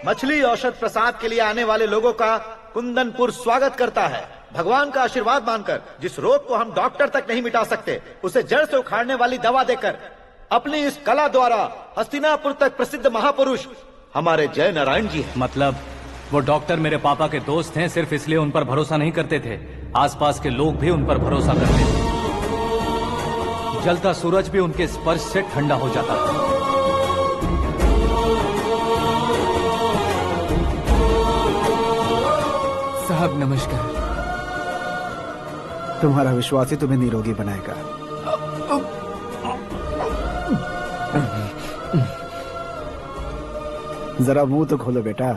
मछली औषध प्रसाद के लिए आने वाले लोगों का कुंदनपुर स्वागत करता है। भगवान का आशीर्वाद मानकर जिस रोग को हम डॉक्टर तक नहीं मिटा सकते, उसे जड़ से उखाड़ने वाली दवा देकर अपनी इस कला द्वारा हस्तिनापुर तक प्रसिद्ध महापुरुष हमारे जय नारायण जी हैं। मतलब वो डॉक्टर मेरे पापा के दोस्त हैं, सिर्फ इसलिए उन पर भरोसा नहीं करते थे, आसपास के लोग भी उन पर भरोसा करते थे। जलता सूरज भी उनके स्पर्श से ठंडा हो जाता था। साहब नमस्कार। तुम्हारा विश्वास ही तुम्हें निरोगी बनाएगा। जरा मुंह तो खोलो बेटा।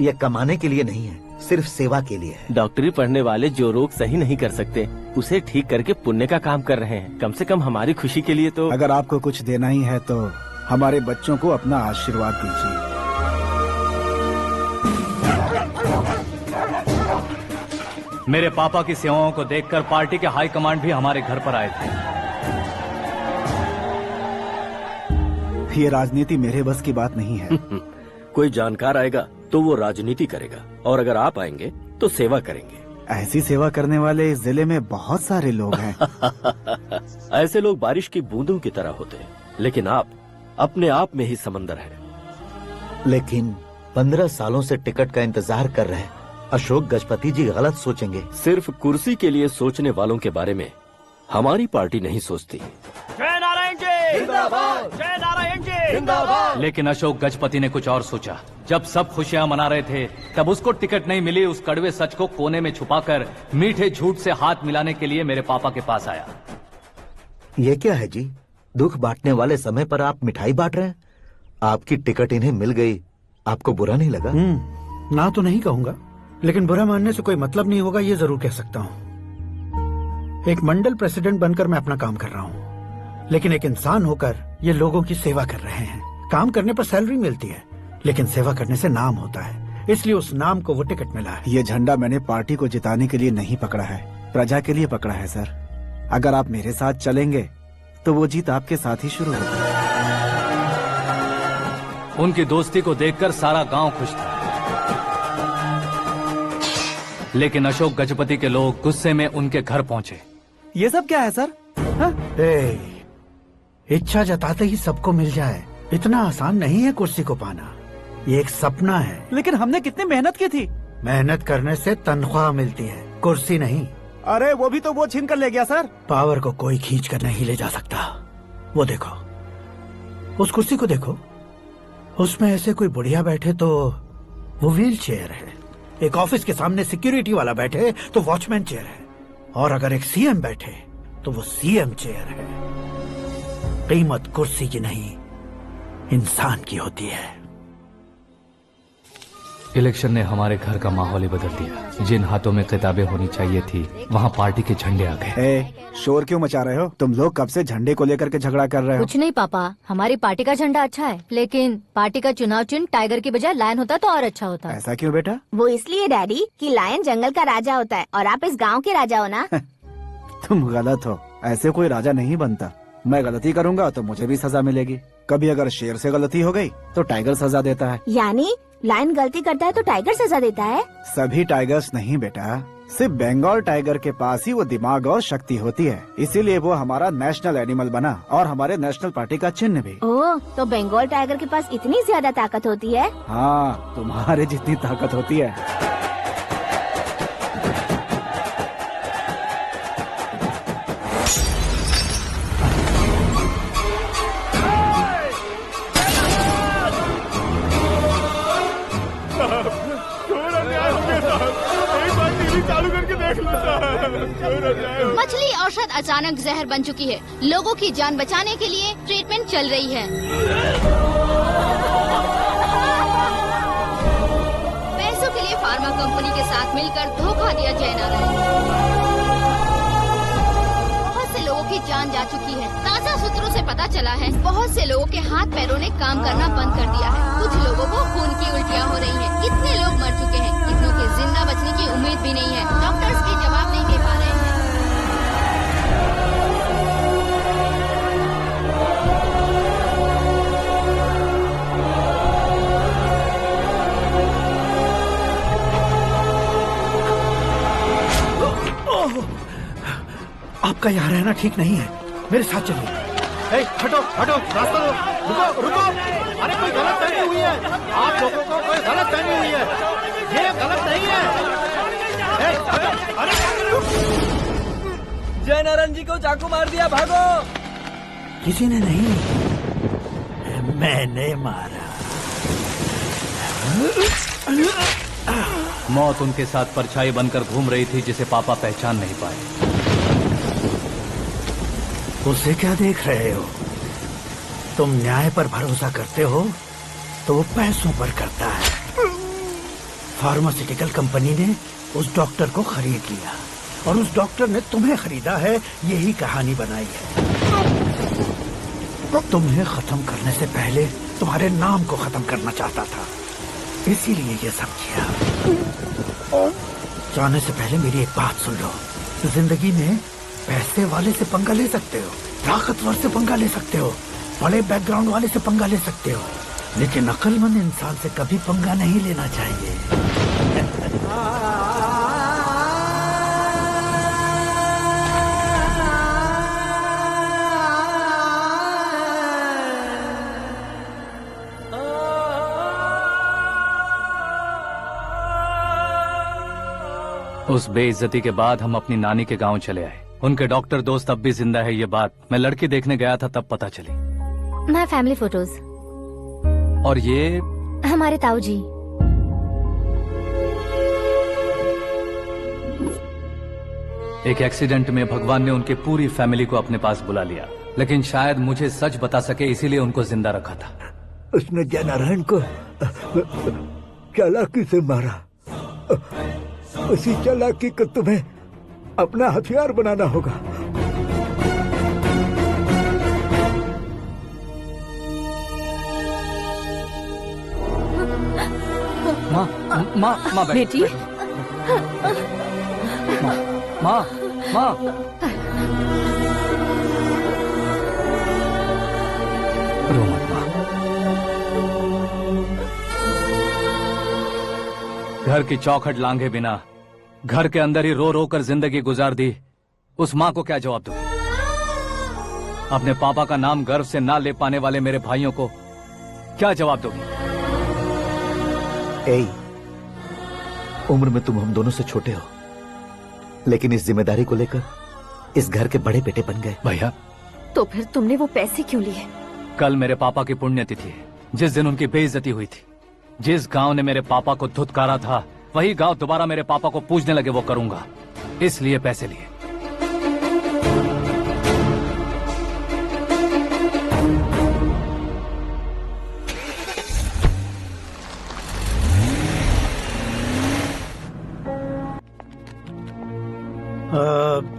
यह कमाने के लिए नहीं है, सिर्फ सेवा के लिए है। डॉक्टरी पढ़ने वाले जो रोग सही नहीं कर सकते, उसे ठीक करके पुण्य का काम कर रहे हैं। कम से कम हमारी खुशी के लिए तो। अगर आपको कुछ देना ही है तो हमारे बच्चों को अपना आशीर्वाद दीजिए। मेरे पापा की सेवाओं को देखकर पार्टी के हाई कमांड भी हमारे घर पर आए थे। ये राजनीति मेरे बस की बात नहीं है। कोई जानकार आएगा तो वो राजनीति करेगा, और अगर आप आएंगे तो सेवा करेंगे। ऐसी सेवा करने वाले इस जिले में बहुत सारे लोग हैं। ऐसे लोग बारिश की बूंदों की तरह होते हैं, लेकिन आप अपने आप में ही समंदर हैं। लेकिन 15 सालों से टिकट का इंतजार कर रहे अशोक गजपति जी गलत सोचेंगे। सिर्फ कुर्सी के लिए सोचने वालों के बारे में हमारी पार्टी नहीं सोचती। जय नारायण जी जिंदाबाद। जय नारायण जी लेकिन अशोक गजपति ने कुछ और सोचा। जब सब खुशियां मना रहे थे तब उसको टिकट नहीं मिली। उस कड़वे सच को कोने में छुपाकर मीठे झूठ से हाथ मिलाने के लिए मेरे पापा के पास आया। ये क्या है जी? दुख बांटने वाले समय पर आप मिठाई बांट रहे हैं। आपकी टिकट इन्हें मिल गई, आपको बुरा नहीं लगा? ना तो नहीं कहूंगा, लेकिन बुरा मानने से कोई मतलब नहीं होगा, ये जरूर कह सकता हूँ। एक मंडल प्रेसिडेंट बनकर मैं अपना काम कर रहा हूँ, लेकिन एक इंसान होकर ये लोगों की सेवा कर रहे हैं। काम करने पर सैलरी मिलती है, लेकिन सेवा करने से नाम होता है, इसलिए उस नाम को वो टिकट मिला है। ये झंडा मैंने पार्टी को जिताने के लिए नहीं पकड़ा है, प्रजा के लिए पकड़ा है सर। अगर आप मेरे साथ चलेंगे तो वो जीत आपके साथ ही शुरू होगी। उनकी दोस्ती को देखकर सारा गांव खुश था, लेकिन अशोक गजपति के लोग गुस्से में उनके घर पहुंचे। ये सब क्या है सर? इच्छा जताते ही सबको मिल जाए, इतना आसान नहीं है कुर्सी को पाना। ये एक सपना है। लेकिन हमने कितनी मेहनत की थी। मेहनत करने से तनख्वाह मिलती है, कुर्सी नहीं। अरे वो भी तो वो छीन कर ले गया सर। पावर को कोई खींच कर नहीं ले जा सकता। वो देखो, उस कुर्सी को देखो, उसमें ऐसे कोई बुढ़िया बैठे तो वो व्हील चेयर है। एक ऑफिस के सामने सिक्योरिटी वाला बैठे तो वॉचमैन चेयर है, और अगर एक सीएम बैठे तो वो सीएम चेयर है। कीमत कुर्सी की नहीं, इंसान की होती है। इलेक्शन ने हमारे घर का माहौल ही बदल दिया। जिन हाथों में किताबें होनी चाहिए थी, वहाँ पार्टी के झंडे आ गए। शोर क्यों मचा रहे हो? तुम लोग कब से झंडे को लेकर के झगड़ा कर रहे हो? कुछ नहीं पापा, हमारी पार्टी का झंडा अच्छा है, लेकिन पार्टी का चुनाव चिन्ह टाइगर की बजाय लायन होता तो और अच्छा होता। ऐसा क्यों बेटा? वो इसलिए डैडी कि लायन जंगल का राजा होता है और आप इस गांव के राजा हो ना। तुम गलत हो, ऐसे कोई राजा नहीं बनता। मैं गलती करूंगा तो मुझे भी सजा मिलेगी। कभी अगर शेर से गलती हो गई तो टाइगर सजा देता है। यानी लायन गलती करता है तो टाइगर सजा देता है? सभी टाइगर्स नहीं बेटा, सिर्फ बंगाल टाइगर के पास ही वो दिमाग और शक्ति होती है, इसीलिए वो हमारा नेशनल एनिमल बना और हमारे नेशनल पार्टी का चिन्ह भी। ओह, तो बंगाल टाइगर के पास इतनी ज्यादा ताकत होती है? हाँ, तुम्हारे जितनी ताकत होती है। मछली औषध अचानक जहर बन चुकी है। लोगों की जान बचाने के लिए ट्रीटमेंट चल रही है। पैसों के लिए फार्मा कंपनी के साथ मिलकर धोखा दिया जा रहा है। बहुत से लोगों की जान जा चुकी है। ताजा सूत्रों से पता चला है बहुत से लोगों के हाथ पैरों ने काम करना बंद कर दिया है। कुछ लोगों को खून की उल्टियाँ हो रही हैं। कितने लोग मर चुके हैं, कितनों के जिंदा बचने की उम्मीद भी नहीं है। डॉक्टर्स के जवाब नहीं दे पा रहे हैं। आपका यहाँ रहना ठीक नहीं है, मेरे साथ चलिए। हटो हटो, रास्ता दो, रुको रुको। अरे कोई गलत फहमी हुई है, आप लोगों को कोई गलत फहमी हुई है, ये गलत नहीं है। हटो, अरे जय नारायण जी को चाकू मार दिया, भागो। किसी ने नहीं, मैंने मारा। मौत उनके साथ परछाई बनकर घूम रही थी, जिसे पापा पहचान नहीं पाए। उसे क्या देख रहे हो? तुम न्याय पर भरोसा करते हो तो वो पैसों पर करता है। फार्मास्यूटिकल कंपनी ने उस डॉक्टर को खरीद लिया और उस डॉक्टर ने तुम्हें खरीदा है, यही कहानी बनाई है। तुम्हें खत्म करने से पहले तुम्हारे नाम को खत्म करना चाहता था, इसीलिए ये सब किया। जाने से पहले मेरी एक बात सुन लो। जिंदगी में पैसे वाले से पंगा ले सकते हो, ताकतवर से पंगा ले सकते हो, बड़े बैकग्राउंड वाले से पंगा ले सकते हो, लेकिन अक्लमंद इंसान से कभी पंगा नहीं लेना चाहिए। उस बेइज्जती के बाद हम अपनी नानी के गांव चले आए। उनके डॉक्टर दोस्त अब भी जिंदा है, ये बात मैं लड़की देखने गया था तब पता चली। मैं फैमिली फोटोज। और ये हमारे ताऊ जी। एक एक्सीडेंट में भगवान ने उनकी पूरी फैमिली को अपने पास बुला लिया, लेकिन शायद मुझे सच बता सके इसीलिए उनको जिंदा रखा था। उसने जयनारायण को चालाकी से मारा। उसी चालाकी को तुम्हें अपना हथियार बनाना होगा। माँ माँ माँ बेटी, माँ माँ रो मत माँ। घर की चौखट लांघे बिना घर के अंदर ही रो रो कर जिंदगी गुजार दी उस माँ को क्या जवाब दूं? अपने पापा का नाम गर्व से ना ले पाने वाले मेरे भाइयों को क्या जवाब दोगी? ए, उम्र में तुम हम दोनों से छोटे हो, लेकिन इस जिम्मेदारी को लेकर इस घर के बड़े बेटे बन गए। भैया, तो फिर तुमने वो पैसे क्यों लिए? कल मेरे पापा की पुण्यतिथि है, जिस दिन उनकी बेइज्जती हुई थी। जिस गांव ने मेरे पापा को धुतकारा था वही गांव दोबारा मेरे पापा को पूजने लगे वो करूंगा, इसलिए पैसे लिए।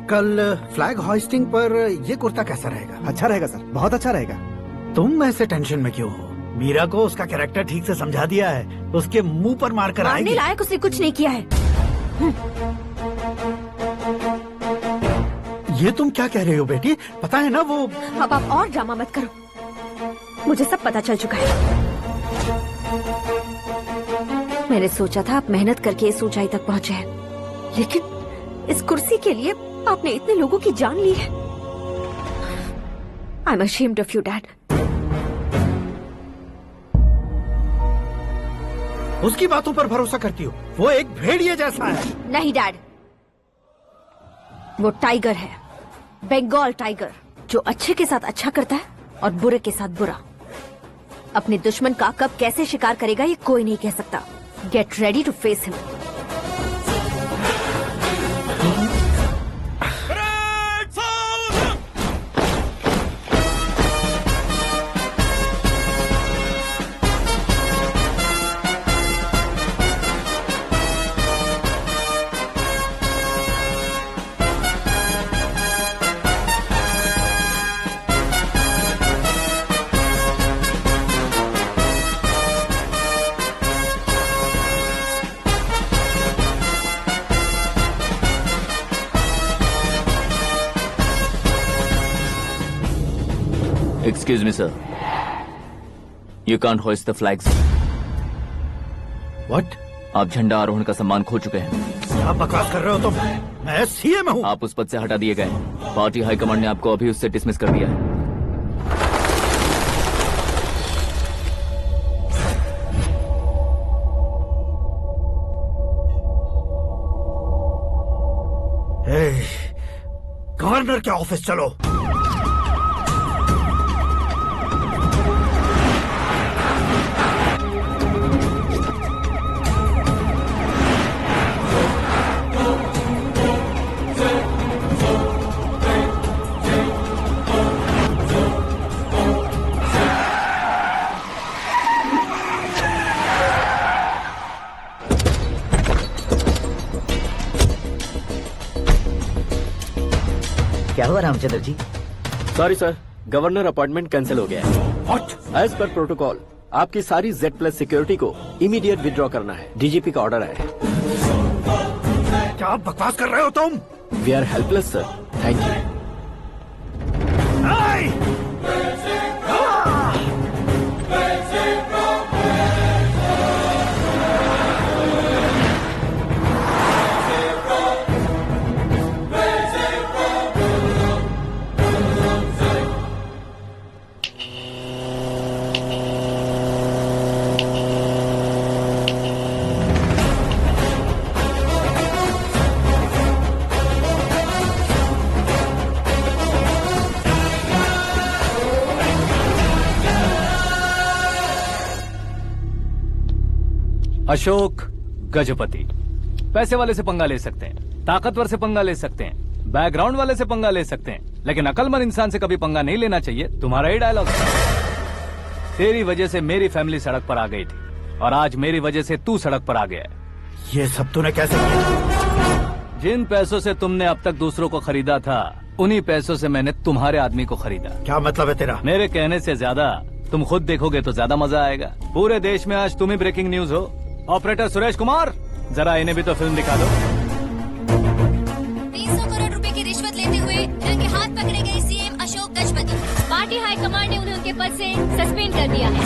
कल फ्लैग होइस्टिंग पर ये कुर्ता कैसा रहेगा? अच्छा रहेगा सर, बहुत अच्छा रहेगा। तुम ऐसे टेंशन में क्यों हो? मीरा को उसका कैरेक्टर ठीक से समझा दिया है, उसके मुंह पर मारकर आएगी। मारने लायक उसने कुछ नहीं किया है। ये तुम क्या कह रहे हो बेटी? पता है ना वो। अब आप और ड्रामा मत करो, मुझे सब पता चल चुका है। मैंने सोचा था आप मेहनत करके इस ऊंचाई तक पहुंचे हैं, लेकिन इस कुर्सी के लिए आपने इतने लोगों की जान ली है। I am ashamed of you dad. उसकी बातों पर भरोसा करती हो? वो एक भेड़िए जैसा है। नहीं डैड, वो टाइगर है, बंगाल टाइगर, जो अच्छे के साथ अच्छा करता है और बुरे के साथ बुरा। अपने दुश्मन का कब कैसे शिकार करेगा ये कोई नहीं कह सकता। Get ready to face him. Excuse me, sir. You can't hoist the flags. What? आप झंडा आरोहण का सम्मान खो चुके हैं। क्या बकवास कर रहे हो तुम? मैं सीएम हूँ। आप उस पद से हटा दिए गए। पार्टी हाईकमांड ने आपको अभी उससे डिसमिस कर दिया है। गवर्नर के ऑफिस चलो। क्या हुआ Ramchandra ji? Sorry sir, governor appointment cancel हो गया है। What? एज पर प्रोटोकॉल आपकी सारी Z+ सिक्योरिटी को इमीडिएट विड्रॉ करना है। डीजीपी का ऑर्डर है। क्या बकवास कर रहे हो तुम? We are helpless sir. Thank you. Ashok Gajapati. पैसे वाले से पंगा ले सकते हैं, ताकतवर से पंगा ले सकते हैं, बैकग्राउंड वाले से पंगा ले सकते हैं, लेकिन अकलमंद इंसान से कभी पंगा नहीं लेना चाहिए। तुम्हारा ही डायलॉग। तेरी वजह से मेरी फैमिली सड़क पर आ गई थी और आज मेरी वजह से तू सड़क पर आ गया है। ये सब तूने कैसे किया? जिन पैसों से तुमने अब तक दूसरों को खरीदा था, उन्हीं पैसों से मैंने तुम्हारे आदमी को खरीदा। क्या मतलब है तेरा? मेरे कहने से ज्यादा तुम खुद देखोगे तो ज्यादा मजा आएगा। पूरे देश में आज तुम ही ब्रेकिंग न्यूज हो। ऑपरेटर सुरेश कुमार, जरा इन्हें भी तो फिल्म दिखा दो। 300 करोड़ रुपए की रिश्वत लेते हुए रंगे हाथ पकड़े गए CM Ashok Gajapati. Party high command ने उन्हें उनके पद से सस्पेंड कर दिया है।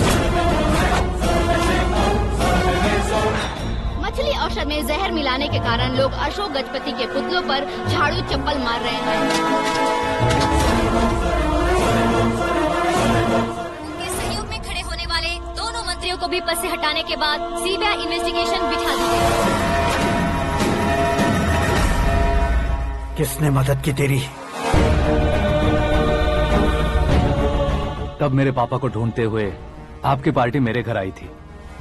मछली औषध में जहर मिलाने के कारण लोग अशोक गजपति के पुतलों पर झाड़ू चप्पल मार रहे हैं। उनके सहयोग में खड़े होने वाले दोनों मंत्रियों को भी पद से हटाने के बाद सीबीआई इन्वेस्टिगेशन बिठा दी गई। किसने मदद की तेरी? तब मेरे पापा को ढूंढते हुए आपकी पार्टी मेरे घर आई थी,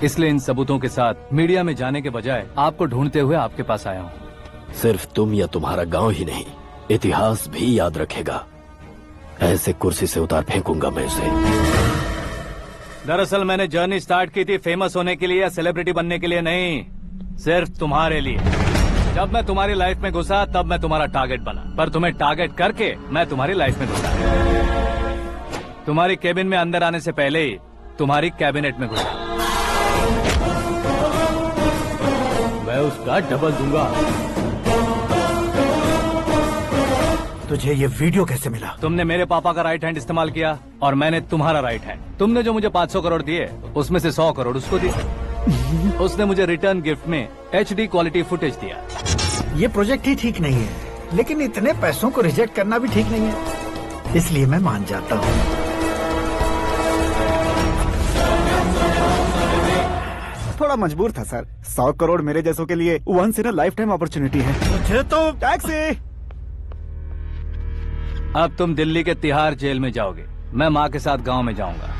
इसलिए इन सबूतों के साथ मीडिया में जाने के बजाय आपको ढूंढते हुए आपके पास आया हूँ। सिर्फ तुम या तुम्हारा गांव ही नहीं, इतिहास भी याद रखेगा। ऐसे कुर्सी से उतार फेंकूंगा मैं उसे। दरअसल मैंने जर्नी स्टार्ट की थी फेमस होने के लिए या सेलिब्रिटी बनने के लिए नहीं, सिर्फ तुम्हारे लिए। जब मैं तुम्हारी लाइफ में घुसा तब मैं तुम्हारा टारगेट बना, पर तुम्हें टारगेट करके मैं तुम्हारी लाइफ में घुसा। तुम्हारी केबिन में अंदर आने से पहले ही तुम्हारी कैबिनेट में घुसा। मैं उसका डबल दूंगा। तुझे ये वीडियो कैसे मिला? तुमने मेरे पापा का राइट हैंड इस्तेमाल किया और मैंने तुम्हारा राइट हैंड। तुमने जो मुझे 500 करोड़ दिए उसमें से 100 करोड़ उसको दिए। उसने मुझे रिटर्न गिफ्ट में HD क्वालिटी फुटेज दिया। ये प्रोजेक्ट ही ठीक नहीं है, लेकिन इतने पैसों को रिजेक्ट करना भी ठीक नहीं है, इसलिए मैं मान जाता हूँ। थोड़ा मजबूर था सर। 100 करोड़ मेरे जैसों के लिए once in a life time opportunity है। मुझे तो टैक्सी। अब तुम दिल्ली के तिहाड़ जेल में जाओगे, मैं माँ के साथ गांव में जाऊंगा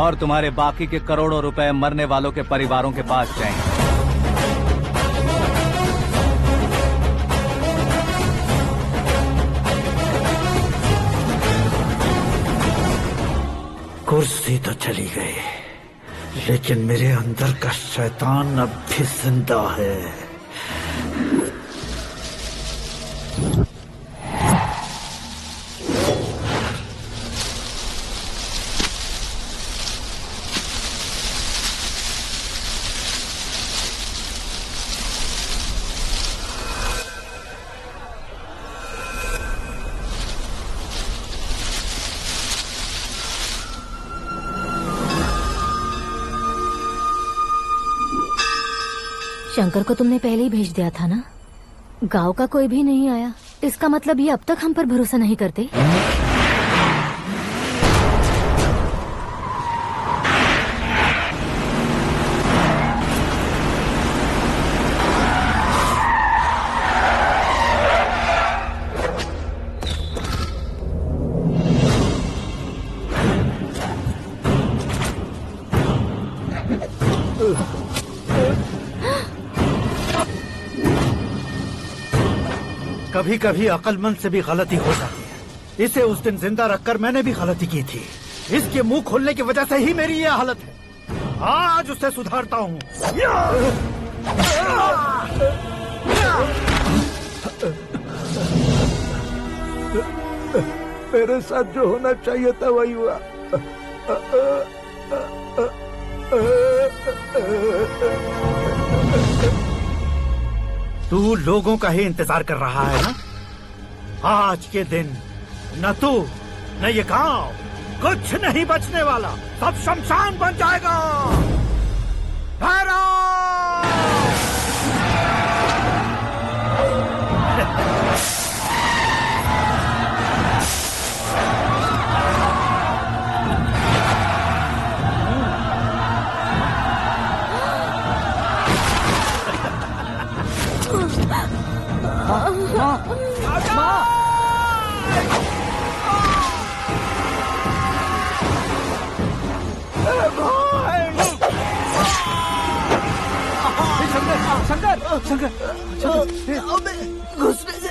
और तुम्हारे बाकी के करोड़ों रुपए मरने वालों के परिवारों के पास जाएंगे। कुर्सी तो चली गई, लेकिन मेरे अंदर का शैतान अब भी जिंदा है। शंकर को तुमने पहले ही भेज दिया था ना? गांव का कोई भी नहीं आया, इसका मतलब ये अब तक हम पर भरोसा नहीं करते। कभी कभी अक्लमंद से भी गलती हो जाती है। इसे उस दिन जिंदा रखकर मैंने भी गलती की थी। इसके मुंह खोलने की वजह से ही मेरी ये हालत है। आज उसे सुधारता हूँ। मेरे साथ जो होना चाहिए था वही हुआ। तू लोगों का ही इंतजार कर रहा है ना? आज के दिन न तू न ये गांव कुछ नहीं बचने वाला, सब शमशान बन जाएगा। घुसने से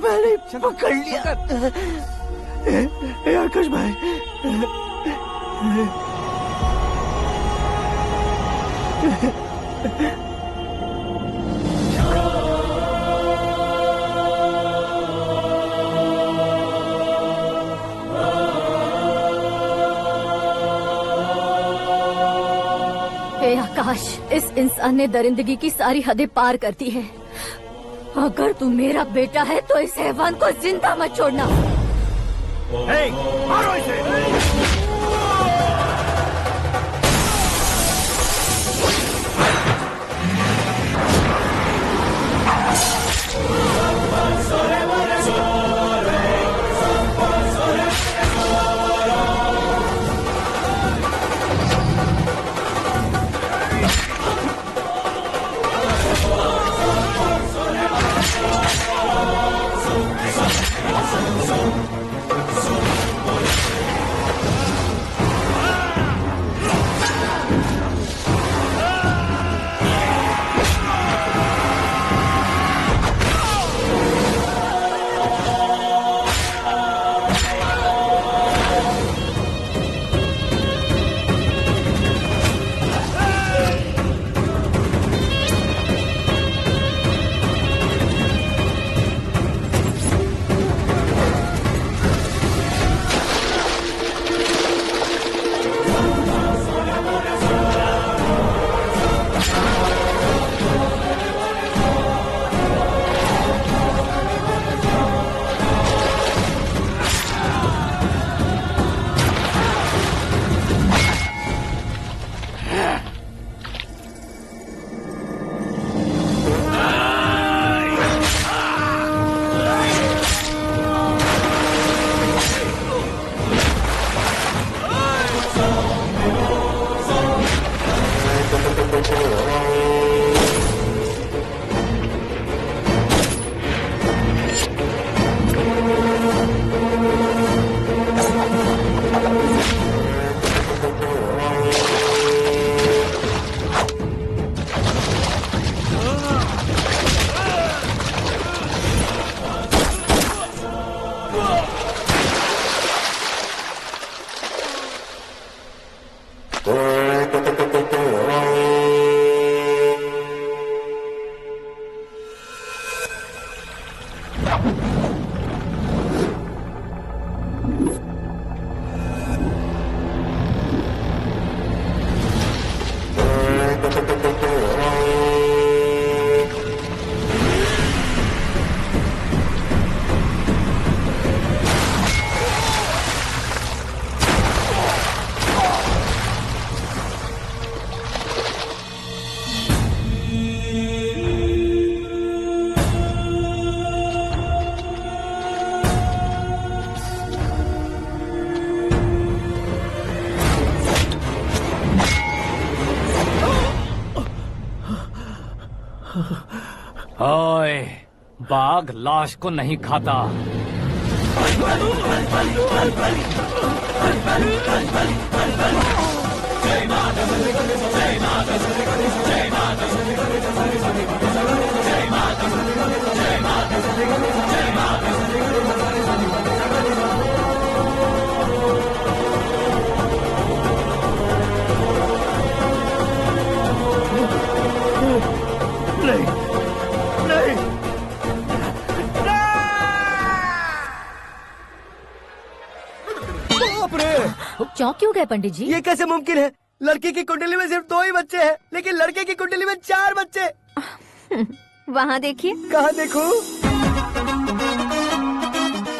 मैंने पकड़ लिया। आकाश भाई, हे आकाश, इस इंसान ने दरिंदगी की सारी हदें पार कर दी है। अगर तू मेरा बेटा है तो इस हैवान को जिंदा मत छोड़ना। मारो इसे। ओए, बाघ लाश को नहीं खाता। नहीं, नहीं, बाप रे! चौंक क्यों गए पंडित जी? ये कैसे मुमकिन है? लड़की की कुंडली में सिर्फ 2 ही बच्चे हैं, लेकिन लड़के की कुंडली में 4 बच्चे। वहाँ देखिए। कहाँ देखूं?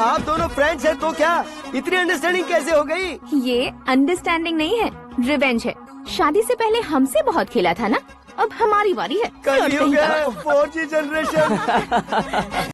आप दोनों फ्रेंड्स हैं तो क्या? इतनी अंडरस्टैंडिंग कैसे हो गई? ये अंडरस्टैंडिंग नहीं है, रिवेंज है। शादी से पहले हमसे बहुत खेला था ना, अब हमारी बारी है। कलयुग है, 4G जनरेशन।